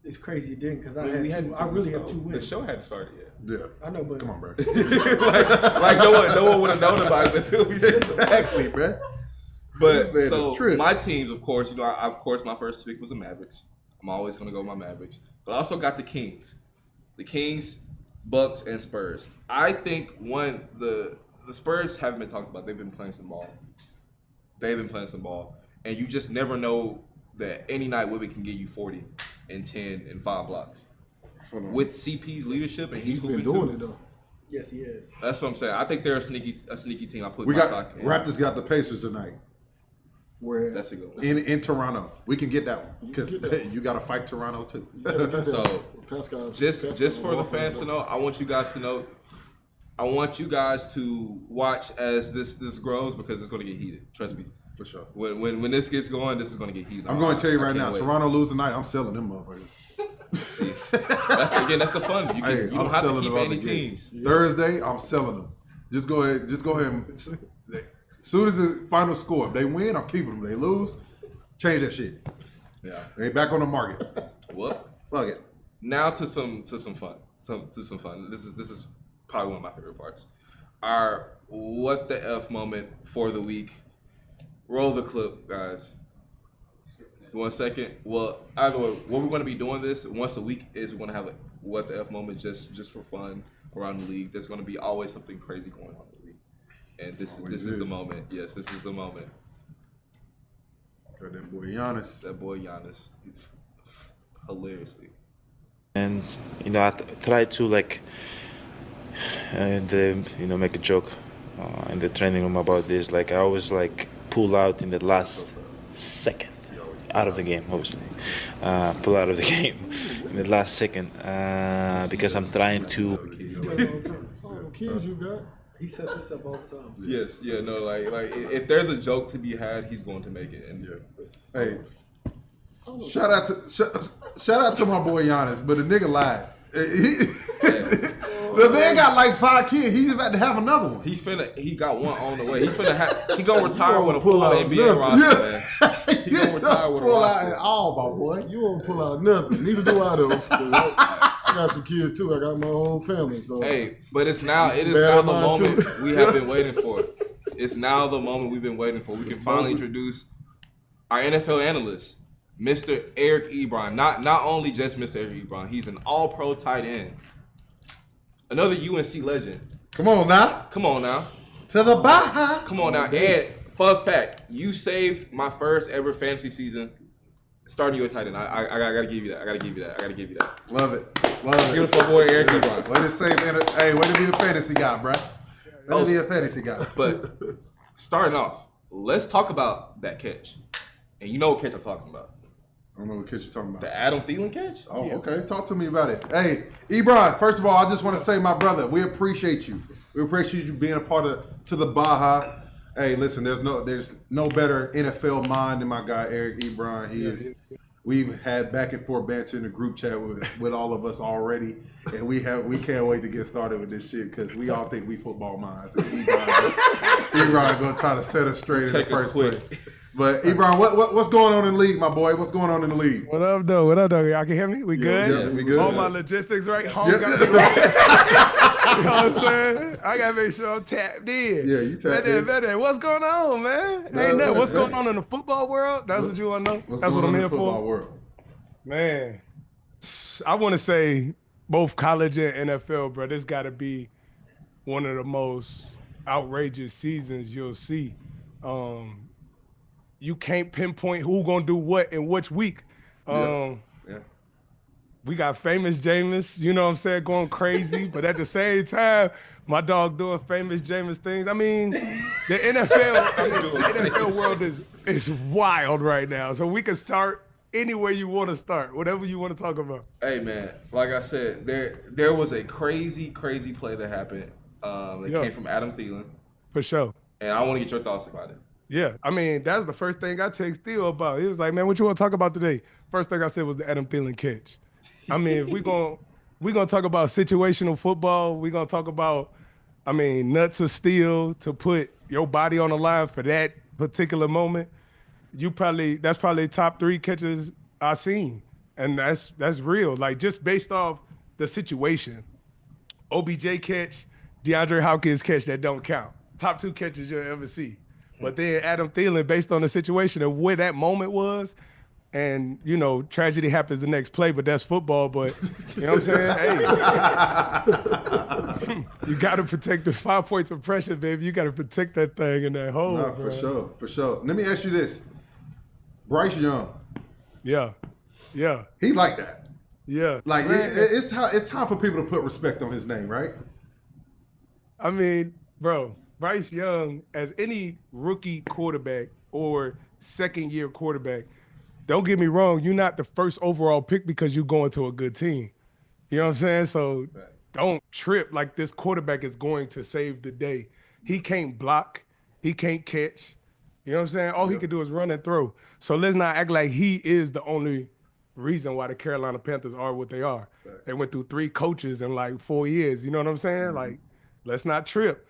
Speaker 4: is crazy. It didn't because I really had 2 wins.
Speaker 1: The show hadn't started yet.
Speaker 2: Yeah.
Speaker 4: I know, but
Speaker 2: Come on, bro.
Speaker 1: like no one would have known about it until we did.
Speaker 2: Exactly, bro.
Speaker 1: But
Speaker 2: This man
Speaker 1: so
Speaker 2: a trip.
Speaker 1: my teams, of course, of course, my first pick was the Mavericks. I'm always gonna go with my Mavericks. But I also got the Kings, Bucks, and Spurs. I think the Spurs haven't been talked about. They've been playing some ball, and you just never know that any night Wibby can give you 40 and 10 and 5 blocks. With CP's leadership, and he's
Speaker 3: been doing it though.
Speaker 4: yes, he is.
Speaker 1: That's what I'm saying. I think they're a sneaky team. I put
Speaker 2: We
Speaker 1: my
Speaker 2: got
Speaker 1: stock in.
Speaker 2: Raptors got the Pacers tonight
Speaker 3: Where
Speaker 1: That's a good one.
Speaker 2: in Toronto. We can get that one because you got to fight Toronto too.
Speaker 1: So
Speaker 3: Pascal,
Speaker 1: just for the fans to know, I want you guys to watch as this grows because it's going to get heated. Trust me.
Speaker 2: For sure.
Speaker 1: When this gets going, this is going to get heated.
Speaker 2: I'm going to tell you
Speaker 1: I
Speaker 2: right now,
Speaker 1: can't wait.
Speaker 2: Toronto lose tonight. I'm selling them motherfuckers.
Speaker 1: That's the fun. You
Speaker 2: Hey,
Speaker 1: don't
Speaker 2: I'm
Speaker 1: have to
Speaker 2: selling
Speaker 1: keep
Speaker 2: them out
Speaker 1: any
Speaker 2: the gate.
Speaker 1: teams.
Speaker 2: Thursday, I'm selling them. Just go ahead and. As soon as the final score, if they win, I'm keeping them. They lose, change that shit.
Speaker 1: Yeah.
Speaker 2: They back on the market.
Speaker 1: What?
Speaker 2: Fuck it.
Speaker 1: Now to some fun. To some fun. This is probably one of my favorite parts. Our what the F moment for the week. Roll the clip, guys. 1 second. Well, either way, what we're going to be doing this once a week is we're going to have a what the F moment just for fun around the league. There's going to be always something crazy going on in the league. And this is the moment. Yes, this is the moment.
Speaker 2: Got that boy Giannis.
Speaker 1: That boy Giannis. Hilariously.
Speaker 9: And I try to make a joke in the training room about this. I always pull out in the last second out of the game, obviously. Pull out of the game in the last second because I'm trying to.
Speaker 3: kids you got.
Speaker 4: He sets us up all the time.
Speaker 1: Yes, yeah, no, like if there's a joke to be had, he's going to make it. And
Speaker 2: Hey, shout out to my boy Giannis, but the nigga lied. The man got 5 kids. He's about to have another one.
Speaker 1: He got one on the way. He gonna retire with a full NBA roster, man. He gonna retire with a
Speaker 2: pull out
Speaker 1: roster.
Speaker 2: at all, my boy.
Speaker 3: You won't pull out nothing. Neither do I, though. I got some kids too. I got my whole family. So
Speaker 1: Hey, but it is now the
Speaker 3: Bad mind,
Speaker 1: moment
Speaker 3: too.
Speaker 1: we have been waiting for. It's now the moment we've been waiting for. We can finally introduce our NFL analyst, Mr. Eric Ebron. Not only just Mr. Eric Ebron, he's an all-pro tight end. Another UNC legend.
Speaker 2: Come on now.
Speaker 1: Come on now.
Speaker 2: To the Baha.
Speaker 1: Come on now. And fun fact, you saved my first ever fantasy season starting you a tight end. I gotta give you that.
Speaker 2: Love it.
Speaker 1: Give it for my boy Eric Ebron.
Speaker 2: Way to say, hey, way to be a fantasy guy, bro. Way to be a fantasy guy.
Speaker 1: But starting off, let's talk about that catch. And you know what catch I'm talking about.
Speaker 2: I don't know what catch you're talking about.
Speaker 1: The Adam Thielen catch?
Speaker 2: Oh, okay. Talk to me about it. Hey, Ebron, first of all, I just want to say, my brother, we appreciate you. We appreciate you being a part of To the Baha. Hey, listen, there's no better NFL mind than my guy Eric Ebron. We've had back and forth banter in the group chat with all of us already, and we can't wait to get started with this shit because we all think we football minds. And Ebron gonna try to set us straight in the first place. But Ebron, what's going on in the league, my boy? What's going on in the league?
Speaker 10: What up, though? What up, though? Y'all can hear me? We good?
Speaker 2: Yeah, we good.
Speaker 10: All my logistics right. Home got me right. You know what I'm saying? I gotta make sure I'm tapped in.
Speaker 2: Yeah, you tapped in.
Speaker 10: Better. What's going on, man? Ain't that what's going on in the football world? That's what you want to know? That's what I'm here for?
Speaker 2: Football world?
Speaker 10: Man, I want to say both college and NFL, bro. This got to be one of the most outrageous seasons you'll see. You can't pinpoint who gonna do what in which week. We got famous Jameis, you know what I'm saying, going crazy, but at the same time, my dog doing famous Jameis things. I mean, the NFL world is wild right now. So we can start anywhere you want to start, whatever you want to talk about.
Speaker 1: Hey man, like I said, there was a crazy play that happened. It came from Adam Thielen.
Speaker 10: For sure.
Speaker 1: And I want to get your thoughts about it.
Speaker 10: Yeah, I mean, that's the first thing I text Theo about. He was like, man, what you want to talk about today? First thing I said was the Adam Thielen catch. I mean, if we gonna talk about situational football, we gonna talk about, I mean, nuts of steel to put your body on the line for that particular moment. That's probably top 3 catches I've seen. And that's real. Like, just based off the situation. OBJ catch, DeAndre Hopkins catch that don't count. Top 2 catches you'll ever see. But then Adam Thielen, based on the situation and where that moment was, and, you know, tragedy happens the next play, but that's football. But, you know what I'm saying? Hey, you got to protect the 5 points of pressure, baby. You got to protect that thing in that hole.
Speaker 2: No, for sure. Let me ask you this. Bryce Young.
Speaker 10: Yeah.
Speaker 2: He like that.
Speaker 10: Yeah.
Speaker 2: Like, it's time for people to put respect on his name, right?
Speaker 10: I mean, bro, Bryce Young, as any rookie quarterback or second-year quarterback, don't get me wrong, you're not the first overall pick because you're going to a good team. You know what I'm saying? So don't trip like this quarterback is going to save the day. He can't block. He can't catch. You know what I'm saying? All he can do is run and throw. So let's not act like he is the only reason why the Carolina Panthers are what they are. They went through 3 coaches in like 4 years. You know what I'm saying? Like, let's not trip.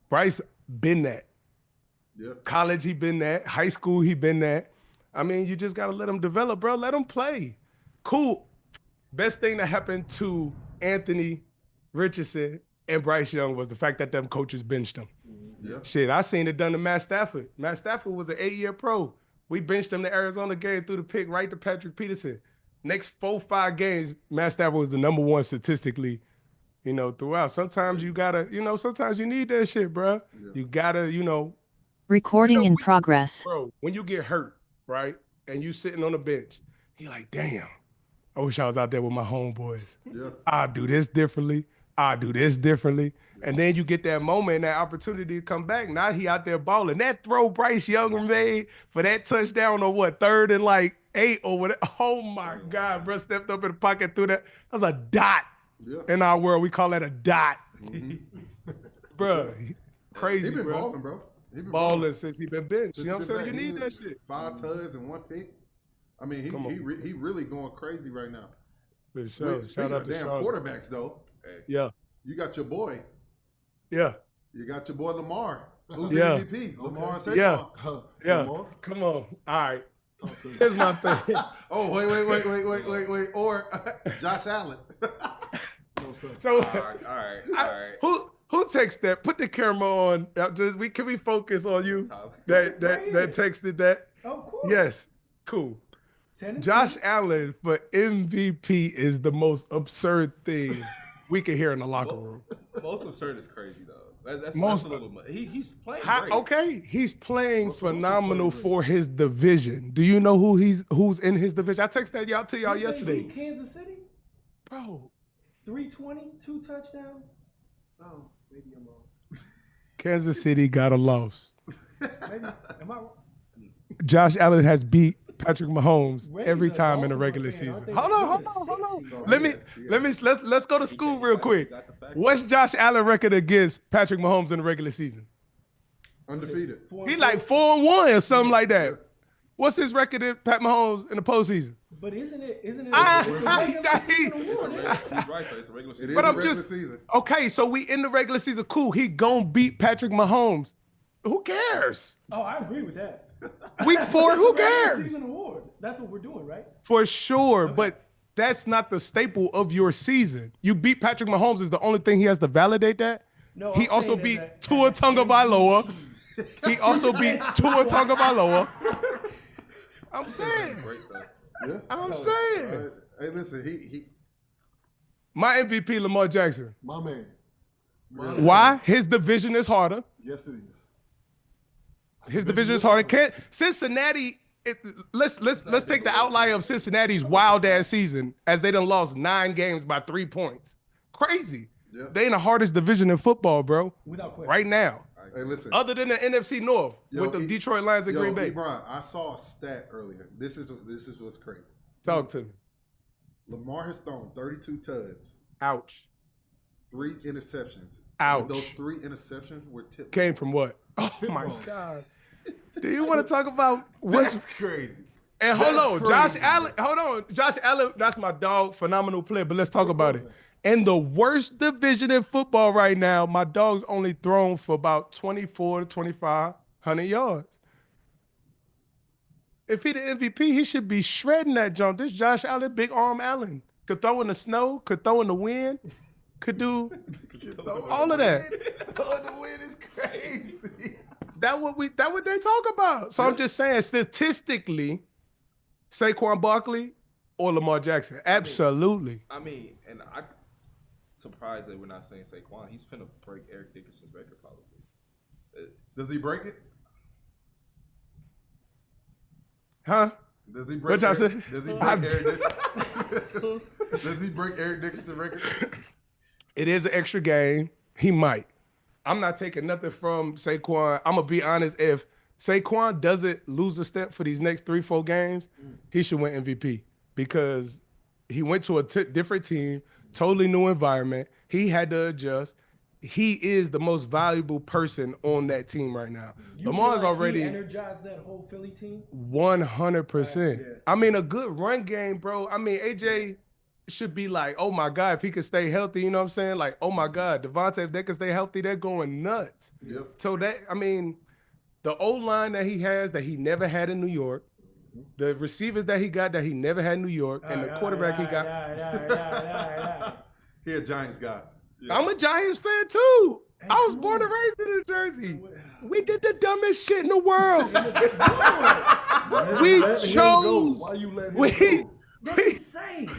Speaker 10: Bryce been that. College, he been that. High school, he been that. I mean, you just got to let him develop, bro. Let him play. Cool. Best thing that happened to Anthony Richardson and Bryce Young was the fact that them coaches benched him. Shit, I seen it done to Matt Stafford. Matt Stafford was an 8-year pro. We benched him the Arizona game, threw the pick right to Patrick Peterson. Next 4-5 games, Matt Stafford was the #1 statistically, you know, throughout. Sometimes you gotta, you know, sometimes you need that shit, bro. You gotta, you know.
Speaker 11: Recording in progress.
Speaker 10: Bro, when you get hurt, right, and you sitting on the bench, you're like, damn, I wish I was out there with my homeboys. I'll do this differently. And then you get that moment and that opportunity to come back. Now he out there balling. That throw Bryce Young made for that touchdown on what, 3rd and like 8 or whatever. Oh my God, bro, stepped up in the pocket through that. That was a dot. In our world, we call that a dot. Bro, crazy,
Speaker 2: He been
Speaker 10: bro.
Speaker 2: balling, bro. He been
Speaker 10: balling since he been benched. You know what I'm saying? You need that shit.
Speaker 2: 5 tugs and 1 pick. I mean, he really going crazy right now.
Speaker 10: For sure. Shout out to
Speaker 2: damn
Speaker 10: Charlotte.
Speaker 2: quarterbacks, though.
Speaker 10: Yeah.
Speaker 2: You got your boy.
Speaker 10: Yeah.
Speaker 2: You got your boy Lamar. Who's
Speaker 10: Yeah.
Speaker 2: the MVP? Lamar
Speaker 10: Yeah.
Speaker 2: Saquon.
Speaker 10: Yeah.
Speaker 2: Lamar?
Speaker 10: Come on. All right. Here's my thing.
Speaker 2: Oh, wait. Or Josh Allen.
Speaker 10: So,
Speaker 1: All right.
Speaker 10: Who texted that? Put the camera on. Can we focus on you? That texted that?
Speaker 4: Of course.
Speaker 10: Yes. Cool. Josh Allen for MVP is the most absurd thing we can hear in the locker room.
Speaker 1: Most absurd is crazy though. That's
Speaker 10: Most
Speaker 1: a little much. He's playing great.
Speaker 10: Okay, he's playing phenomenal for his division. Do you know who's in his division? I texted that to y'all yesterday.
Speaker 4: Kansas City?
Speaker 10: Bro,
Speaker 4: 320, 2 touchdowns. Oh, maybe I'm wrong.
Speaker 10: Kansas City got a loss.
Speaker 4: Maybe am I wrong?
Speaker 10: Josh Allen has beat Patrick Mahomes
Speaker 4: Ray's
Speaker 10: every
Speaker 4: a
Speaker 10: time in the
Speaker 4: Baltimore
Speaker 10: regular
Speaker 4: fan,
Speaker 10: season.
Speaker 4: aren't they?
Speaker 10: Hold on. Let's go to school real quick. What's Josh Allen record against Patrick Mahomes in the regular season?
Speaker 2: Undefeated.
Speaker 10: He like 4-1 or something like that. What's his record at Pat Mahomes in the postseason?
Speaker 4: But isn't it?
Speaker 1: He's right, though. It's a regular season.
Speaker 10: But I'm just okay. So we in the regular season. Cool. He gonna beat Patrick Mahomes. Who cares?
Speaker 4: Oh, I agree with that.
Speaker 10: Week 4. Who
Speaker 4: It's a regular
Speaker 10: cares?
Speaker 4: season award. That's what we're doing, right?
Speaker 10: For sure, but that's not the staple of your season. You beat Patrick Mahomes is the only thing he has to validate that.
Speaker 4: No,
Speaker 10: He
Speaker 4: I'm
Speaker 10: also
Speaker 4: saying
Speaker 10: beat
Speaker 4: that-
Speaker 10: Tua Tagovailoa. He also beat Tua Tagovailoa. I'm saying.
Speaker 2: Yeah.
Speaker 10: I'm saying.
Speaker 2: Hey, listen, he
Speaker 10: My MVP, Lamar Jackson.
Speaker 3: My man.
Speaker 10: Why? His division is harder.
Speaker 3: Yes, it is.
Speaker 10: His division is harder. Cincinnati. Let's take the outlier of Cincinnati's wild ass season as they done lost 9 games by 3 points. Crazy.
Speaker 2: Yeah.
Speaker 10: They in the hardest division in football, bro.
Speaker 4: Without question.
Speaker 10: Right now.
Speaker 2: Hey, listen.
Speaker 10: Other than the NFC North with the Detroit Lions and Green Bay.
Speaker 2: Ebron, I saw a stat earlier. This is what's crazy.
Speaker 10: Talk to me.
Speaker 2: Lamar has thrown 32 tuds.
Speaker 10: Ouch.
Speaker 2: 3 interceptions.
Speaker 10: Ouch.
Speaker 2: And those 3 interceptions were tipped.
Speaker 10: Came from what? Oh my God. Do you want to talk about what's
Speaker 2: That's crazy?
Speaker 10: And hold
Speaker 2: That's
Speaker 10: on,
Speaker 2: crazy,
Speaker 10: Josh Allen. Hold on, Josh Allen. That's my dog, phenomenal player. But let's talk about it. In the worst division in football right now, my dog's only thrown for about 24 to 2,500 yards. If he the MVP, he should be shredding that jump. This Josh Allen, big arm Allen, could throw in the snow, could throw in the wind, could do all of that.
Speaker 2: Oh, the wind is crazy.
Speaker 10: That what they talk about. So I'm just saying, statistically, Saquon Barkley or Lamar Jackson, absolutely.
Speaker 1: I mean, and I'm surprised that we're not saying Saquon. He's finna break Eric Dickerson's record probably.
Speaker 2: Does he break it?
Speaker 10: Huh?
Speaker 2: Does he break?
Speaker 10: What y'all say?
Speaker 2: Does he break Eric Dickerson? Does he break Eric Dickerson's record?
Speaker 10: It is an extra game. He might. I'm not taking nothing from Saquon. I'm gonna be honest. If Saquon doesn't lose a step for these next 3-4 games, he should win MVP because he went to a different team, totally new environment. He had to adjust. He is the most valuable person on that team right now. Lamar's already
Speaker 4: he energized that whole Philly team.
Speaker 10: 100%.
Speaker 4: Yeah.
Speaker 10: I mean, a good run game, bro. I mean, AJ should be like, oh my God, if he could stay healthy, you know what I'm saying? Like, oh my God, Devontae, if they could stay healthy, they're going nuts.
Speaker 2: Yep.
Speaker 10: So that, I mean, the O-line that he has that he never had in New York, the receivers that he got that he never had in New York, and the quarterback he got.
Speaker 2: He a Giants guy.
Speaker 10: Yeah. I'm a Giants fan too. I was born and raised in New Jersey. We did the dumbest shit in the world. We chose.
Speaker 3: Why you letting him go?
Speaker 4: That's insane.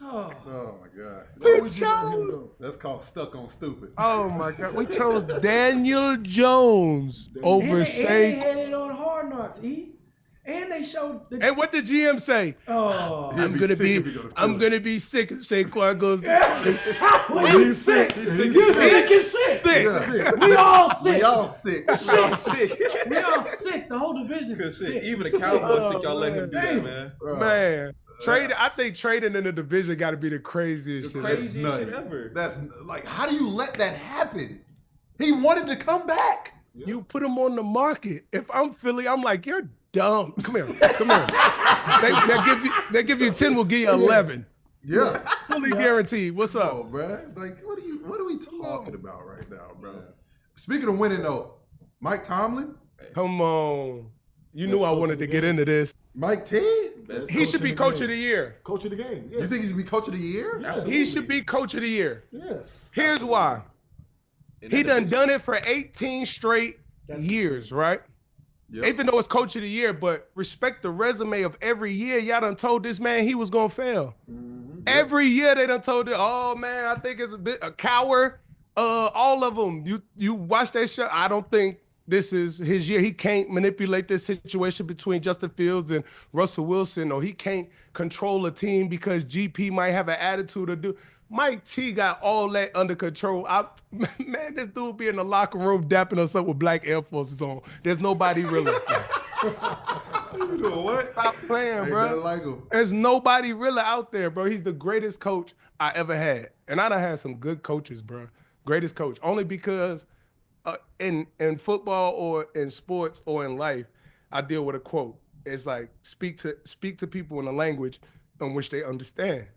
Speaker 2: Oh my God.
Speaker 10: We chose.
Speaker 2: That's called stuck on stupid.
Speaker 10: Oh my God. We chose Daniel Jones over
Speaker 4: Saquon. They
Speaker 10: Saquon.
Speaker 4: had it on Hard Knocks, And they showed the
Speaker 10: And what did GM say?
Speaker 4: Oh,
Speaker 10: I'm gonna be sick if Saquon goes.
Speaker 4: He's sick. He's sick as shit.
Speaker 10: Sick.
Speaker 4: We all sick.
Speaker 2: We all sick.
Speaker 1: We all sick.
Speaker 4: We all sick. The whole division's sick.
Speaker 1: Even the Cowboys sick. Y'all let him do that, man.
Speaker 10: Man, I think trading in the division got to be the craziest shit.
Speaker 1: Craziest shit ever.
Speaker 2: That's like, how do you let that happen? He wanted to come back.
Speaker 10: You put him on the market. If I'm Philly, I'm like, you're dumb. Come here. They give you 10, we'll give you 11.
Speaker 2: Yeah.
Speaker 10: Fully guaranteed. What's up?
Speaker 2: Oh, bro. Like, what are we talking about right now, bro? Speaking of winning, though, Mike Tomlin.
Speaker 10: Come on. You knew I wanted to get into this.
Speaker 2: Mike T?
Speaker 10: He should be coach of the year.
Speaker 3: Coach of the game.
Speaker 2: You think he should be coach of the year?
Speaker 3: Yes.
Speaker 10: He should be coach of the year.
Speaker 3: Yes.
Speaker 10: Here's why. He done it for 18 straight years, right? Yep. Even though it's coach of the year, but respect the resume of every year. Y'all done told this man he was gonna fail. Mm-hmm. Every year they done told him, oh man, I think it's a coward. All of them. You watch that show. I don't think this is his year. He can't manipulate this situation between Justin Fields and Russell Wilson, or he can't control a team because GP might have an attitude or do. Mike T got all that under control. Man, this dude be in the locker room dapping us up with black Air Forces on. There's nobody really.
Speaker 2: You doing what?
Speaker 10: Stop playing, bro.
Speaker 2: Like him.
Speaker 10: There's nobody really out there, bro. He's the greatest coach I ever had. And I done had some good coaches, bro. Greatest coach. Only because in football or in sports or in life, I deal with a quote. It's like, speak to people in a language in which they understand.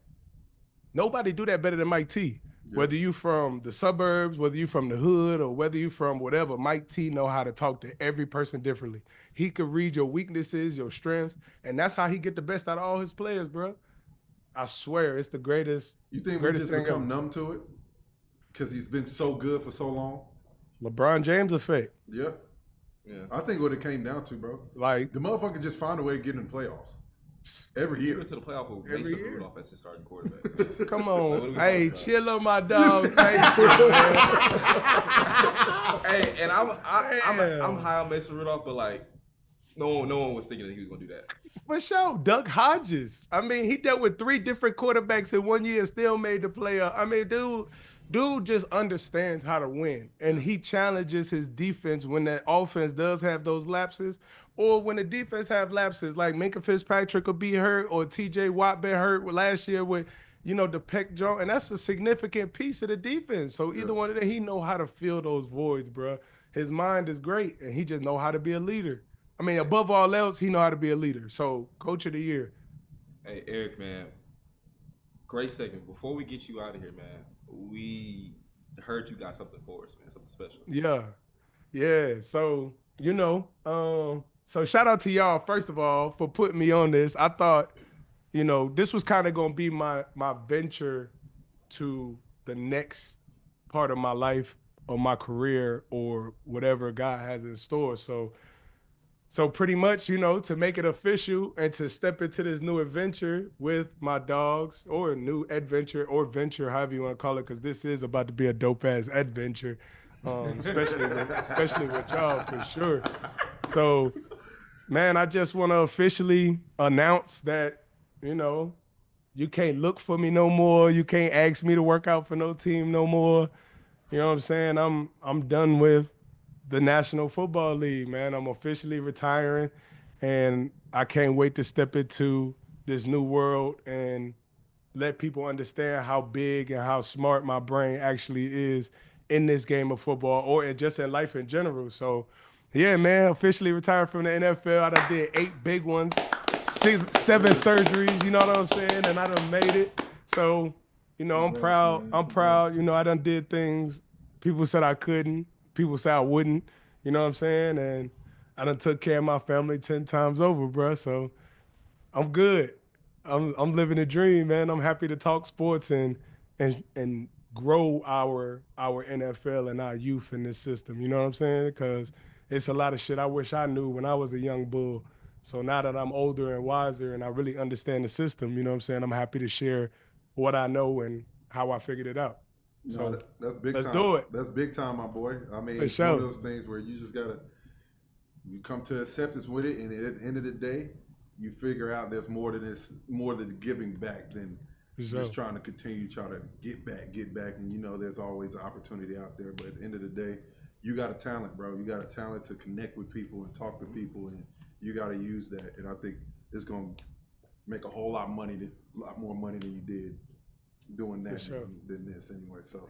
Speaker 10: Nobody do that better than Mike T. Yeah. Whether you from the suburbs, whether you from the hood, or whether you from whatever, Mike T know how to talk to every person differently. He could read your weaknesses, your strengths, and that's how he get the best out of all his players, bro. I swear, it's the greatest.
Speaker 2: You think we just become numb to it? Because he's been so good for so long?
Speaker 10: LeBron James effect.
Speaker 2: Yep. Yeah. I think what it came down to, bro.
Speaker 10: Like,
Speaker 2: the motherfucker just find a way to get in the playoffs. Every year.
Speaker 1: We went to the playoff with Mason Rudolph as his starting quarterback.
Speaker 10: Come on. Hey, chill on my dog. Hey,
Speaker 1: and I'm high on Mason Rudolph, but like no one was thinking that he was gonna do that.
Speaker 10: For sure. Duck Hodges. I mean, he dealt with 3 different quarterbacks in 1 year and still made the playoff. I mean, dude just understands how to win, and he challenges his defense when the offense does have those lapses, or when the defense have lapses, like Minka Fitzpatrick will be hurt, or TJ Watt been hurt last year with, the pec joint, and that's a significant piece of the defense. So either one of them, he know how to fill those voids, bro. His mind is great, and he just know how to be a leader. I mean, above all else, he know how to be a leader. So, Coach of the Year.
Speaker 1: Hey, Eric, man, great segment. Before we get you out of here, man, we heard you got something for us, man, something special.
Speaker 10: Yeah. So, so shout out to y'all, first of all, for putting me on this. I thought, this was kind of going to be my venture to the next part of my life or my career or whatever God has in store. So pretty much, to make it official and to step into this new adventure with my dogs, or a new adventure or venture, however you want to call it, because this is about to be a dope-ass adventure, especially with y'all, for sure. So, man, I just want to officially announce that, you can't look for me no more. You can't ask me to work out for no team no more. You know what I'm saying? I'm done with the National Football League, man. I'm officially retiring, and I can't wait to step into this new world and let people understand how big and how smart my brain actually is in this game of football, or just in life in general. So, yeah, man, officially retired from the NFL. I done did 8 big ones, 7 surgeries, you know what I'm saying? And I done made it. So, I'm proud. I'm proud. I done did things people said I couldn't. People say I wouldn't, you know what I'm saying? And I done took care of my family 10 times over, bro. So I'm good. I'm living a dream, man. I'm happy to talk sports and grow our NFL and our youth in this system. You know what I'm saying? Because it's a lot of shit I wish I knew when I was a young bull. So now that I'm older and wiser and I really understand the system, you know what I'm saying? I'm happy to share what I know and how I figured it out. So
Speaker 2: no, that's big
Speaker 10: let's
Speaker 2: time.
Speaker 10: do it.
Speaker 2: That's big time, my boy. I mean,
Speaker 10: For
Speaker 2: it's
Speaker 10: sure.
Speaker 2: one of those things where you just you come to acceptance with it, and at the end of the day, you figure out there's more than giving back than just trying to continue to get back. And there's always an opportunity out there. But at the end of the day, you got a talent, bro. You got a talent to connect with people and talk to people, and you got to use that. And I think it's gonna make a whole lot more money than you did doing that than this anyway. So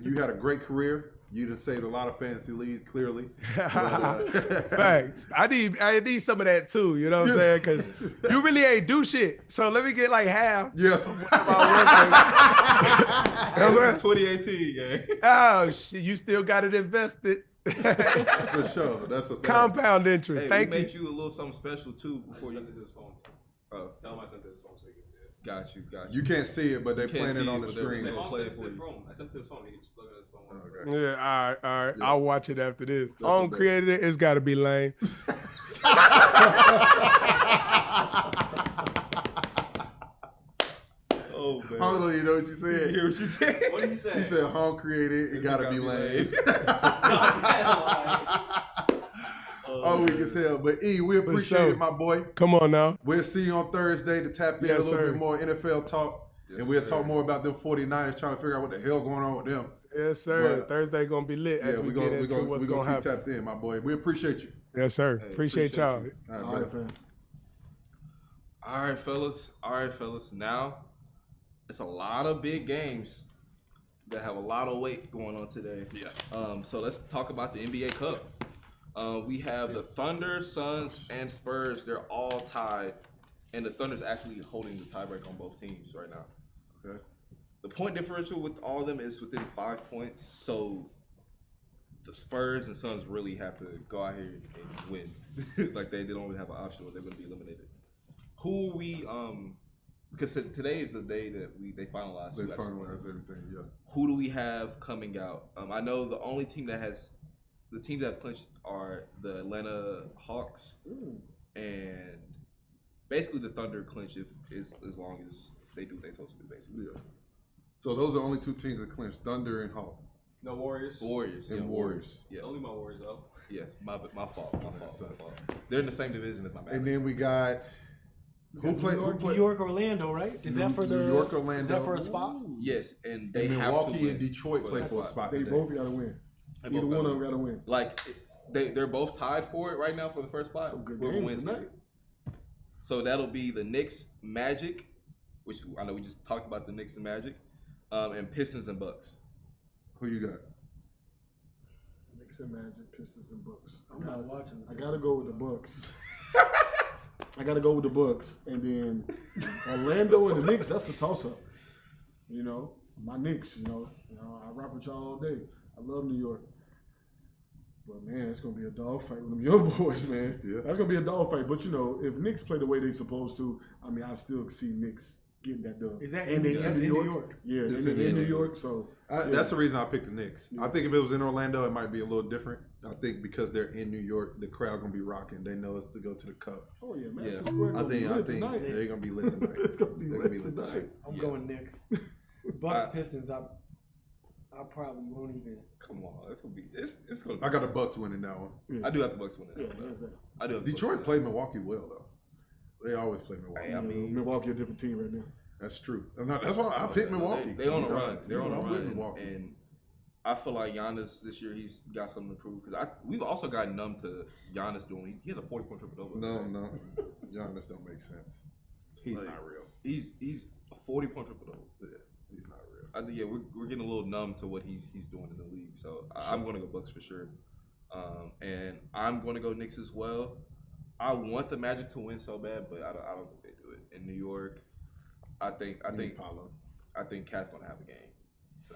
Speaker 2: you had a great career. You done saved a lot of fantasy leagues, clearly.
Speaker 10: Thanks. I need some of that too, you know what I'm saying? Because you really ain't do shit. So let me get like half.
Speaker 2: Yeah.
Speaker 1: That's 2018, yeah.
Speaker 10: Oh shit, you still got it invested.
Speaker 2: For sure. That's a fact.
Speaker 10: Compound interest.
Speaker 1: Hey,
Speaker 10: Thank
Speaker 1: we
Speaker 10: you.
Speaker 1: made you a little something special too before you
Speaker 8: sent it to his phone.
Speaker 1: Oh.
Speaker 8: Tell him I sent it to his phone so he can see it.
Speaker 1: Got you.
Speaker 2: You can't see it, but they're playing it on the
Speaker 1: but
Speaker 2: screen.
Speaker 1: they're
Speaker 8: Mom
Speaker 1: play
Speaker 8: sent
Speaker 1: it
Speaker 8: it
Speaker 1: for
Speaker 8: to his
Speaker 1: you.
Speaker 8: phone. I sent it to his phone. He can just look at his phone.
Speaker 2: Okay.
Speaker 10: Yeah, all right.
Speaker 2: Yeah.
Speaker 10: I'll watch it after this.
Speaker 2: That's
Speaker 10: I don't
Speaker 2: the best.
Speaker 10: create it. It's got to be lame.
Speaker 1: Oh
Speaker 2: I don't even know what you said.
Speaker 1: You hear what you said?
Speaker 8: What did you say?
Speaker 2: He said home created. It gotta be lame. Oh, weak as hell. But E, we appreciate it, my boy.
Speaker 10: Come on now.
Speaker 2: We'll see you on Thursday to tap in a little bit more NFL talk.
Speaker 1: Yes,
Speaker 2: and we'll
Speaker 1: sir.
Speaker 2: talk more about them 49ers, trying to figure out what the hell going on with them.
Speaker 10: Yes, sir.
Speaker 2: But,
Speaker 10: Thursday gonna be lit as we get into what's gonna happen.
Speaker 2: Tapped in, my boy. We appreciate you.
Speaker 10: Yes, sir.
Speaker 1: Hey,
Speaker 10: appreciate y'all.
Speaker 1: you.
Speaker 2: All right,
Speaker 3: All right,
Speaker 2: brother.
Speaker 3: fam.
Speaker 1: All right, fellas. Now, it's a lot of big games that have a lot of weight going on today.
Speaker 2: Yeah.
Speaker 1: So let's talk about the NBA Cup. We have the Thunder, Suns, and Spurs. They're all tied, and the Thunder's actually holding the tiebreak on both teams right now.
Speaker 2: Okay.
Speaker 1: The point differential with all of them is within 5 points. So the Spurs and Suns really have to go out here and win. Like they don't really have an option, or they're going to be eliminated. Who are we? Because today is the day that they finalize.
Speaker 2: They finalize everything. Yeah.
Speaker 1: Who do we have coming out? I know the only team that has the teams that have clinched are the Atlanta Hawks, and basically the Thunder clinch as long as they do what they're supposed to do, basically.
Speaker 2: Yeah. So those are the only two teams that clinched: Thunder and Hawks.
Speaker 8: No Warriors.
Speaker 1: Warriors.
Speaker 2: And
Speaker 1: Yeah,
Speaker 2: Warriors.
Speaker 1: Yeah.
Speaker 8: Don't leave my Warriors out.
Speaker 1: Yeah. My fault. My fault. They're in the same division as my Mavericks.
Speaker 2: And then we got who played?
Speaker 4: New York, Orlando, right? Is that for the
Speaker 2: New York, Orlando?
Speaker 4: Is that for a spot?
Speaker 1: Yes, and they
Speaker 2: And
Speaker 1: have
Speaker 2: Milwaukee
Speaker 1: to win
Speaker 2: and Detroit
Speaker 1: for
Speaker 2: play
Speaker 1: that
Speaker 2: for a spot.
Speaker 3: They
Speaker 2: today.
Speaker 3: both gotta win.
Speaker 1: They
Speaker 3: Either
Speaker 1: both
Speaker 3: one
Speaker 1: gotta
Speaker 3: of them gotta win.
Speaker 1: Like they're both tied for it right now for the first spot.
Speaker 3: Some good
Speaker 1: Whoever
Speaker 3: games
Speaker 1: wins
Speaker 3: tonight.
Speaker 1: gets it. So that'll be the Knicks, Magic, which I know we just talked about the Knicks and Magic, and Pistons and Bucks.
Speaker 2: Who you got?
Speaker 3: Knicks and Magic, Pistons and Bucks.
Speaker 4: I'm not watching.
Speaker 3: I gotta go with the Bucks. I gotta go with the Bucks, and then Orlando and the Knicks. That's the toss-up. You know, my Knicks. You know, I rock with y'all all day. I love New York, but man, it's gonna be a dogfight with them young boys, man.
Speaker 2: Yeah.
Speaker 3: That's gonna be a dogfight. But you know, if Knicks play the way they supposed to, I mean, I still see Knicks getting that dub.
Speaker 4: Is that
Speaker 3: and
Speaker 4: in,
Speaker 3: they
Speaker 4: that's
Speaker 3: in
Speaker 4: in
Speaker 3: New
Speaker 4: New
Speaker 3: York?
Speaker 4: York?
Speaker 3: Yeah,
Speaker 2: It's
Speaker 3: and they
Speaker 2: in
Speaker 3: in New
Speaker 2: New
Speaker 3: York. So
Speaker 2: That's the reason I picked the Knicks.
Speaker 3: Yeah.
Speaker 2: I think if it was in Orlando, it might be a little different. I think because they're in New York, the crowd gonna be rocking. They know it's to go to the Cup.
Speaker 3: oh yeah, man.
Speaker 1: Yeah.
Speaker 3: Square
Speaker 2: I
Speaker 3: gonna be
Speaker 2: think
Speaker 3: lit tonight.
Speaker 2: they're gonna be lit tonight.
Speaker 3: It's gonna be
Speaker 2: They're
Speaker 3: lit tonight.
Speaker 4: I'm
Speaker 1: Yeah.
Speaker 4: going Knicks. Bucks, Pistons. I probably won't even.
Speaker 1: Come on, it's gonna be it's gonna.
Speaker 2: I got the Bucks winning that one.
Speaker 3: Yeah.
Speaker 1: I do have the Bucks winning.
Speaker 3: Yeah,
Speaker 1: that one,
Speaker 3: hands
Speaker 1: though.
Speaker 3: down.
Speaker 1: I do. Have the Bucks
Speaker 2: Detroit
Speaker 1: winning.
Speaker 2: played Milwaukee well though. They always play Milwaukee.
Speaker 1: Hey, I mean,
Speaker 3: Milwaukee a different team right now.
Speaker 2: That's true. That's why I picked Milwaukee.
Speaker 1: They on a run. They're on a
Speaker 2: I'm with
Speaker 1: run,
Speaker 2: Milwaukee.
Speaker 1: and I feel like Giannis this year he's got something to prove because we've also gotten numb to Giannis doing. He has a 40-point triple double.
Speaker 2: No, Giannis don't make sense. He's
Speaker 1: Like,
Speaker 2: not real.
Speaker 1: He's a 40-point triple double.
Speaker 2: Yeah, he's not real.
Speaker 1: I think we're getting a little numb to what he's doing in the league. So I'm going to go Bucks for sure, and I'm going to go Knicks as well. I want the Magic to win so bad, but I don't think they do it in New York. I think Cat's going to have a game.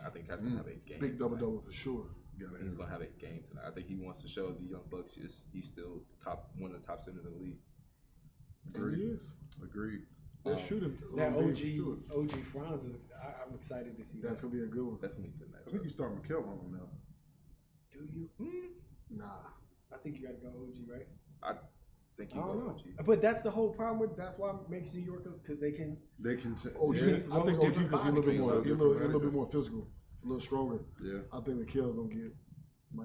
Speaker 1: I think Cat's going to have a game.
Speaker 3: Big double for sure.
Speaker 1: He's going to have a game tonight. I think he wants to show the young Bucks he's still one of the top centers in the league.
Speaker 3: And he is.
Speaker 2: Agreed.
Speaker 3: They're shooting.
Speaker 4: That
Speaker 3: being
Speaker 4: OG
Speaker 3: pursued.
Speaker 4: Franz is. I'm excited to see
Speaker 3: That's
Speaker 4: that.
Speaker 3: gonna be a good one.
Speaker 1: That's going to be good
Speaker 2: I think you start Mikhail on him now.
Speaker 4: Do you?
Speaker 3: Nah.
Speaker 4: I think you got to go OG, right?
Speaker 1: I think
Speaker 4: I
Speaker 1: you
Speaker 4: don't
Speaker 1: go
Speaker 4: know.
Speaker 1: OG.
Speaker 4: But that's the whole problem with. That's why it makes New York because they can.
Speaker 2: They can.
Speaker 3: OG.
Speaker 2: Yeah.
Speaker 3: I think OG because he's a little bit more.
Speaker 2: Different
Speaker 3: He's a little
Speaker 2: body
Speaker 3: bit more physical, a little stronger.
Speaker 2: Yeah.
Speaker 3: I think Mikhail gonna get.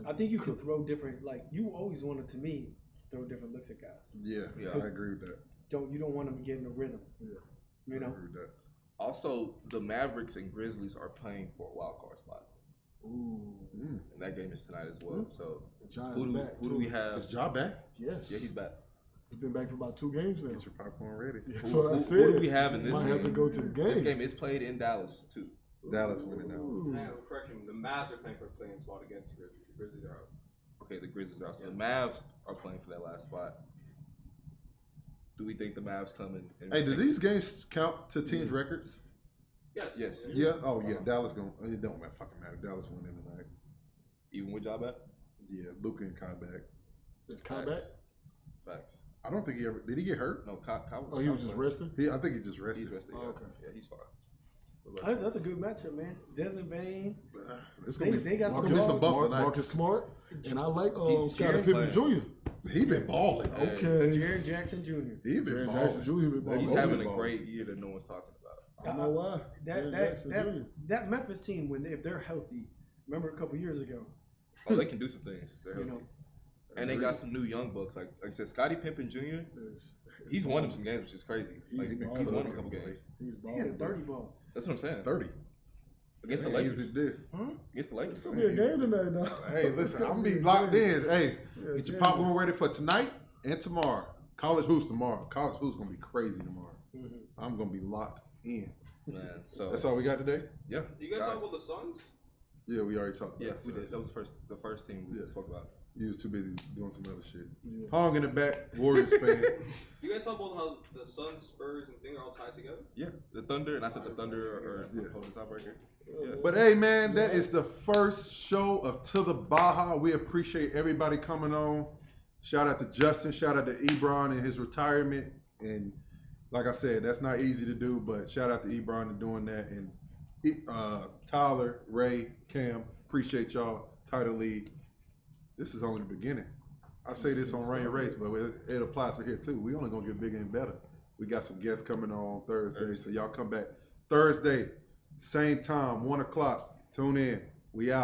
Speaker 4: I think you can throw different. Like you always wanted to me throw different looks at guys.
Speaker 2: Yeah.
Speaker 1: Yeah.
Speaker 2: I agree with that.
Speaker 4: You don't want them to get in a rhythm.
Speaker 3: Yeah.
Speaker 4: You
Speaker 2: I
Speaker 4: know.
Speaker 2: agree with that.
Speaker 1: Also, the Mavericks and Grizzlies are playing for a wild card spot,
Speaker 3: Ooh.
Speaker 1: and that game is tonight as well. So
Speaker 3: Giants
Speaker 1: who
Speaker 3: back.
Speaker 1: do we have?
Speaker 2: Is Ja back?
Speaker 3: Yes.
Speaker 1: Yeah, he's back.
Speaker 3: He's been back for about 2 games now.
Speaker 2: Get your popcorn ready.
Speaker 3: That's
Speaker 1: Who-
Speaker 3: what I
Speaker 1: who-
Speaker 3: said.
Speaker 1: who do we have in this
Speaker 3: Might have to
Speaker 1: game?
Speaker 3: go to the game.
Speaker 1: This game is played in Dallas too.
Speaker 2: Dallas winning that one.
Speaker 3: Ooh.
Speaker 8: Now, correction, the Mavs are playing for the playing spot against the Grizzlies. The Grizzlies are out.
Speaker 1: Okay, the Grizzlies are out. So the Mavs are playing for that last spot. Do we think the Mavs come in? And
Speaker 2: Hey, do these games count to teams' records?
Speaker 8: Yes.
Speaker 1: Yes.
Speaker 2: Yeah. Oh yeah. Dallas going. It don't matter. Fucking matter. Dallas winning tonight.
Speaker 1: Even with job at?
Speaker 2: Yeah. Luka and Kai back.
Speaker 3: Is Kai back?
Speaker 1: Facts.
Speaker 2: I don't think he ever did. He get hurt?
Speaker 1: No, Kai
Speaker 3: Oh, he was just resting.
Speaker 2: I think he just rested.
Speaker 1: He's rested.
Speaker 3: Oh,
Speaker 1: Yeah.
Speaker 3: okay.
Speaker 1: Yeah, he's fine.
Speaker 4: That's a good matchup, man. Desmond Bain.
Speaker 2: It's gonna
Speaker 4: They got some
Speaker 2: Marcus,
Speaker 4: ball.
Speaker 3: Marcus Smart, and I like Scottie
Speaker 1: Jared
Speaker 3: Pippen
Speaker 1: playing.
Speaker 3: Jr.
Speaker 2: He been balling.
Speaker 3: Okay.
Speaker 4: Jared Jackson Jr.
Speaker 2: He been
Speaker 3: Jared
Speaker 2: balling.
Speaker 3: Jackson Jr. been balling.
Speaker 1: He's
Speaker 3: Both
Speaker 1: having
Speaker 3: been
Speaker 1: a
Speaker 3: balling.
Speaker 1: great year that no one's talking about.
Speaker 3: I don't know why. Jared Jackson Jr.
Speaker 4: That Memphis team, if they're healthy, remember a couple years ago,
Speaker 1: Oh, they can do some things. They're
Speaker 4: you
Speaker 1: healthy.
Speaker 4: know,
Speaker 1: And they got some new young bucks. Like I said, Scottie Pippen Jr. He's won them some games, which is crazy. Like, he's won a couple games.
Speaker 3: He's
Speaker 4: he had a
Speaker 3: balling.
Speaker 4: 30 ball.
Speaker 1: That's what I'm saying.
Speaker 2: 30.
Speaker 1: Against the
Speaker 2: Easy
Speaker 1: Lakers.
Speaker 2: to do.
Speaker 1: Against the Lakers.
Speaker 3: It's gonna be a game tonight, though.
Speaker 2: Hey, listen, I'm gonna be locked in. Hey, get your popcorn ready for tonight and tomorrow. College hoops tomorrow. College hoops gonna be crazy tomorrow. I'm gonna be locked in.
Speaker 1: Man, so
Speaker 2: That's all we got today.
Speaker 1: yeah.
Speaker 8: You guys talk about the Suns?
Speaker 2: Yeah, we already talked about
Speaker 1: Yeah,
Speaker 2: it.
Speaker 1: we did. That was the first team we spoke about.
Speaker 2: You was too busy doing some other shit. Hong in the back, Warriors fan.
Speaker 8: You guys talk about how the Suns, Spurs, and thing are all tied together?
Speaker 1: Yeah, the Thunder, and I said the Thunder are
Speaker 2: Yeah.
Speaker 1: holding the top right here. Yeah.
Speaker 2: But hey, man, that is the first show of To the Baha. We appreciate everybody coming on. Shout out to Justin. Shout out to Ebron and his retirement. And like I said, that's not easy to do, but shout out to Ebron for doing that. And Tyler, Ray, Cam, appreciate y'all. Tidal League. This is only the beginning. I say this on Rain Race, but it applies for here too. We only gonna get bigger and better. We got some guests coming on Thursday, so y'all come back Thursday, same time, 1 o'clock. Tune in. We out.